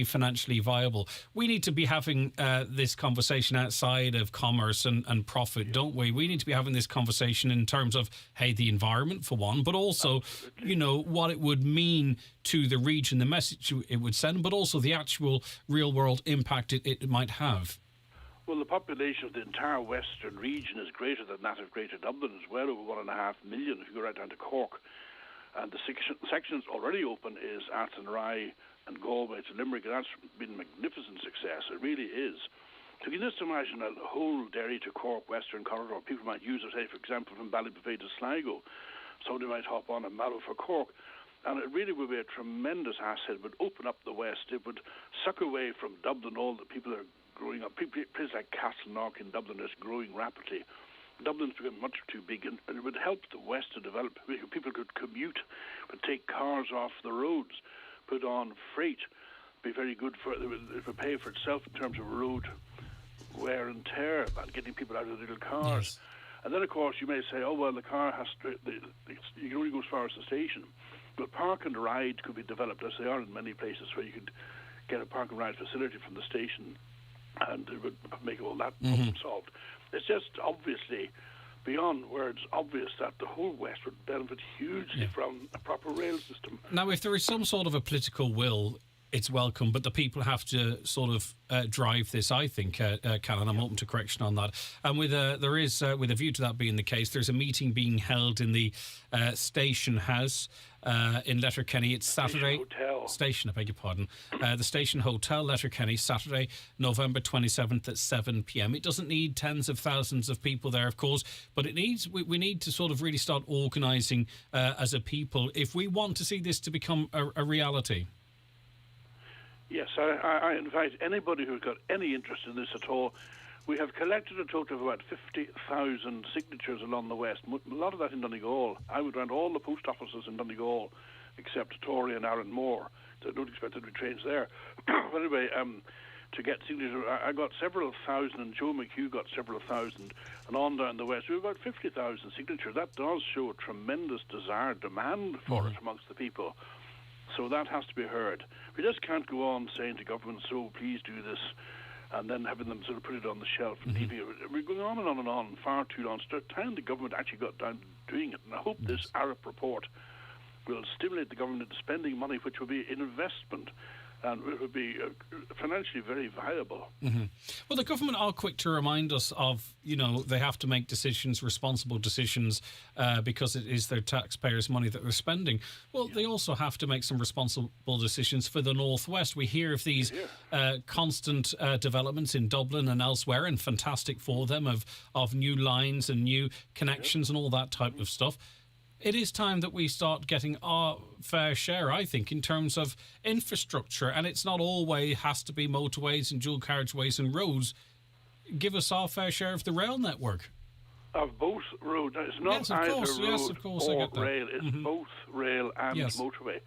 financially viable. We need to be having this conversation outside of commerce and profit, don't we? We need to be having this conversation in terms of, hey, the environment for one, but also, you know, what it would mean to the region, the message it would send, but also the actual real-world impact it might have. Well, the population of the entire western region is greater than that of Greater Dublin. It's well over 1.5 million if you go right down to Cork. And the sections already open is Athenry and Galway to Limerick, and that's been a magnificent success. It really is. So you can just imagine a whole Derry to Cork western corridor. People might use it, say, for example, from Ballybuffet to Sligo. Somebody might hop on a Mallow for Cork. And it really would be a tremendous asset. It would open up the West. It would suck away from Dublin all the people that are growing up. Places like Castleknock in Dublin is growing rapidly. Dublin's become much too big, and it would help the West to develop. People could commute, would take cars off the roads, put on freight, be very good for it. It would pay for itself in terms of road wear and tear and getting people out of the little cars. Yes. And then, of course, you may say, oh, well, the car has to, you can only go as far as the station. But park and ride could be developed, as they are in many places, where you could get a park and ride facility from the station, and it would make all that problem solved. It's just obviously, beyond words, obvious that the whole West would benefit hugely from a proper rail system. Now, if there is some sort of a political will, it's welcome, but the people have to sort of drive this, I think, Callan. I'm open to correction on that. And with a view to that being the case, there's a meeting being held in the Station House in Letterkenny. It's Saturday. Station, I beg your pardon. The Station Hotel, Letterkenny, Saturday, November 27th at 7 p.m. It doesn't need tens of thousands of people there, of course, but it needs. We need to sort of really start organising as a people if we want to see this to become a reality. Yes, I invite anybody who's got any interest in this at all. We have collected a total of about 50,000 signatures along the West, a lot of that in Donegal. I would round all the post offices in Donegal, except Tory and Aaronmore. So I don't expect there to be trains there. But anyway, to get signatures, I got several thousand, and Joe McHugh got several thousand, and on down the West, we have about 50,000 signatures. That does show a tremendous demand for it amongst the people. So that has to be heard. We just can't go on saying to government, so please do this, and then having them sort of put it on the shelf and leaving it. We're going on and on and on far too long. It's time the government actually got down to doing it. And I hope this Arup report will stimulate the government into spending money, which will be an investment, and it would be financially very viable. Well, the government are quick to remind us of, they have to make decisions, responsible decisions, because it is their taxpayers' money that they're spending. Well, they also have to make some responsible decisions for the Northwest. We hear of these constant developments in Dublin and elsewhere, and fantastic for them, of new lines and new connections and all that type of stuff. It is time that we start getting our fair share, I think, in terms of infrastructure. And it's not always has to be motorways and dual carriageways and roads. Give us our fair share of the rail network. Of both roads. It's not either road or rail. It's both rail and motorway.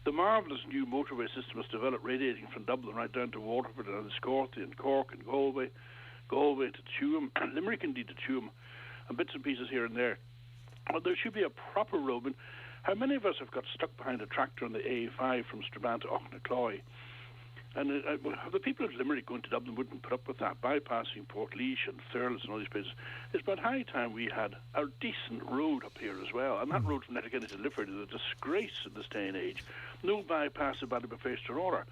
The marvellous new motorway system is developed, radiating from Dublin right down to Waterford and Enniscorthy and Cork and Galway to Tuam, Limerick indeed to Tuam, and bits and pieces here and there. Well, there should be a proper road. I mean, how many of us have got stuck behind a tractor on the A5 from Strabane to Auchnacloy? And the people of Limerick going to Dublin wouldn't put up with that, bypassing Portlaoise and Thurles and all these places. It's about high time we had a decent road up here as well. And that road from Letterkenny to Lifford is a disgrace in this day and age. No bypass at Ballybofey to Aurora.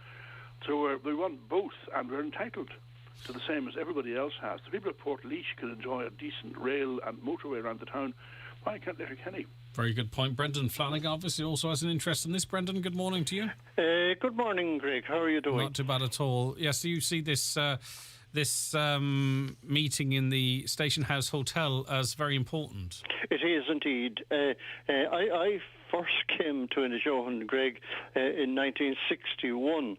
So we want both, and we're entitled to the same as everybody else has. The people of Portlaoise can enjoy a decent rail and motorway around the town. Why can't Letterkenny? Very good point. Brendan Flanagan obviously also has an interest in this. Brendan, good morning to you. Good morning, Greg. How are you doing? Not too bad at all. Yes, you see this meeting in the Station House Hotel as very important. It is indeed. I first came to Inishowen, Greg, in 1961,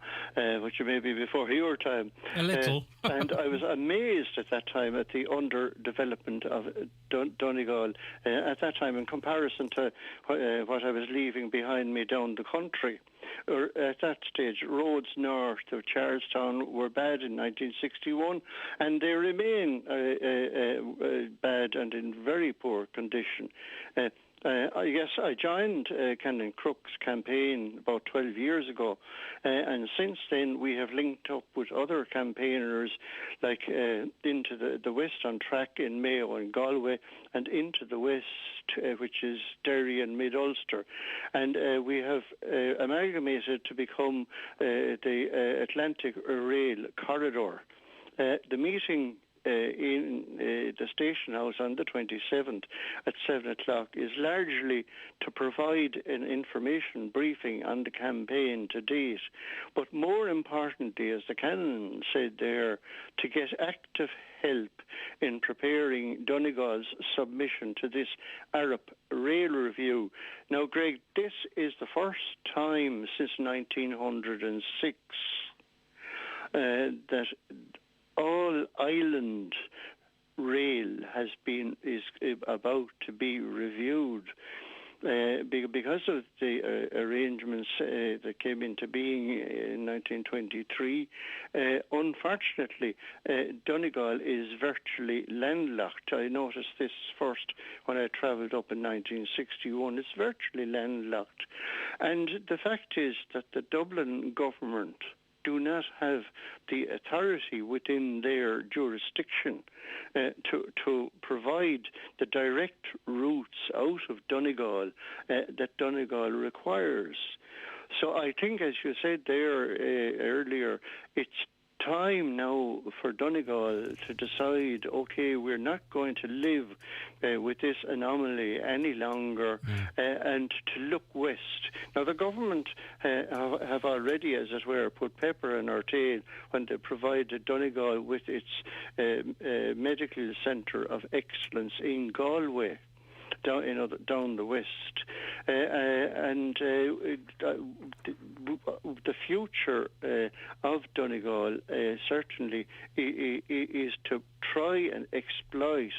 which may be before your time. A little. And I was amazed at that time at the underdevelopment of Donegal at that time in comparison to what I was leaving behind me down the country. At that stage, roads north of Charlestown were bad in 1961, and they remain bad and in very poor condition. I joined Canon Crook's campaign about 12 years ago, and since then we have linked up with other campaigners like into the West on Track in Mayo and Galway, and into the West, which is Derry and Mid-Ulster. And we have amalgamated to become the Atlantic Rail Corridor. The meeting in the station house on the 27th at 7 o'clock is largely to provide an information briefing on the campaign to date, but more importantly, as the Canon said there, to get active help in preparing Donegal's submission to this ARP rail review. Now, Greg, this is the first time since 1906 that all island rail is about to be reviewed. Because of the arrangements that came into being in 1923, unfortunately, Donegal is virtually landlocked. I noticed this first when I travelled up in 1961. It's virtually landlocked. And the fact is that the Dublin government do not have the authority within their jurisdiction to provide the direct routes out of Donegal that Donegal requires. So I think, as you said there earlier, it's time now for Donegal to decide, okay, we're not going to live with this anomaly any longer, and to look west. Now, the government have already, as it were, put pepper in our tail when they provided Donegal with its medical centre of excellence in Galway, down the west, and the future of Donegal certainly is to try and exploit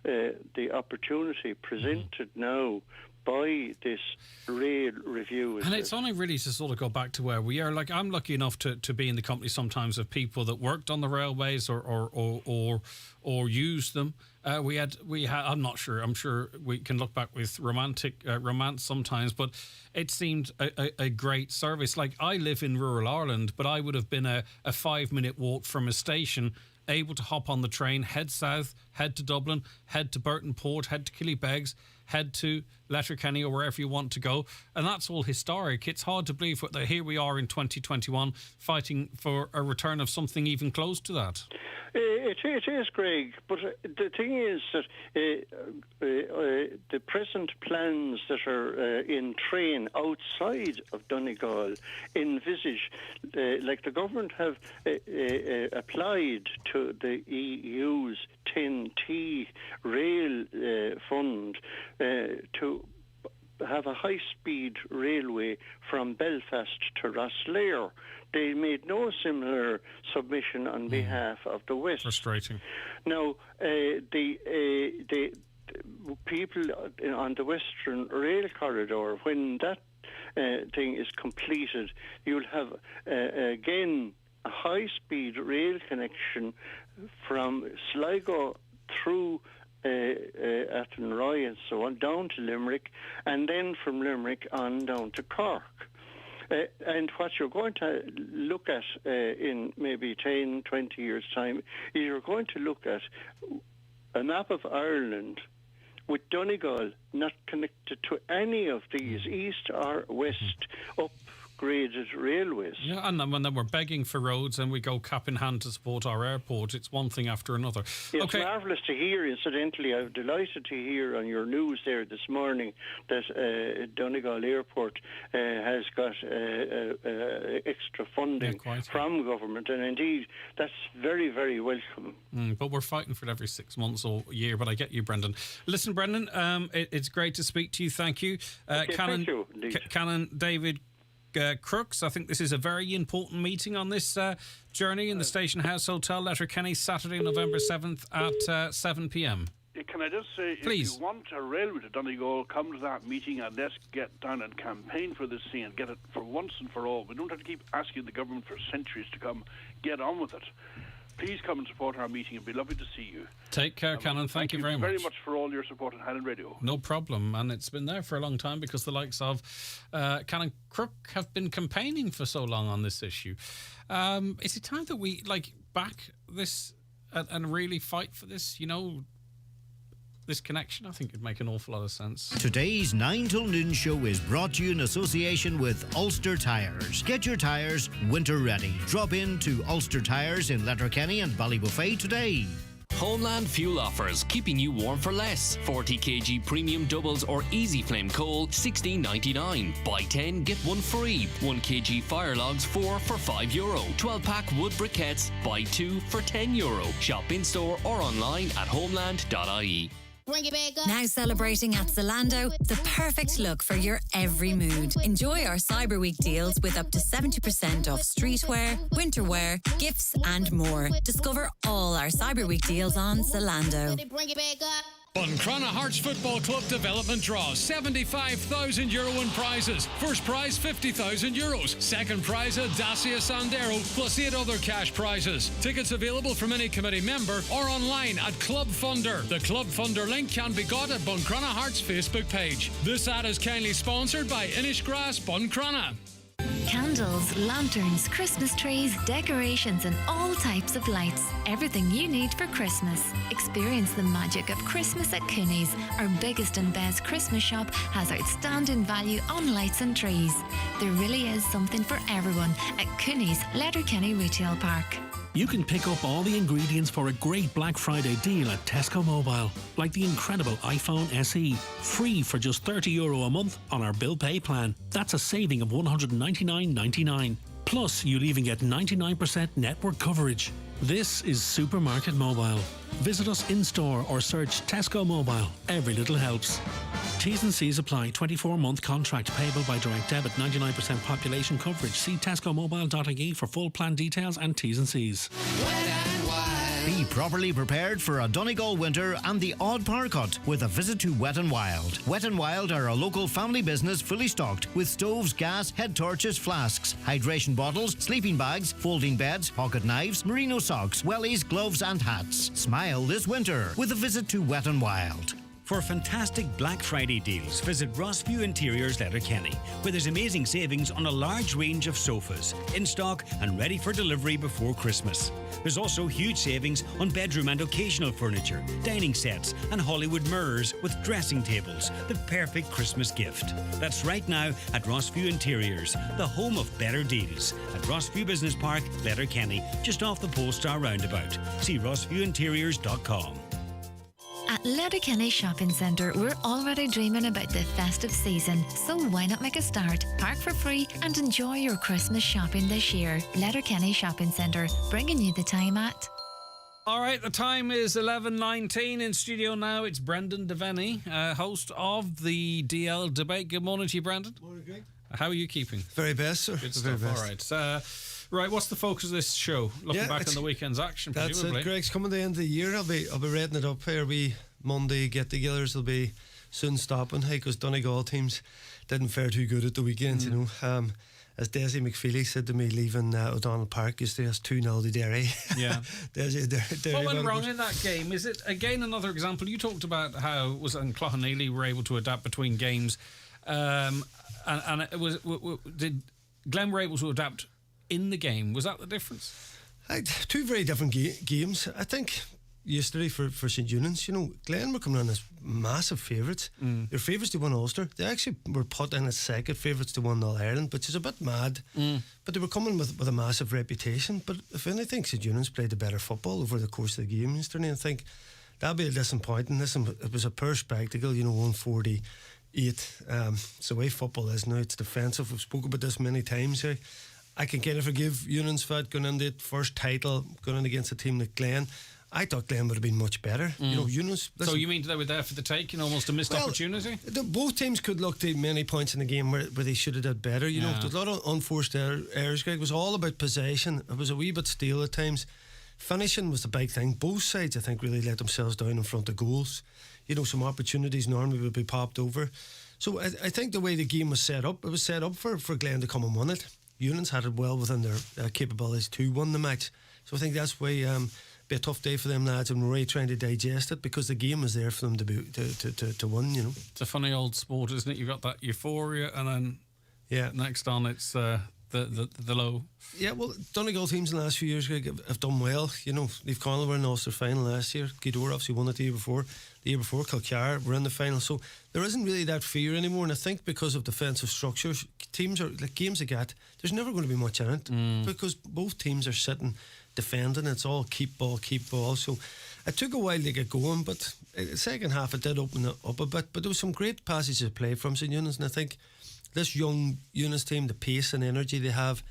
the opportunity presented now by this rail review. And it's only really to sort of go back to where we are. Like, I'm lucky enough to be in the company sometimes of people that worked on the railways or used them. We had. I'm not sure. I'm sure we can look back with romance sometimes, but it seemed a great service. Like, I live in rural Ireland, but I would have been a 5-minute walk from a station, able to hop on the train, head south, head to Dublin, head to Burton Port, head to Killybegs, head to Letterkenny or wherever you want to go. And that's all historic. It's hard to believe that here we are in 2021 fighting for a return of something even close to that. It is, Greg, but the thing is that the present plans that are in train outside of Donegal envisage, like the government have applied to the EU's 10T rail fund to have a high-speed railway from Belfast to Rosslare. They made no similar submission on behalf of the West. Frustrating. Now, the people on the Western Rail Corridor, when that thing is completed, you'll have, again, a high-speed rail connection from Sligo through Athenry and so on, down to Limerick, and then from Limerick on down to Cork. And what you're going to look at in maybe 10, 20 years' time, is you're going to look at a map of Ireland with Donegal not connected to any of these east or west upgraded railways. Yeah, and then when we're begging for roads and we go cap in hand to support our airport, it's one thing after another. It's marvellous to hear, incidentally. I'm delighted to hear on your news there this morning that Donegal Airport has got extra funding from government, and indeed that's very, very welcome. But we're fighting for it every 6 months or a year, but I get you, Brendan. Listen, Brendan, it's great to speak to you. Thank you. Thank you. Canon David Crooks, I think this is a very important meeting on this journey in the Station House Hotel, Letterkenny, Saturday, November 7th at 7 p.m. Can I just say, please, if you want a railway to Donegal, come to that meeting and let's get down and campaign for this thing and get it for once and for all. We don't have to keep asking the government for centuries to come. Get on with it. Please come and support our meeting. It'd be lovely to see you. Take care, Canon. Thank you very much. Very much for all your support on Highland Radio. No problem. And it's been there for a long time because the likes of Canon Crook have been campaigning for so long on this issue. Is it time that we back this and really fight for this? This connection, I think it'd make an awful lot of sense. Today's 9 till noon show is brought to you in association with Ulster Tyres. Get your tyres winter ready. Drop in to Ulster Tyres in Letterkenny and Ballybuffet today. Homeland fuel offers, keeping you warm for less. 40 kg premium doubles or easy flame coal, $16.99. Buy 10, get 1 free. 1 kg fire logs, 4 for €5. 12-pack wood briquettes, buy 2 for €10. Shop in store or online at homeland.ie. Now celebrating at Zalando, the perfect look for your every mood. Enjoy our Cyber Week deals with up to 70% off streetwear, winter wear, gifts and more. Discover all our Cyber Week deals on Zalando. Buncrana Hearts Football Club Development draws €75,000 in prizes. First prize €50,000. Second prize a Dacia Sandero plus 8 other cash prizes. Tickets available from any committee member or online at Club Funder. The Club Funder link can be got at Buncrana Hearts Facebook page. This ad is kindly sponsored by Inishgrass Buncrana. Candles, lanterns, Christmas trees, decorations and all types of lights. Everything you need for Christmas. Experience the magic of Christmas at Cooney's. Our biggest and best Christmas shop has outstanding value on lights and trees. There really is something for everyone at Cooney's Letterkenny Retail Park. You can pick up all the ingredients for a great Black Friday deal at Tesco Mobile, like the incredible iPhone SE, free for just €30 a month on our bill pay plan. That's a saving of $199.99. Plus, you'll even get 99% network coverage. This is Supermarket Mobile. Visit us in-store or search Tesco Mobile. Every little helps. T's and C's apply. 24-month contract payable by direct debit. 99% population coverage. See tescomobile.ie for full plan details and T's and C's. Be properly prepared for a Donegal winter and the odd power cut with a visit to Wet n Wild. Wet n Wild are a local family business fully stocked with stoves, gas, head torches, flasks, hydration bottles, sleeping bags, folding beds, pocket knives, merino socks, wellies, gloves and hats. Smile this winter with a visit to Wet n Wild. For fantastic Black Friday deals, visit Rossview Interiors Letterkenny, where there's amazing savings on a large range of sofas, in stock and ready for delivery before Christmas. There's also huge savings on bedroom and occasional furniture, dining sets and Hollywood mirrors with dressing tables, the perfect Christmas gift. That's right now at Rossview Interiors, the home of better deals, at Rossview Business Park, Letterkenny, just off the Polestar roundabout. See rossviewinteriors.com. At Letterkenny Shopping Centre, we're already dreaming about the festive season, so why not make a start? Park for free and enjoy your Christmas shopping this year. Letterkenny Shopping Centre, bringing you the time at... All right, the time is 11:19. In studio now, it's Brendan Devaney, host of the DL debate. Good morning to you, Brendan. Morning, Greg. How are you keeping? Very best, sir. Good Very stuff. best. All right. Right, what's the focus of this show? Looking back on the weekend's action, that's presumably. it, Greg's coming the end of the year. I'll be reading it up here. We Monday get-togethers will be soon stopping, because Donegal teams didn't fare too good at the weekend, you know. As Desi McFeely said to me leaving O'Donnell Park yesterday, it's 2-0 to Derry. Yeah. Desi, What went wrong in that game? Is it, again, another example? You talked about how Clough and Neely were able to adapt between games, and it was did Glen were able to adapt in the game? Was that the difference? Two very different games. I think yesterday for St Eunan's, you know, Glen were coming on as massive favourites. They're favourites to win Ulster. They actually were put in as second favourites to win All Ireland, which is a bit mad. But they were coming with a massive reputation. But if anything, St Eunan's played a better football over the course of the game yesterday. I think that'll be a disappointing. Listen, it was a poor spectacle, you know, 148. It's the way football is now. It's defensive. We've spoken about this many times here. I can kind of forgive Eunan's for going into it, first title, going in against a team like Glen. I thought Glen would have been much better. You know, Eunan's. So you mean they were there for the taking, almost a missed opportunity? Both teams could look to many points in the game where they should have done better. You know, there's a lot of unforced errors, Greg. It was all about possession. It was a wee bit stale at times. Finishing was the big thing. Both sides, I think, really let themselves down in front of goals. You know, some opportunities normally would be popped over. So I think the way the game was set up, it was set up for Glen to come and win it. Eunan's had it well within their capabilities to win the match. So I think that's why be a tough day for them lads, and we're really trying to digest it because the game was there for them to win, you know. It's a funny old sport, isn't it? You've got that euphoria and then next on it's the low. Yeah, well, Donegal teams in the last few years have done well. You know, Leaf Connell were in the Ulster final last year. Gweedore obviously won it the year before. The year before, Kilcar were in the final. So there isn't really that fear anymore. And I think because of defensive structures, teams are like games like that. There's never going to be much in it because both teams are sitting defending. It's all keep ball. So it took a while to get going, but the second half it did open up a bit. But there was some great passages of play from St Eunice, and I think this young Eunice team, the pace and energy they have,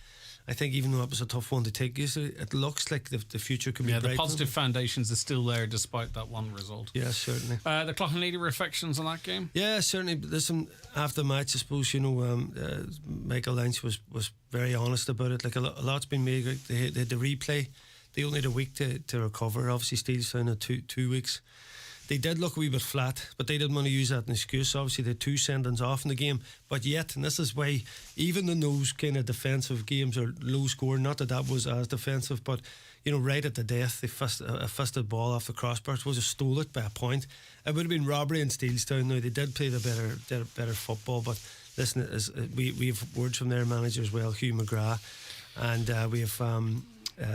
I think even though it was a tough one to take, it looks like the future could be bright. Yeah, the positive foundations are still there despite that one result. Yeah, certainly. The Clough and Leader reflections on that game? Yeah, certainly. Listen, after the match, I suppose, you know, Michael Lynch was very honest about it. Like a lot's been made. They had the replay. They only had a week to recover. Obviously, Steelstown had two weeks. They did look a wee bit flat, but they didn't want to use that as an excuse. Obviously, they had 2 send-ins off in the game, but yet, and this is why, even in those kind of defensive games or low scoring, not that was as defensive, but you know, right at the death, they a fisted ball off the crossbar. Suppose they stole it by a point. It would have been robbery in Steelstown. Now they did play the better football, but listen, we have words from their manager as well, Hugh McGrath, and we have.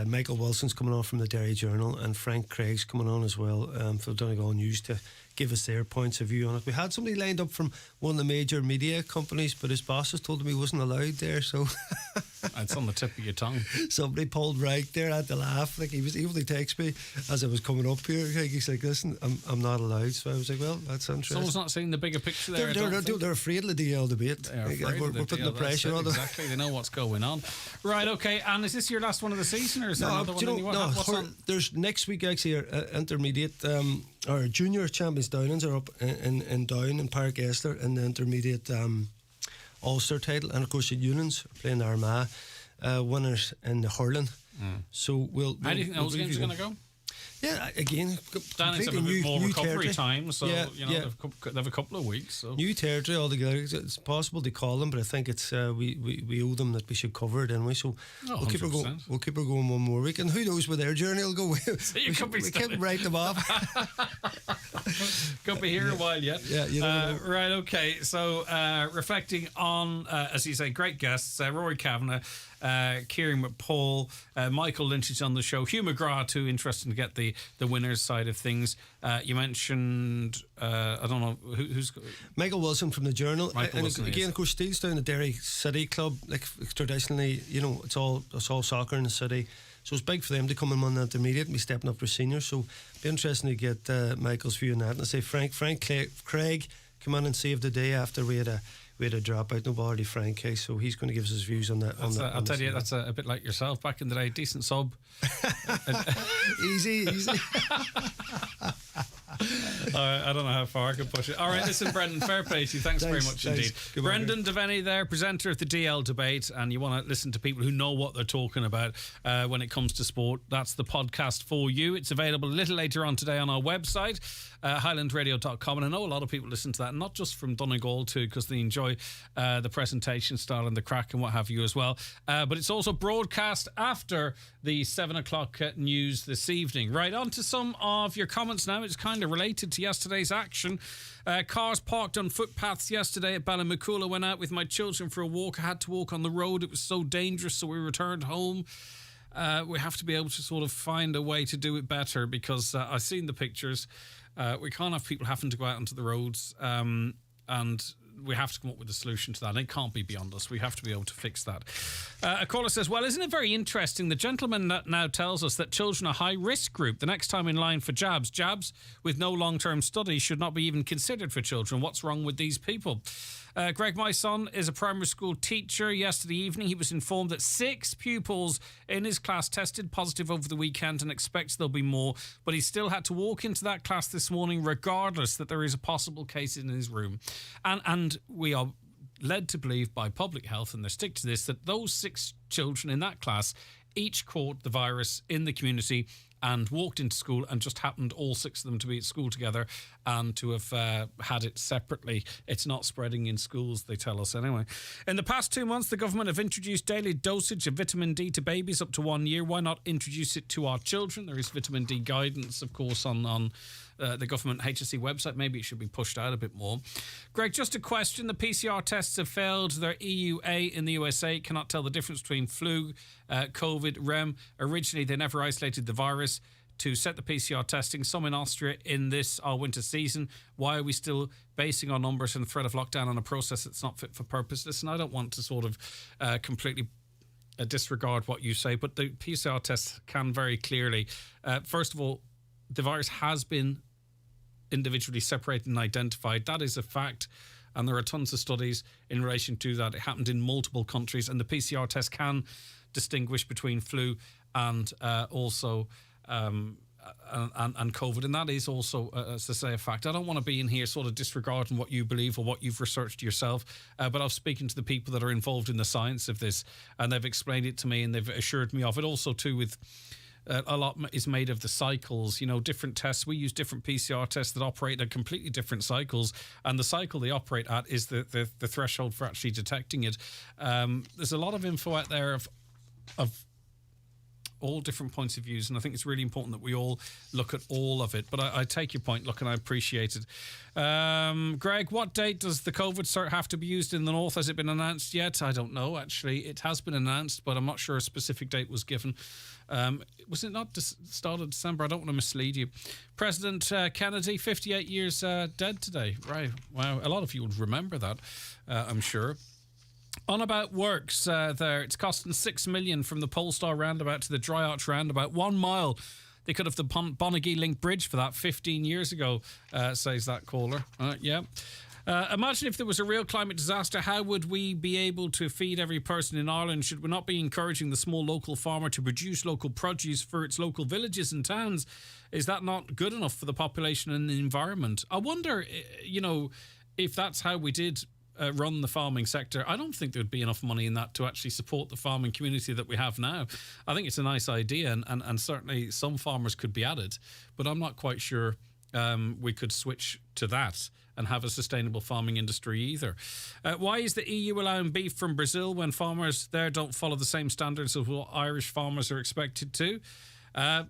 Michael Wilson's coming on from the Derry Journal, and Frank Craig's coming on as well for Donegal News to give us their points of view on it. We had somebody lined up from one of the major media companies, but his bosses told him he wasn't allowed there, so it's on the tip of your tongue. Somebody pulled right there. I had to laugh. Like he only texted me as I was coming up here. He's like, "Listen, I'm not allowed." So I was like, "Well, that's interesting." Someone's not seeing the bigger picture there. They're afraid of the DL debate. We're putting the pressure on them. Exactly, they know what's going on. Right, okay. And is this your last one of the season, or is there another one? There's next week actually our intermediate. Our junior champions Downlands are up in Down in Park Esther in the intermediate Ulster title, and of course the Unions are playing the Armagh winners in the hurling. So how do you think those games are going to go? Yeah, again, Danny's have a bit more recovery time, so you know they have a couple of weeks. So. New territory altogether. It's possible to call them, but I think it's we owe them that we should cover it anyway. So we'll keep her going. We'll keep her going one more week, and who knows where their journey will go. So we can't write them off. Could be here a while yet. Yeah, you know. Right. Okay. So reflecting on, as you say, great guests: Rory Kavanagh, Kieran McPaul, Michael Lynch is on the show. Hugh McGrath, too, interesting to get the winners side of things. You mentioned, I don't know, who's... Michael Wilson from the Journal. Michael Wilson, again, of course, Steelstown, the Derry City Club, like traditionally, you know, it's all soccer in the city. So it's big for them to come in on the intermediate and be stepping up for seniors. So it'd be interesting to get Michael's view on that. And I say Frank Craig come on and saved the day after we had a dropout. No bother to Frank case, so he's going to give us his views on that. I'll tell you, that's a bit like yourself back in the day. Decent sub. Easy. I don't know how far I can push it. All right, listen, Brendan, fair play to you. Thanks very much indeed. Brendan Devaney there, presenter of the DL debate, and you want to listen to people who know what they're talking about when it comes to sport. That's the podcast for you. It's available a little later on today on our website, highlandradio.com, and I know a lot of people listen to that, not just from Donegal too, because they enjoy the presentation style and the crack and what have you as well, but it's also broadcast after the 7 o'clock news this evening. Right, on to some of your comments now. It's kind of related to yesterday's action. Cars parked on footpaths yesterday at Ballymacool. I went out with my children for a walk. I had to walk on the road. It was so dangerous, so we returned home. We have to be able to sort of find a way to do it better, because I've seen the pictures. We can't have people having to go out onto the roads, and we have to come up with a solution to that. And it can't be beyond us. We have to be able to fix that. A caller says, well, isn't it very interesting? The gentleman now tells us that children are a high-risk group. The next time in line for jabs with no long-term study should not be even considered for children. What's wrong with these people? Greg, my son, is a primary school teacher. Yesterday evening, he was informed that 6 pupils in his class tested positive over the weekend and expects there'll be more. But he still had to walk into that class this morning, regardless that there is a possible case in his room. And we are led to believe by public health, and they stick to this, that those 6 children in that class each caught the virus in the community and walked into school, and just happened all 6 of them to be at school together and to have had it separately. It's not spreading in schools, they tell us anyway. In the past 2 months, the government have introduced daily dosage of vitamin D to babies up to 1 year. Why not introduce it to our children? There is vitamin D guidance, of course, on the government HSE website. Maybe it should be pushed out a bit more. Greg, just a question. The PCR tests have failed. They're EUA in the USA. Cannot tell the difference between flu, COVID, REM. Originally, they never isolated the virus to set the PCR testing. Some in Austria in our winter season. Why are we still basing our numbers and the threat of lockdown on a process that's not fit for purpose? Listen, I don't want to sort of completely disregard what you say, but the PCR tests can very clearly, first of all, the virus has been individually separated and identified. That is a fact. And there are tons of studies in relation to that. It happened in multiple countries, and the PCR test can distinguish between flu and also and COVID, and that is also, as I say, a fact. I don't want to be in here sort of disregarding what you believe or what you've researched yourself, but I've spoken to the people that are involved in the science of this, and they've explained it to me, and they've assured me of it. Also, too, with a lot is made of the cycles, different tests. We use different PCR tests that operate at completely different cycles, and the cycle they operate at is the threshold for actually detecting it. There's a lot of info out there of all different points of views, and I think it's really important that we all look at all of it. But I take your point, look, and I appreciate it. Greg, what date does the COVID cert have to be used in the north? Has it been announced yet? I don't know, actually. It has been announced, but I'm not sure a specific date was given. Was it not start of December? I don't want to mislead you. President Kennedy, 58 years dead today. Right, wow. A lot of you would remember that, I'm sure. On About Works there, it's costing $6 million from the Polestar roundabout to the Dry Arch roundabout. 1 mile. They could have the Bonagee Link Bridge for that 15 years ago, says that caller. Yeah. Imagine if there was a real climate disaster, how would we be able to feed every person in Ireland? Should we not be encouraging the small local farmer to produce local produce for its local villages and towns? Is that not good enough for the population and the environment? I wonder, if that's how we did run the farming sector. I don't think there would be enough money in that to actually support the farming community that we have now. I think it's a nice idea, and certainly some farmers could be added, but I'm not quite sure we could switch to that and have a sustainable farming industry either. Why is the EU allowing beef from Brazil when farmers there don't follow the same standards of what Irish farmers are expected to? That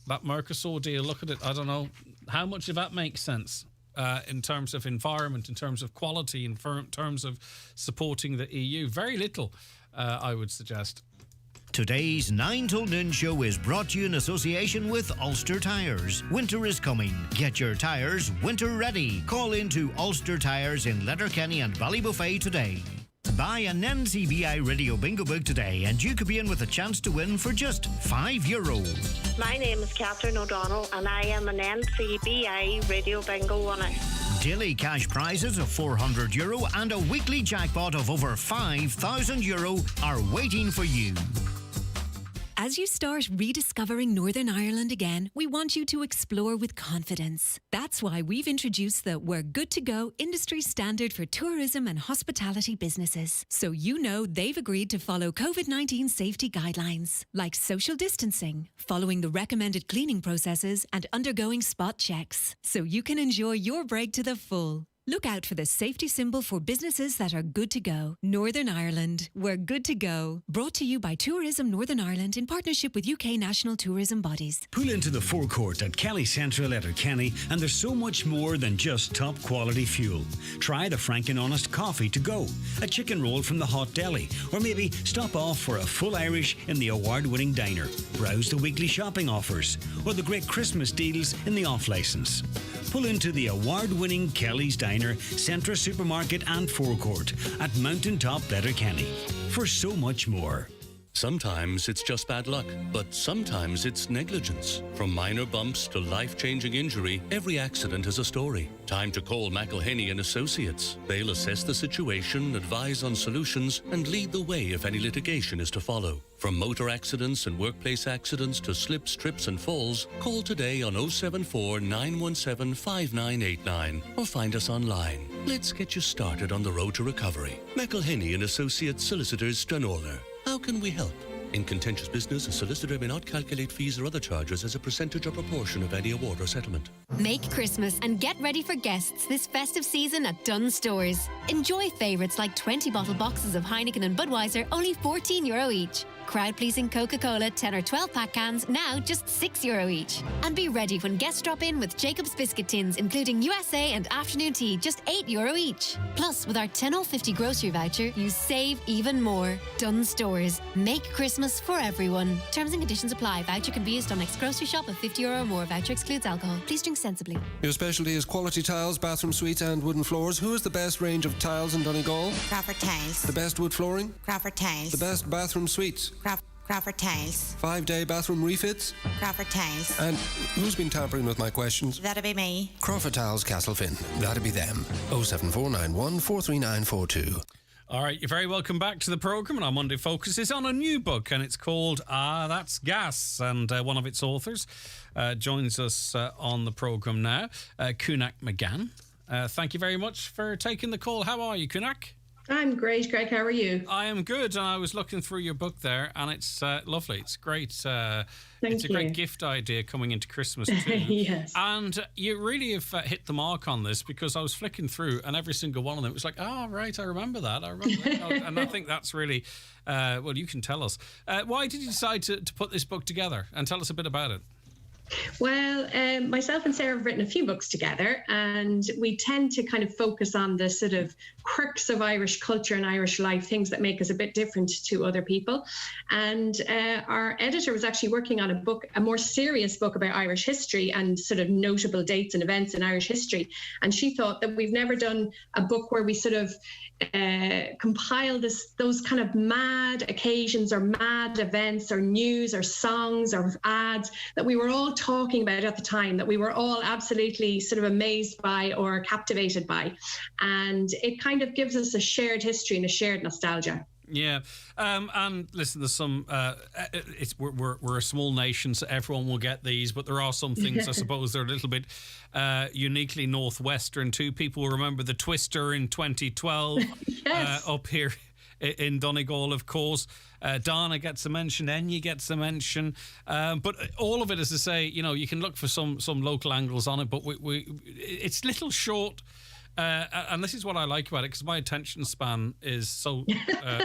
Mercosur deal, look at it. I don't know how much of that makes sense. In terms of environment, in terms of quality, in terms of supporting the EU. Very little, I would suggest. Today's 9 till noon show is brought to you in association with Ulster Tyres. Winter is coming. Get your tyres winter ready. Call into Ulster Tyres in Letterkenny and Ballybuffet today. Buy an NCBI Radio Bingo book today and you could be in with a chance to win for just €5. My name is Catherine O'Donnell and I am an NCBI Radio Bingo winner. Daily cash prizes of €400 and a weekly jackpot of over €5,000 are waiting for you. As you start rediscovering Northern Ireland again, we want you to explore with confidence. That's why we've introduced the We're Good to Go industry standard for tourism and hospitality businesses. So you know they've agreed to follow COVID-19 safety guidelines, like social distancing, following the recommended cleaning processes and undergoing spot checks, so you can enjoy your break to the full. Look out for the safety symbol for businesses that are good to go. Northern Ireland, we're good to go. Brought to you by Tourism Northern Ireland in partnership with UK national tourism bodies. Pull into the forecourt at Kelly Central Letterkenny, and there's so much more than just top quality fuel. Try the Frank and Honest coffee to go, a chicken roll from the Hot Deli, or maybe stop off for a full Irish in the award-winning diner. Browse the weekly shopping offers, or the great Christmas deals in the off-licence. Pull into the award-winning Kelly's Diner, Centra Supermarket and Forecourt at Mountain Top Letterkenny for so much more. Sometimes it's just bad luck, but sometimes it's negligence. From minor bumps to life-changing injury, every accident has a story. Time to call McElhenney and Associates. They'll assess the situation, advise on solutions, and lead the way if any litigation is to follow. From motor accidents and workplace accidents to slips, trips and falls, call today on 074 917 5989 or find us online. Let's get you started on the road to recovery. McElhenney and Associates Solicitors, Stranorlar. How can we help? In contentious business, a solicitor may not calculate fees or other charges as a percentage or proportion of any award or settlement. Make Christmas and get ready for guests this festive season at Dunnes Stores. Enjoy favourites like 20-bottle boxes of Heineken and Budweiser, only €14 each. Crowd-pleasing Coca-Cola 10 or 12-pack cans, now just €6 each. And be ready when guests drop in with Jacob's biscuit tins, including USA and afternoon tea, just €8 each. Plus, with our 10/50 grocery voucher, you save even more. Dunnes Stores. Make Christmas for everyone. Terms and conditions apply. Voucher can be used on next grocery shop of €50 or more. Voucher excludes alcohol. Please drink sensibly. Your specialty is quality tiles, bathroom suites and wooden floors. Who is the best range of tiles in Donegal? Crawford Tiles. The best wood flooring? Crawford Tiles. The best bathroom suites? Crawford Tiles. 5-day bathroom refits? Crawford Tiles. And who's been tampering with my questions? That'd be me. Crawford Tiles, Castlefin. That'd be them. 07491 43942. All right, you're very welcome back to the programme, and our Monday Focus is on a new book, and it's called That's Gas, and one of its authors joins us on the programme now, Kunak McGann. Thank you very much for taking the call. How are you, Kunak? I'm great, Greg. How are you? I am good, and I was looking through your book there, and it's lovely. It's great. It's a great gift idea coming into Christmas too. Yes. And you really have hit the mark on this, because I was flicking through, and every single one of them was like, oh, right, I remember that. And I think that's really, well, you can tell us. Why did you decide to put this book together? And tell us a bit about it. Well, myself and Sarah have written a few books together, and we tend to kind of focus on the sort of quirks of Irish culture and Irish life, things that make us a bit different to other people. And our editor was actually working on a more serious book about Irish history and sort of notable dates and events in Irish history. And she thought that we've never done a book where we sort of compile those kind of mad occasions or mad events or news or songs or ads that we were all talking about at the time, that we were all absolutely sort of amazed by or captivated by. And it kind of gives us a shared history and a shared nostalgia. Yeah, and listen, there's some. We're a small nation, so everyone will get these. But there are some things, I suppose, they're a little bit uniquely northwestern too. People will remember the Twister in 2012 up here in Donegal, of course. Donna gets a mention, Enya gets a mention, but all of it, as I say, you can look for some local angles on it. But it's little short. And this is what I like about it, because my attention span is so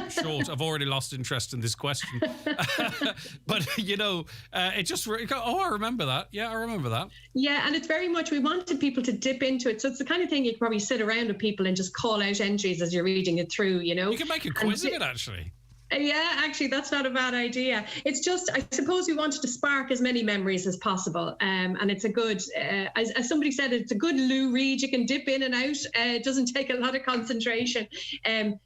short. I've already lost interest in this question. But, it just, I remember that. Yeah, I remember that. Yeah, and it's very much, we wanted people to dip into it. So it's the kind of thing you can probably sit around with people and just call out entries as you're reading it through, You can make a quiz of it, actually. Yeah, actually, that's not a bad idea. It's just, I suppose we wanted to spark as many memories as possible. And it's a good, as somebody said, it's a good Lou Reed. You can dip in and out. It doesn't take a lot of concentration.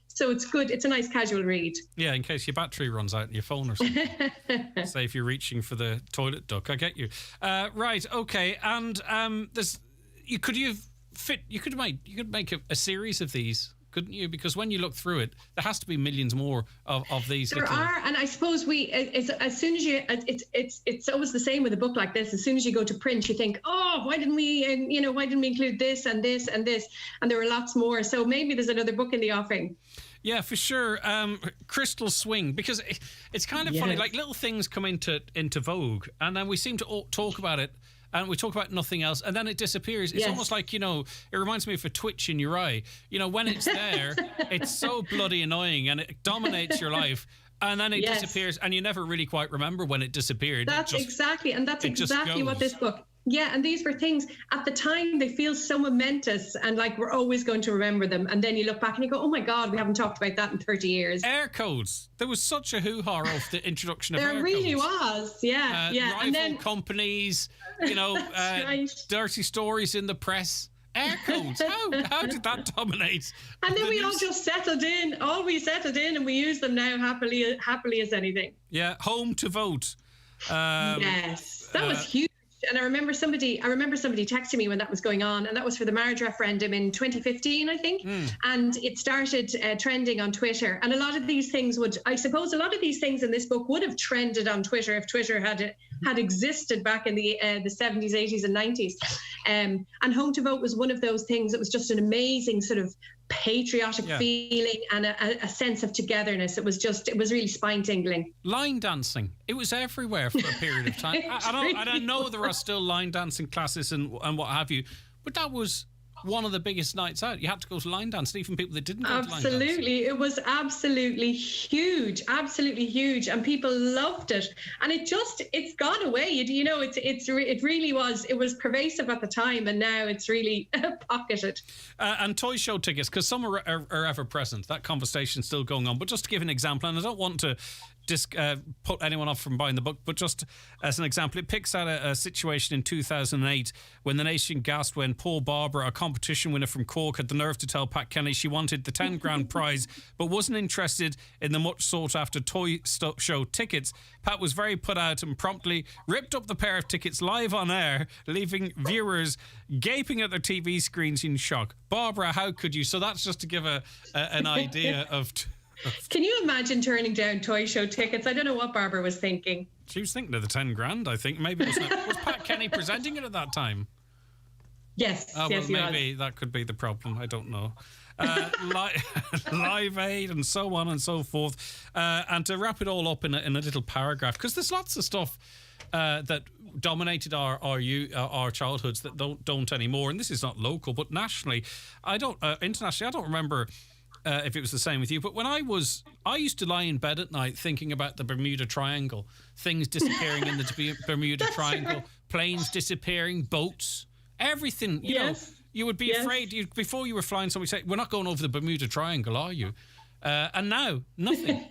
So it's good. It's a nice casual read. Yeah, in case your battery runs out in your phone or something. Say if you're reaching for the toilet duck. I get you. Right, okay. And you could make a series of these, couldn't you? Because when you look through it, there has to be millions more of these. There are, and I suppose as soon as it's always the same with a book like this. As soon as you go to print, you think, oh, why didn't we include this and this and this? And there are lots more. So maybe there's another book in the offing. Yeah, for sure. Crystal Swing, because it's kind of funny. Like, little things come into vogue, and then we seem to talk about it. And we talk about nothing else, and then it disappears. It's almost like, it reminds me of a twitch in your eye. When it's there, it's so bloody annoying, and it dominates your life. And then it disappears, and you never really quite remember when it disappeared. That's exactly what this book. Yeah, and these were things, at the time, they feel so momentous, and like we're always going to remember them. And then you look back and you go, oh my God, we haven't talked about that in 30 years. Air codes. There was such a hoo-ha of the introduction of air codes. There really was, yeah. Rival and then companies, right. Dirty stories in the press. Air codes. How did that dominate? And then we all just settled in. And we use them now happily as anything. Yeah, home to vote. Yes, that was huge. And I remember somebody texting me when that was going on, and that was for the marriage referendum in 2015, I think. And it started trending on Twitter. And a lot of these things in this book would have trended on Twitter if Twitter had existed back in the 70s, 80s, and 90s. And Home to Vote was one of those things. It was just an amazing sort of patriotic feeling and a sense of togetherness. It was really spine tingling. Line dancing, it was everywhere for a period of time. I know there are still line dancing classes and what have you, but that was one of the biggest nights out. You had to go to line dance, even people that didn't go to line dance. Absolutely, it was absolutely huge, and people loved it. And it's gone away. It really was. It was pervasive at the time, and now it's really pocketed. And toy show tickets, because some are ever present. That conversation's still going on. But just to give an example, and I don't want to put anyone off from buying the book, but just as an example, it picks out a situation in 2008 when the nation gasped when poor Barbara, a competition winner from Cork, had the nerve to tell Pat Kenny she wanted the 10 grand prize but wasn't interested in the much sought after toy show tickets. Pat was very put out and promptly ripped up the pair of tickets live on air, leaving viewers gaping at their TV screens in shock. Barbara, how could you? So that's just to give an idea of... Can you imagine turning down toy show tickets? I don't know what Barbara was thinking. She was thinking of the 10 grand, I think. Maybe was Pat Kenny presenting it at that time? Yes. Oh, yes, well, maybe that could be the problem. I don't know. Live Aid and so on and so forth. And to wrap it all up in a little paragraph, because there's lots of stuff that dominated our childhoods that don't anymore. And this is not local, but nationally, internationally, I don't remember if it was the same with you, but when I used to lie in bed at night thinking about the Bermuda Triangle, things disappearing in the Bermuda Triangle, planes disappearing, boats, everything. You know, you would be afraid before you were flying. Somebody say, "We're not going over the Bermuda Triangle, are you?" And now nothing.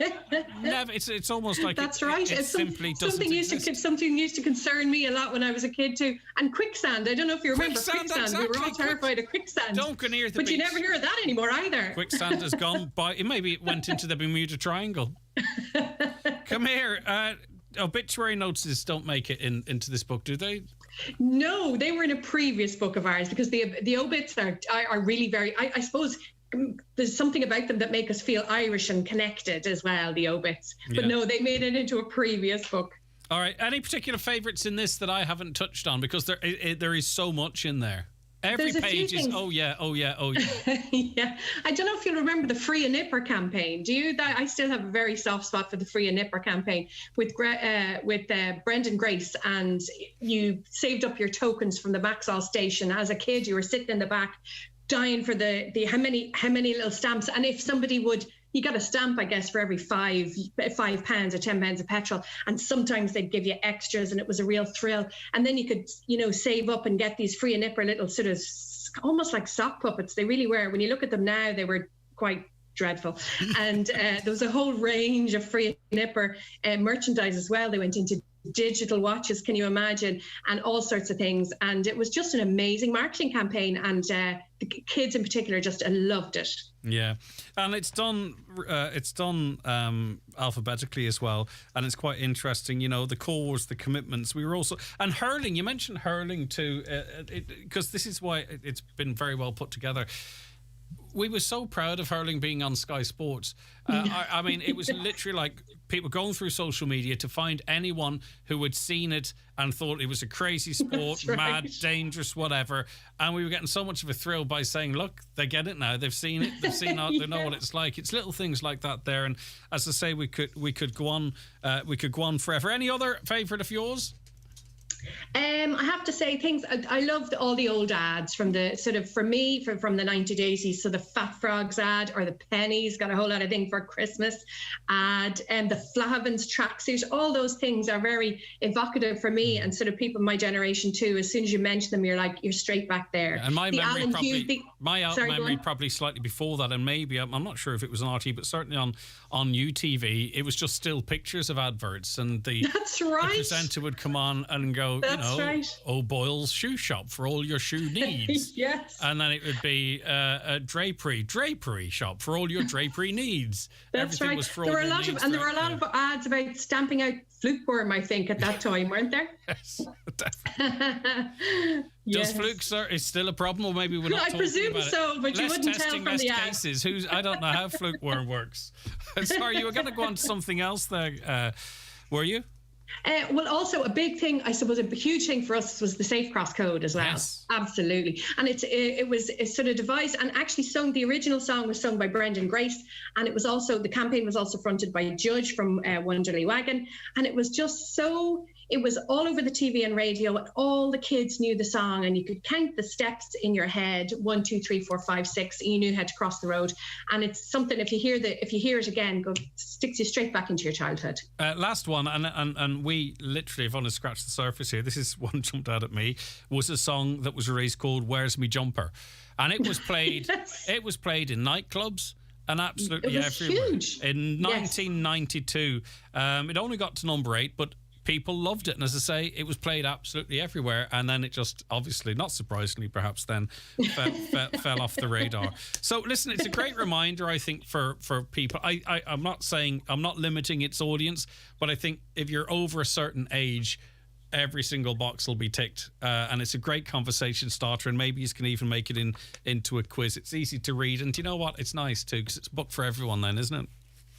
Never. It's almost like that's right. It simply doesn't exist. Something used to concern me a lot when I was a kid too. And quicksand. I don't know if you remember quicksand. Exactly. We were all terrified of quicksand. Don't go near the beach. But you never hear of that anymore either. Quicksand has gone by. Maybe it went into the Bermuda Triangle. Come here. Obituary notices don't make it into this book, do they? No, they were in a previous book of ours because the obits are really very. I suppose. There's something about them that make us feel Irish and connected as well, the obits. But no, they made it into a previous book. All right. Any particular favourites in this that I haven't touched on? Because there is so much in there. Every page is, oh yeah. Yeah. I don't know if you'll remember the Free a Nipper campaign. Do you? I still have a very soft spot for the Free a Nipper campaign with Brendan Grace, and you saved up your tokens from the Maxall station. As a kid, you were sitting in the back dying for the how many little stamps, and if somebody you got a stamp, I guess, for every £5 or £10 of petrol, and sometimes they'd give you extras, and it was a real thrill. And then you could save up and get these Free a Nipper little sort of almost like sock puppets. They really were. When you look at them now, they were quite dreadful. And there was a whole range of Free a Nipper merchandise as well. They went into digital watches, can you imagine, and all sorts of things. And it was just an amazing marketing campaign, and the kids in particular just loved it. Yeah, and it's done alphabetically as well, and it's quite interesting. The cause, the commitments. We were also, and hurling. You mentioned hurling too, because this is why it's been very well put together. We were so proud of hurling being on Sky Sports. I mean, it was literally like people going through social media to find anyone who had seen it and thought it was a crazy sport, right. Mad, dangerous, whatever. And we were getting so much of a thrill by saying, look, they get it now. They've seen it. They've seen it. They know what it's like. It's little things like that there. And as I say, we could go on. We could go on forever. Any other favourite of yours? I have to say I loved all the old ads from the sort of, for me, from the 1980s. So the Fat Frogs ad, or the Pennies, got a whole lot of thing for Christmas ad, and the Flahavans tracksuit. All those things are very evocative for me and sort of people my generation too. As soon as you mention them, you're straight back there. And my memory probably slightly before that, and maybe I'm not sure if it was on RT, but certainly on UTV, it was just still pictures of adverts, and the presenter would come on and go, O'Boyle's shoe shop for all your shoe needs. Yes. And then it would be a drapery shop for all your drapery needs. That's Everything right. was for there all were a your lot needs. There were a lot of ads about stamping out flukeworm, I think, at that time, weren't there? Yes, definitely. Does fluke, sir, is still a problem, or maybe we're not talking about it? I presume so, but you wouldn't tell from the ad. Cases. I don't know how flukeworm works. Sorry, you were going to go on to something else there, were you? Well, also a big thing, I suppose, a huge thing for us was the Safe Cross Code as well. Yes. Absolutely. And it was sort of devised and actually sung. The original song was sung by Brendan Grace, and the campaign was also fronted by Judge from Wonderly Wagon, and it was just so. It was all over the TV and radio, and all the kids knew the song, and you could count the steps in your head, 1, 2, 3, 4, 5, 6, and you knew how to cross the road. And it's something, if you hear it again, sticks you straight back into your childhood. Last one, and we literally have only scratched the surface here. This is one jumped out at me. Was a song that was released called "Where's Me Jumper," and it was played. It was played in nightclubs. And absolutely it was everywhere. huge. In 1992, it only got to number 8, but people loved it. And as I say, it was played absolutely everywhere. And then it just, obviously, not surprisingly, perhaps then, fell off the radar. So listen, it's a great reminder, I think, for people. I'm not saying, I'm not limiting its audience, but I think if you're over a certain age, every single box will be ticked, and it's a great conversation starter, and maybe you can even make it into a quiz. It's easy to read, and you know what? It's nice too, because it's a book for everyone then, isn't it?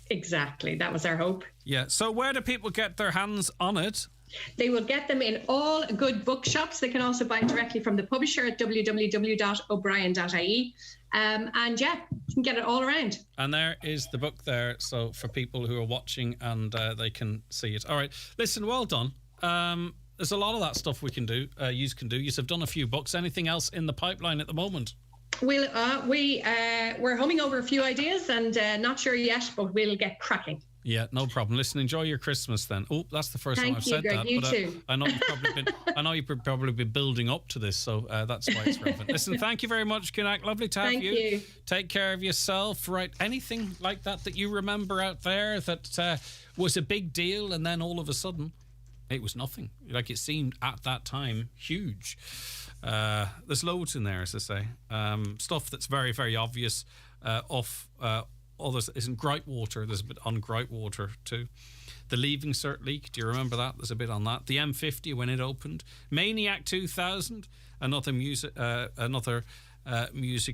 Exactly. That was our hope. Yeah. So where do people get their hands on it? They will get them in all good bookshops. They can also buy it directly from the publisher at www.o'brien.ie. And yeah, you can get it all around. And there is the book there, so for people who are watching, and they can see it. All right. Listen, well done. There's a lot of that stuff we can do. You can do. You have done a few books. Anything else in the pipeline at the moment? We're humming over a few ideas and not sure yet, but we'll get cracking. Yeah, no problem. Listen, enjoy your Christmas then. Oh, that's the first time I've said Greg, that. you but too. I know you've probably been building up to this, so that's why it's relevant. Listen, thank you very much, Kunak. Lovely to have you. Thank you. Take care of yourself. Right, anything like that you remember out there that was a big deal, and then all of a sudden it was nothing. Like it seemed at that time huge. There's loads in there, as I say. Stuff that's very, very obvious. Others isn't Greitwater. There's a bit on Greitwater too. The Leaving Cert leak. Do you remember that? There's a bit on that. The M50 when it opened. Maniac 2000. Another music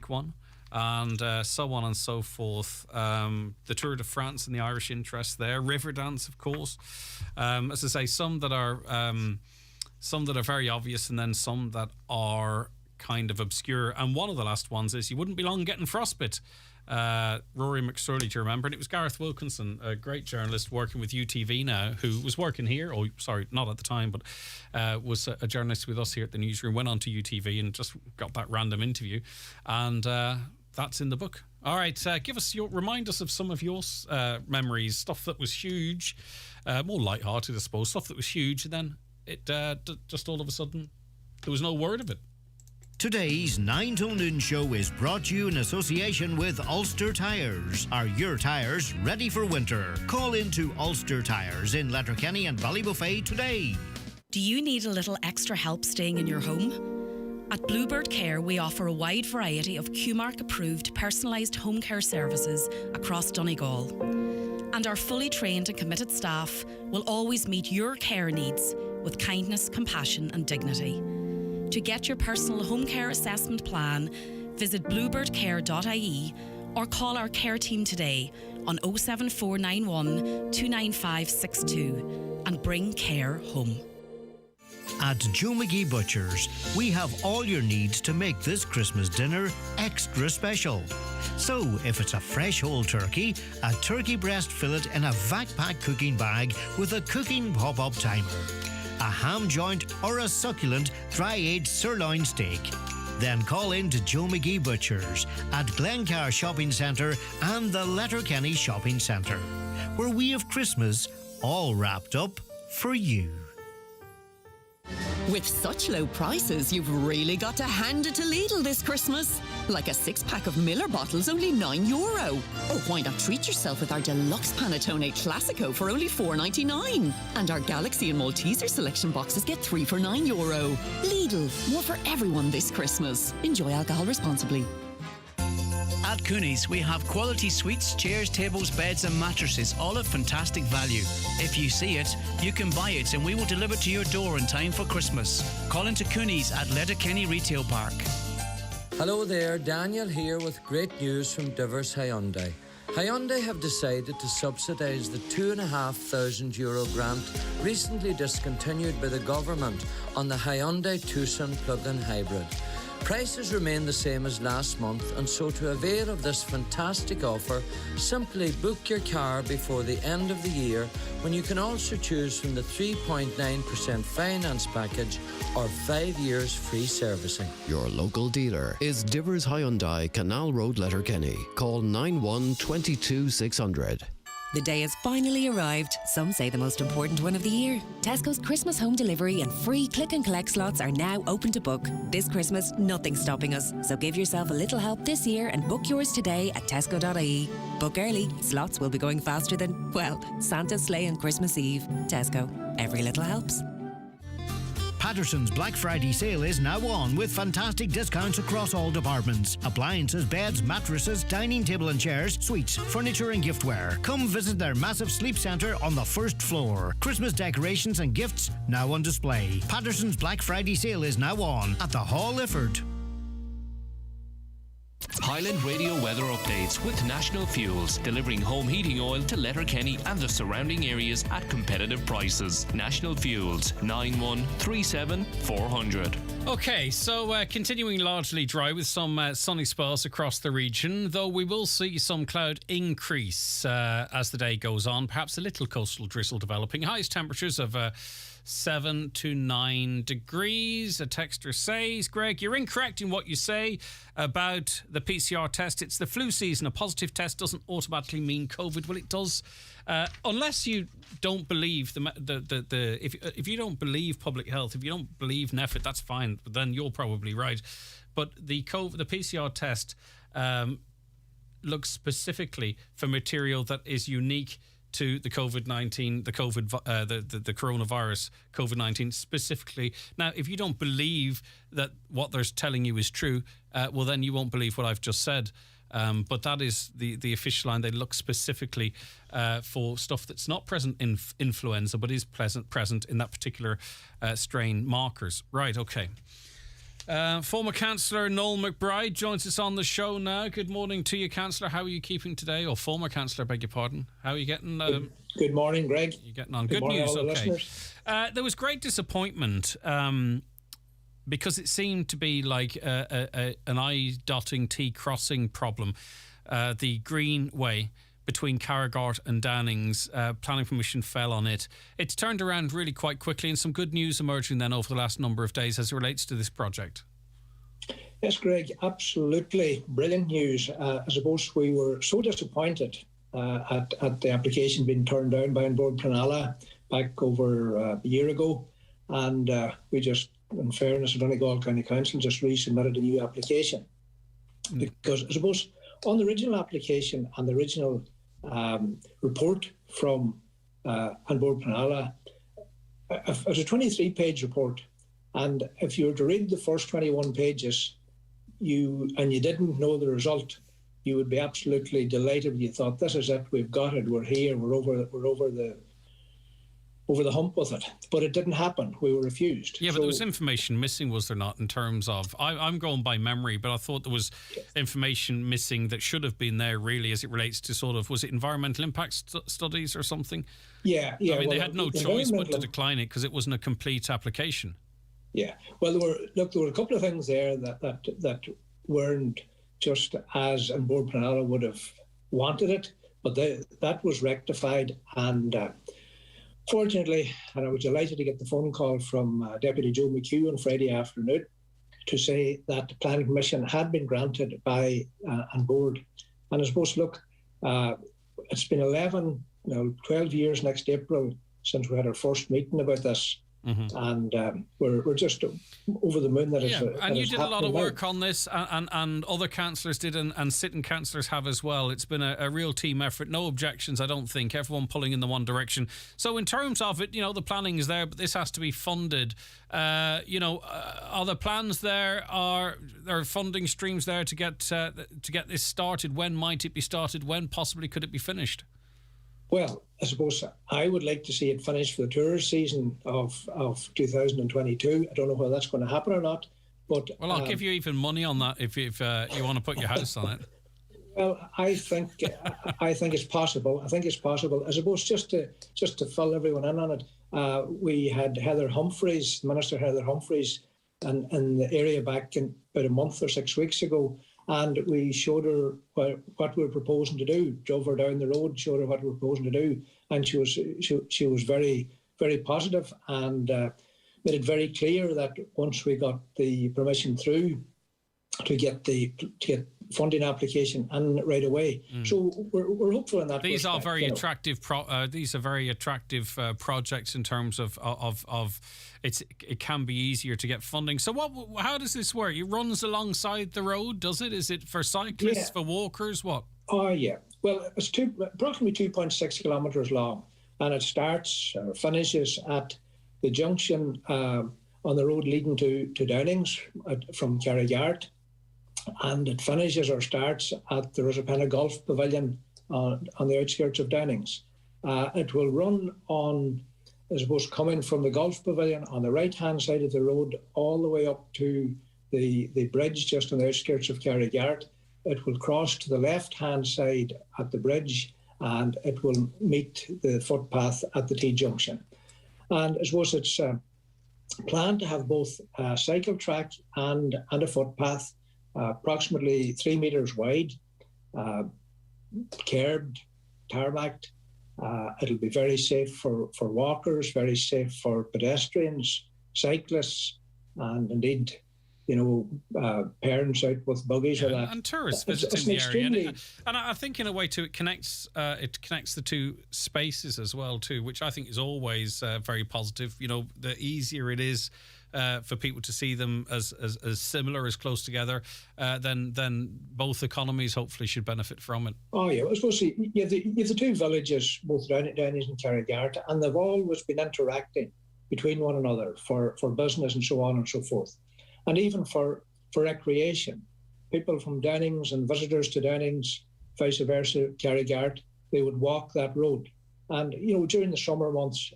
one. And so on and so forth. The Tour de France and the Irish interest there. Riverdance, of course. As I say, some that are very obvious, and then some that are kind of obscure. And one of the last ones is you wouldn't be long getting frostbite. Rory McSorley, do you remember? And it was Gareth Wilkinson, a great journalist working with UTV now, who was working here, not at the time, but was a journalist with us here at the newsroom, went on to UTV and just got that random interview. And that's in the book. All right, remind us of some of your memories, stuff that was huge, more lighthearted, I suppose, stuff that was huge, and then it just all of a sudden, there was no word of it. Today's 9 till noon show is brought to you in association with Ulster Tyres. Are your tyres ready for winter? Call into Ulster Tyres in Letterkenny and Ballybuffet today. Do you need a little extra help staying in your home? At Bluebird Care, we offer a wide variety of QMark-approved personalised home care services across Donegal. And our fully trained and committed staff will always meet your care needs with kindness, compassion and dignity. To get your personal home care assessment plan, visit bluebirdcare.ie or call our care team today on 07491 29562 and bring care home. At Joe McGee Butchers, we have all your needs to make this Christmas dinner extra special. So, if it's a fresh whole turkey, a turkey breast fillet in a vac-pack cooking bag with a cooking pop-up timer, a ham joint or a succulent dry-aged sirloin steak, then call in to Joe McGee Butchers at Glencar Shopping Centre and the Letterkenny Shopping Centre, where we have Christmas all wrapped up for you. With such low prices, you've really got to hand it to Lidl this Christmas. Like a 6-pack of Miller bottles, only €9. Or why not treat yourself with our deluxe Panettone Classico for only $4.99? And our Galaxy and Malteser selection boxes get 3 for €9. Lidl, more for everyone this Christmas. Enjoy alcohol responsibly. At Cooney's, we have quality suites, chairs, tables, beds and mattresses, all at fantastic value. If you see it, you can buy it and we will deliver to your door in time for Christmas. Call into Cooney's at Letterkenny Retail Park. Hello there, Daniel here with great news from Divers Hyundai. Hyundai have decided to subsidise the €2,500 grant recently discontinued by the government on the Hyundai Tucson plug-in hybrid. Prices remain the same as last month, and so to avail of this fantastic offer, simply book your car before the end of the year, when you can also choose from the 3.9% finance package or 5 years free servicing. Your local dealer is Divers Hyundai, Canal Road, Letterkenny. Call 91 22 600. The day has finally arrived. Some say the most important one of the year. Tesco's Christmas home delivery and free click and collect slots are now open to book. This Christmas, nothing's stopping us. So give yourself a little help this year and book yours today at tesco.ie. Book early. Slots will be going faster than, well, Santa's sleigh on Christmas Eve. Tesco. Every little helps. Patterson's Black Friday sale is now on with fantastic discounts across all departments. Appliances, beds, mattresses, dining table and chairs, suites, furniture and giftware. Come visit their massive sleep centre on the first floor. Christmas decorations and gifts now on display. Patterson's Black Friday sale is now on at the Hall Ifford. Highland Radio weather updates with National Fuels, delivering home heating oil to Letterkenny and the surrounding areas at competitive prices. National Fuels, 9137 400. Okay, so continuing largely dry with some sunny spells across the region, though we will see some cloud increase as the day goes on. Perhaps a little coastal drizzle developing. Highest temperatures of 7 to 9 degrees. A texter says, Greg, you're incorrect in what you say about the PCR test. It's the flu season. A positive test doesn't automatically mean COVID. Well, it does, unless you don't believe if you don't believe public health, if you don't believe NEFIT, that's fine. Then you're probably right. But the PCR test looks specifically for material that is unique to the COVID-19, the coronavirus, COVID-19 specifically. Now, if you don't believe that what they're telling you is true, well, then you won't believe what I've just said. But that is the official line. They look specifically for stuff that's not present in influenza, but is present in that particular strain markers. Right, okay. Former Councillor Noel McBride joins us on the show now. Good morning to you, Councillor. How are you keeping today? Or former Councillor, beg your pardon. How are you getting? Good morning, Greg. You're getting on. Good morning, news. all the Okay. listeners. There was great disappointment because it seemed to be like an I-dotting, T-crossing problem. The Greenway between Carragart and Downings, planning permission fell on it. It's turned around really quite quickly, and some good news emerging then over the last number of days as it relates to this project. Yes, Greg, absolutely brilliant news. I suppose we were so disappointed at the application being turned down by An Bord Pleanála back over a year ago, and we just, in fairness, to Donegal County Council, just resubmitted a new application. Because I suppose on the original application and the original report from An Bord Pleanála, it was a 23-page report, and if you were to read the first 21 pages, you didn't know the result, you would be absolutely delighted. You thought, this is it, we've got it, we're here, we're over the hump with it. But it didn't happen. We were refused. Yeah, but there was information missing, was there not, in terms of... I'm going by memory, but I thought there was information missing that should have been there, really, as it relates to sort of... Was it environmental impact studies or something? Yeah. I mean, they had no choice but to decline it because it wasn't a complete application. Yeah. Well, there were a couple of things there that weren't just as An Bord Pleanála would have wanted it, but that was rectified, and... fortunately, and I was delighted to get the phone call from Deputy Joe McHugh on Friday afternoon to say that the planning permission had been granted by An Bord. And I suppose, look, it's been 12 years next April since we had our first meeting about this. Mm-hmm. And we're just over the moon that it's and you did a lot of work on this, and other councillors did, and sitting councillors have as well. It's been a real team effort. No objections, I don't think. Everyone pulling in the one direction. So in terms of it, the planning is there, but this has to be funded. Are the plans there? Are there funding streams there to get this started? When might it be started? When possibly could it be finished? Well, I suppose I would like to see it finished for the tourist season of 2022. I don't know whether that's going to happen or not. But I'll give you even money on that if you want to put your house on it. Well, I think it's possible. I think it's possible. I suppose just to fill everyone in on it, we had Heather Humphreys, Minister Heather Humphreys, in the area back in about a month or 6 weeks ago. And we showed her what we were proposing to do, drove her down the road, showed her what we were proposing to do. And she was very, very positive and made it very clear that once we got the permission through to get funding application and right away. So we're hopeful in that. These are respect, very attractive. These are very attractive projects in terms of it can be easier to get funding. So how does this work? It runs alongside the road, does it? Is it for cyclists, for walkers? What? Oh yeah. Well, it's approximately 2.6 kilometres long, and it starts or finishes at the junction on the road leading to Downings from Carrigart. And it finishes or starts at the Rosapenna Golf Pavilion on the outskirts of Downings. It will run on, I suppose, coming from the Golf Pavilion on the right-hand side of the road all the way up to the bridge just on the outskirts of Carrigart. It will cross to the left-hand side at the bridge, and it will meet the footpath at the T-junction. And I suppose it's planned to have both a cycle track and a footpath, approximately 3 metres wide, curbed, tarmacked. It'll be very safe for walkers, very safe for pedestrians, cyclists, and indeed, parents out with buggies or that. And tourists visiting the area. And I think in a way too, it connects the two spaces as well too, which I think is always very positive. The easier it is for people to see them as similar, as close together, then both economies hopefully should benefit from it. Oh yeah, I suppose you have the two villages, both Downings and Carrigart, and they've always been interacting between one another for business and so on and so forth. And even for recreation, people from Downings and visitors to Downings, vice versa, Carrigart, they would walk that road. And, during the summer months,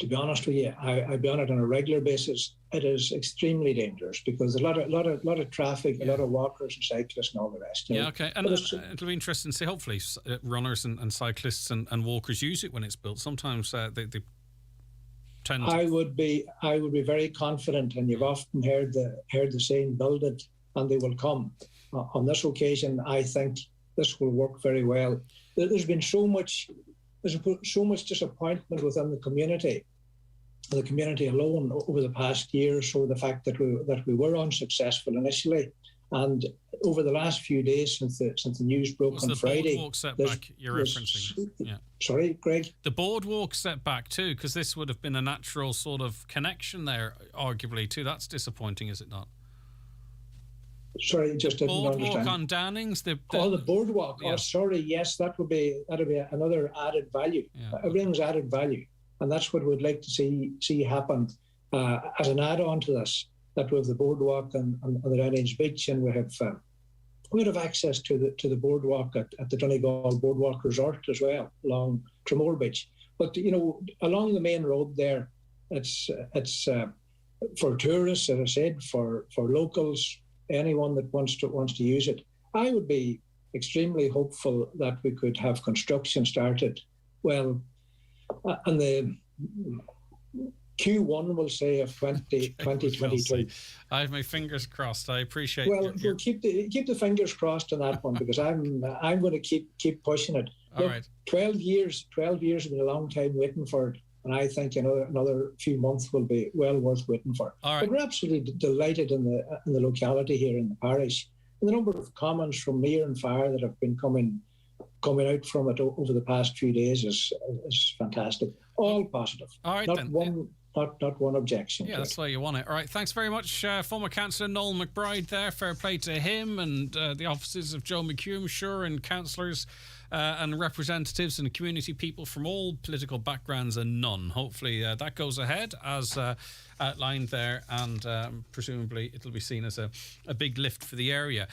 to be honest with you, I've been on it on a regular basis. It is extremely dangerous because there's a lot of traffic, a lot of walkers and cyclists and all the rest. Yeah, okay. And it'll be interesting to see, hopefully, runners and cyclists and walkers use it when it's built. Sometimes they tend to... I would be very confident, and you've often heard the saying, build it and they will come. On this occasion, I think this will work very well. There's been so much disappointment within the community alone over the past year or so, the fact that we were unsuccessful initially, and over the last few days since the news broke on Friday. The boardwalk setback you're referencing? Yeah. Sorry, Greg? The boardwalk setback too, because this would have been a natural sort of connection there, arguably too. That's disappointing, is it not? Sorry, just didn't understand. Boardwalk on Downings. The boardwalk. Yeah. Oh, sorry. Yes, that'd be another added value. Yeah. Everything's added value, and that's what we'd like to see happen as an add-on to this. That we have the boardwalk on the Downings Beach, and we have access to the boardwalk at the Donegal Boardwalk Resort as well, along Tramore Beach. But along the main road there, it's for tourists, as I said, for locals, anyone that wants to use it. I would be extremely hopeful that we could have construction started. Well, and the Q1, we'll say, of 2022. I have my fingers crossed. I appreciate. Well, we'll keep the fingers crossed on that one, because I'm going to keep pushing it. All right. 12 years has been a long time waiting for it, and I think another few months will be well worth waiting for. All right. But we're absolutely delighted in the locality here in the parish. And the number of comments from near and far that have been coming out from it over the past few days is fantastic. All positive. All right, not one objection. Yeah, that's why you want it. All right, thanks very much, former Councillor Noel McBride there. Fair play to him and the offices of Joe McHugh, sure, and councillors and representatives and community people from all political backgrounds and none. Hopefully that goes ahead as outlined there, and presumably it'll be seen as a big lift for the area.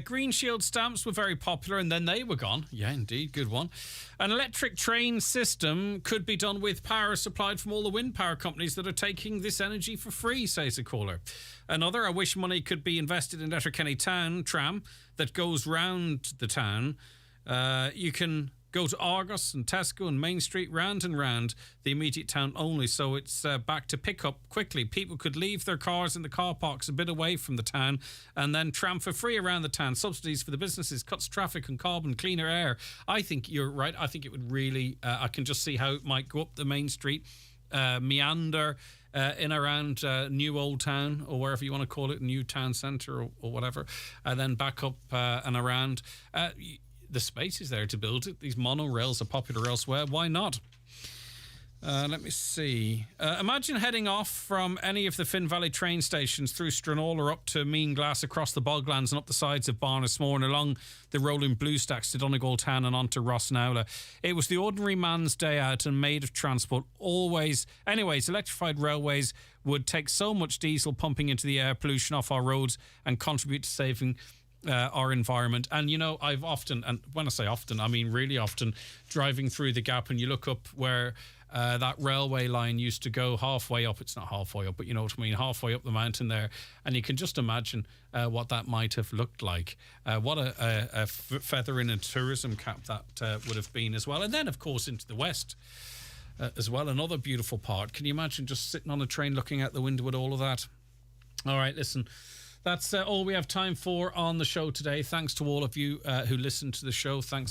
Green Shield stamps were very popular and then they were gone. Yeah, indeed, good one. An electric train system could be done with power supplied from all the wind power companies that are taking this energy for free, says a caller. Another, I wish money could be invested in Letterkenny Town tram that goes round the town. You can go to Argos and Tesco and Main Street, round and round the immediate town only, so it's back to pick up quickly. People could leave their cars in the car parks a bit away from the town and then tram for free around the town. Subsidies for the businesses, cuts traffic and carbon, cleaner air. I think you're right. I think it would really, I can just see how it might go up the Main Street, meander in around New Old Town, or wherever you want to call it, New Town Centre or whatever, and then back up and around. The space is there to build it. These monorails are popular elsewhere. Why not? Let me see. Imagine heading off from any of the Finn Valley train stations through Stranraer or up to Meanglass, across the boglands and up the sides of Barnesmore and along the rolling blue stacks to Donegal Town and on to Rossnowla. It was the ordinary man's day out and made of transport always. Anyways, electrified railways would take so much diesel pumping into the air pollution off our roads and contribute to saving our environment. And you know, I've often, and when I say often, I mean really often, driving through the Gap and you look up where that railway line used to go halfway up. It's not halfway up, but you know what I mean, halfway up the mountain there. And you can just imagine what that might have looked like. What a feather in a tourism cap that would have been as well. And then, of course, into the west as well, another beautiful part. Can you imagine just sitting on a train looking out the window at all of that? All right, listen. That's all we have time for on the show today. Thanks to all of you who listened to the show. Thanks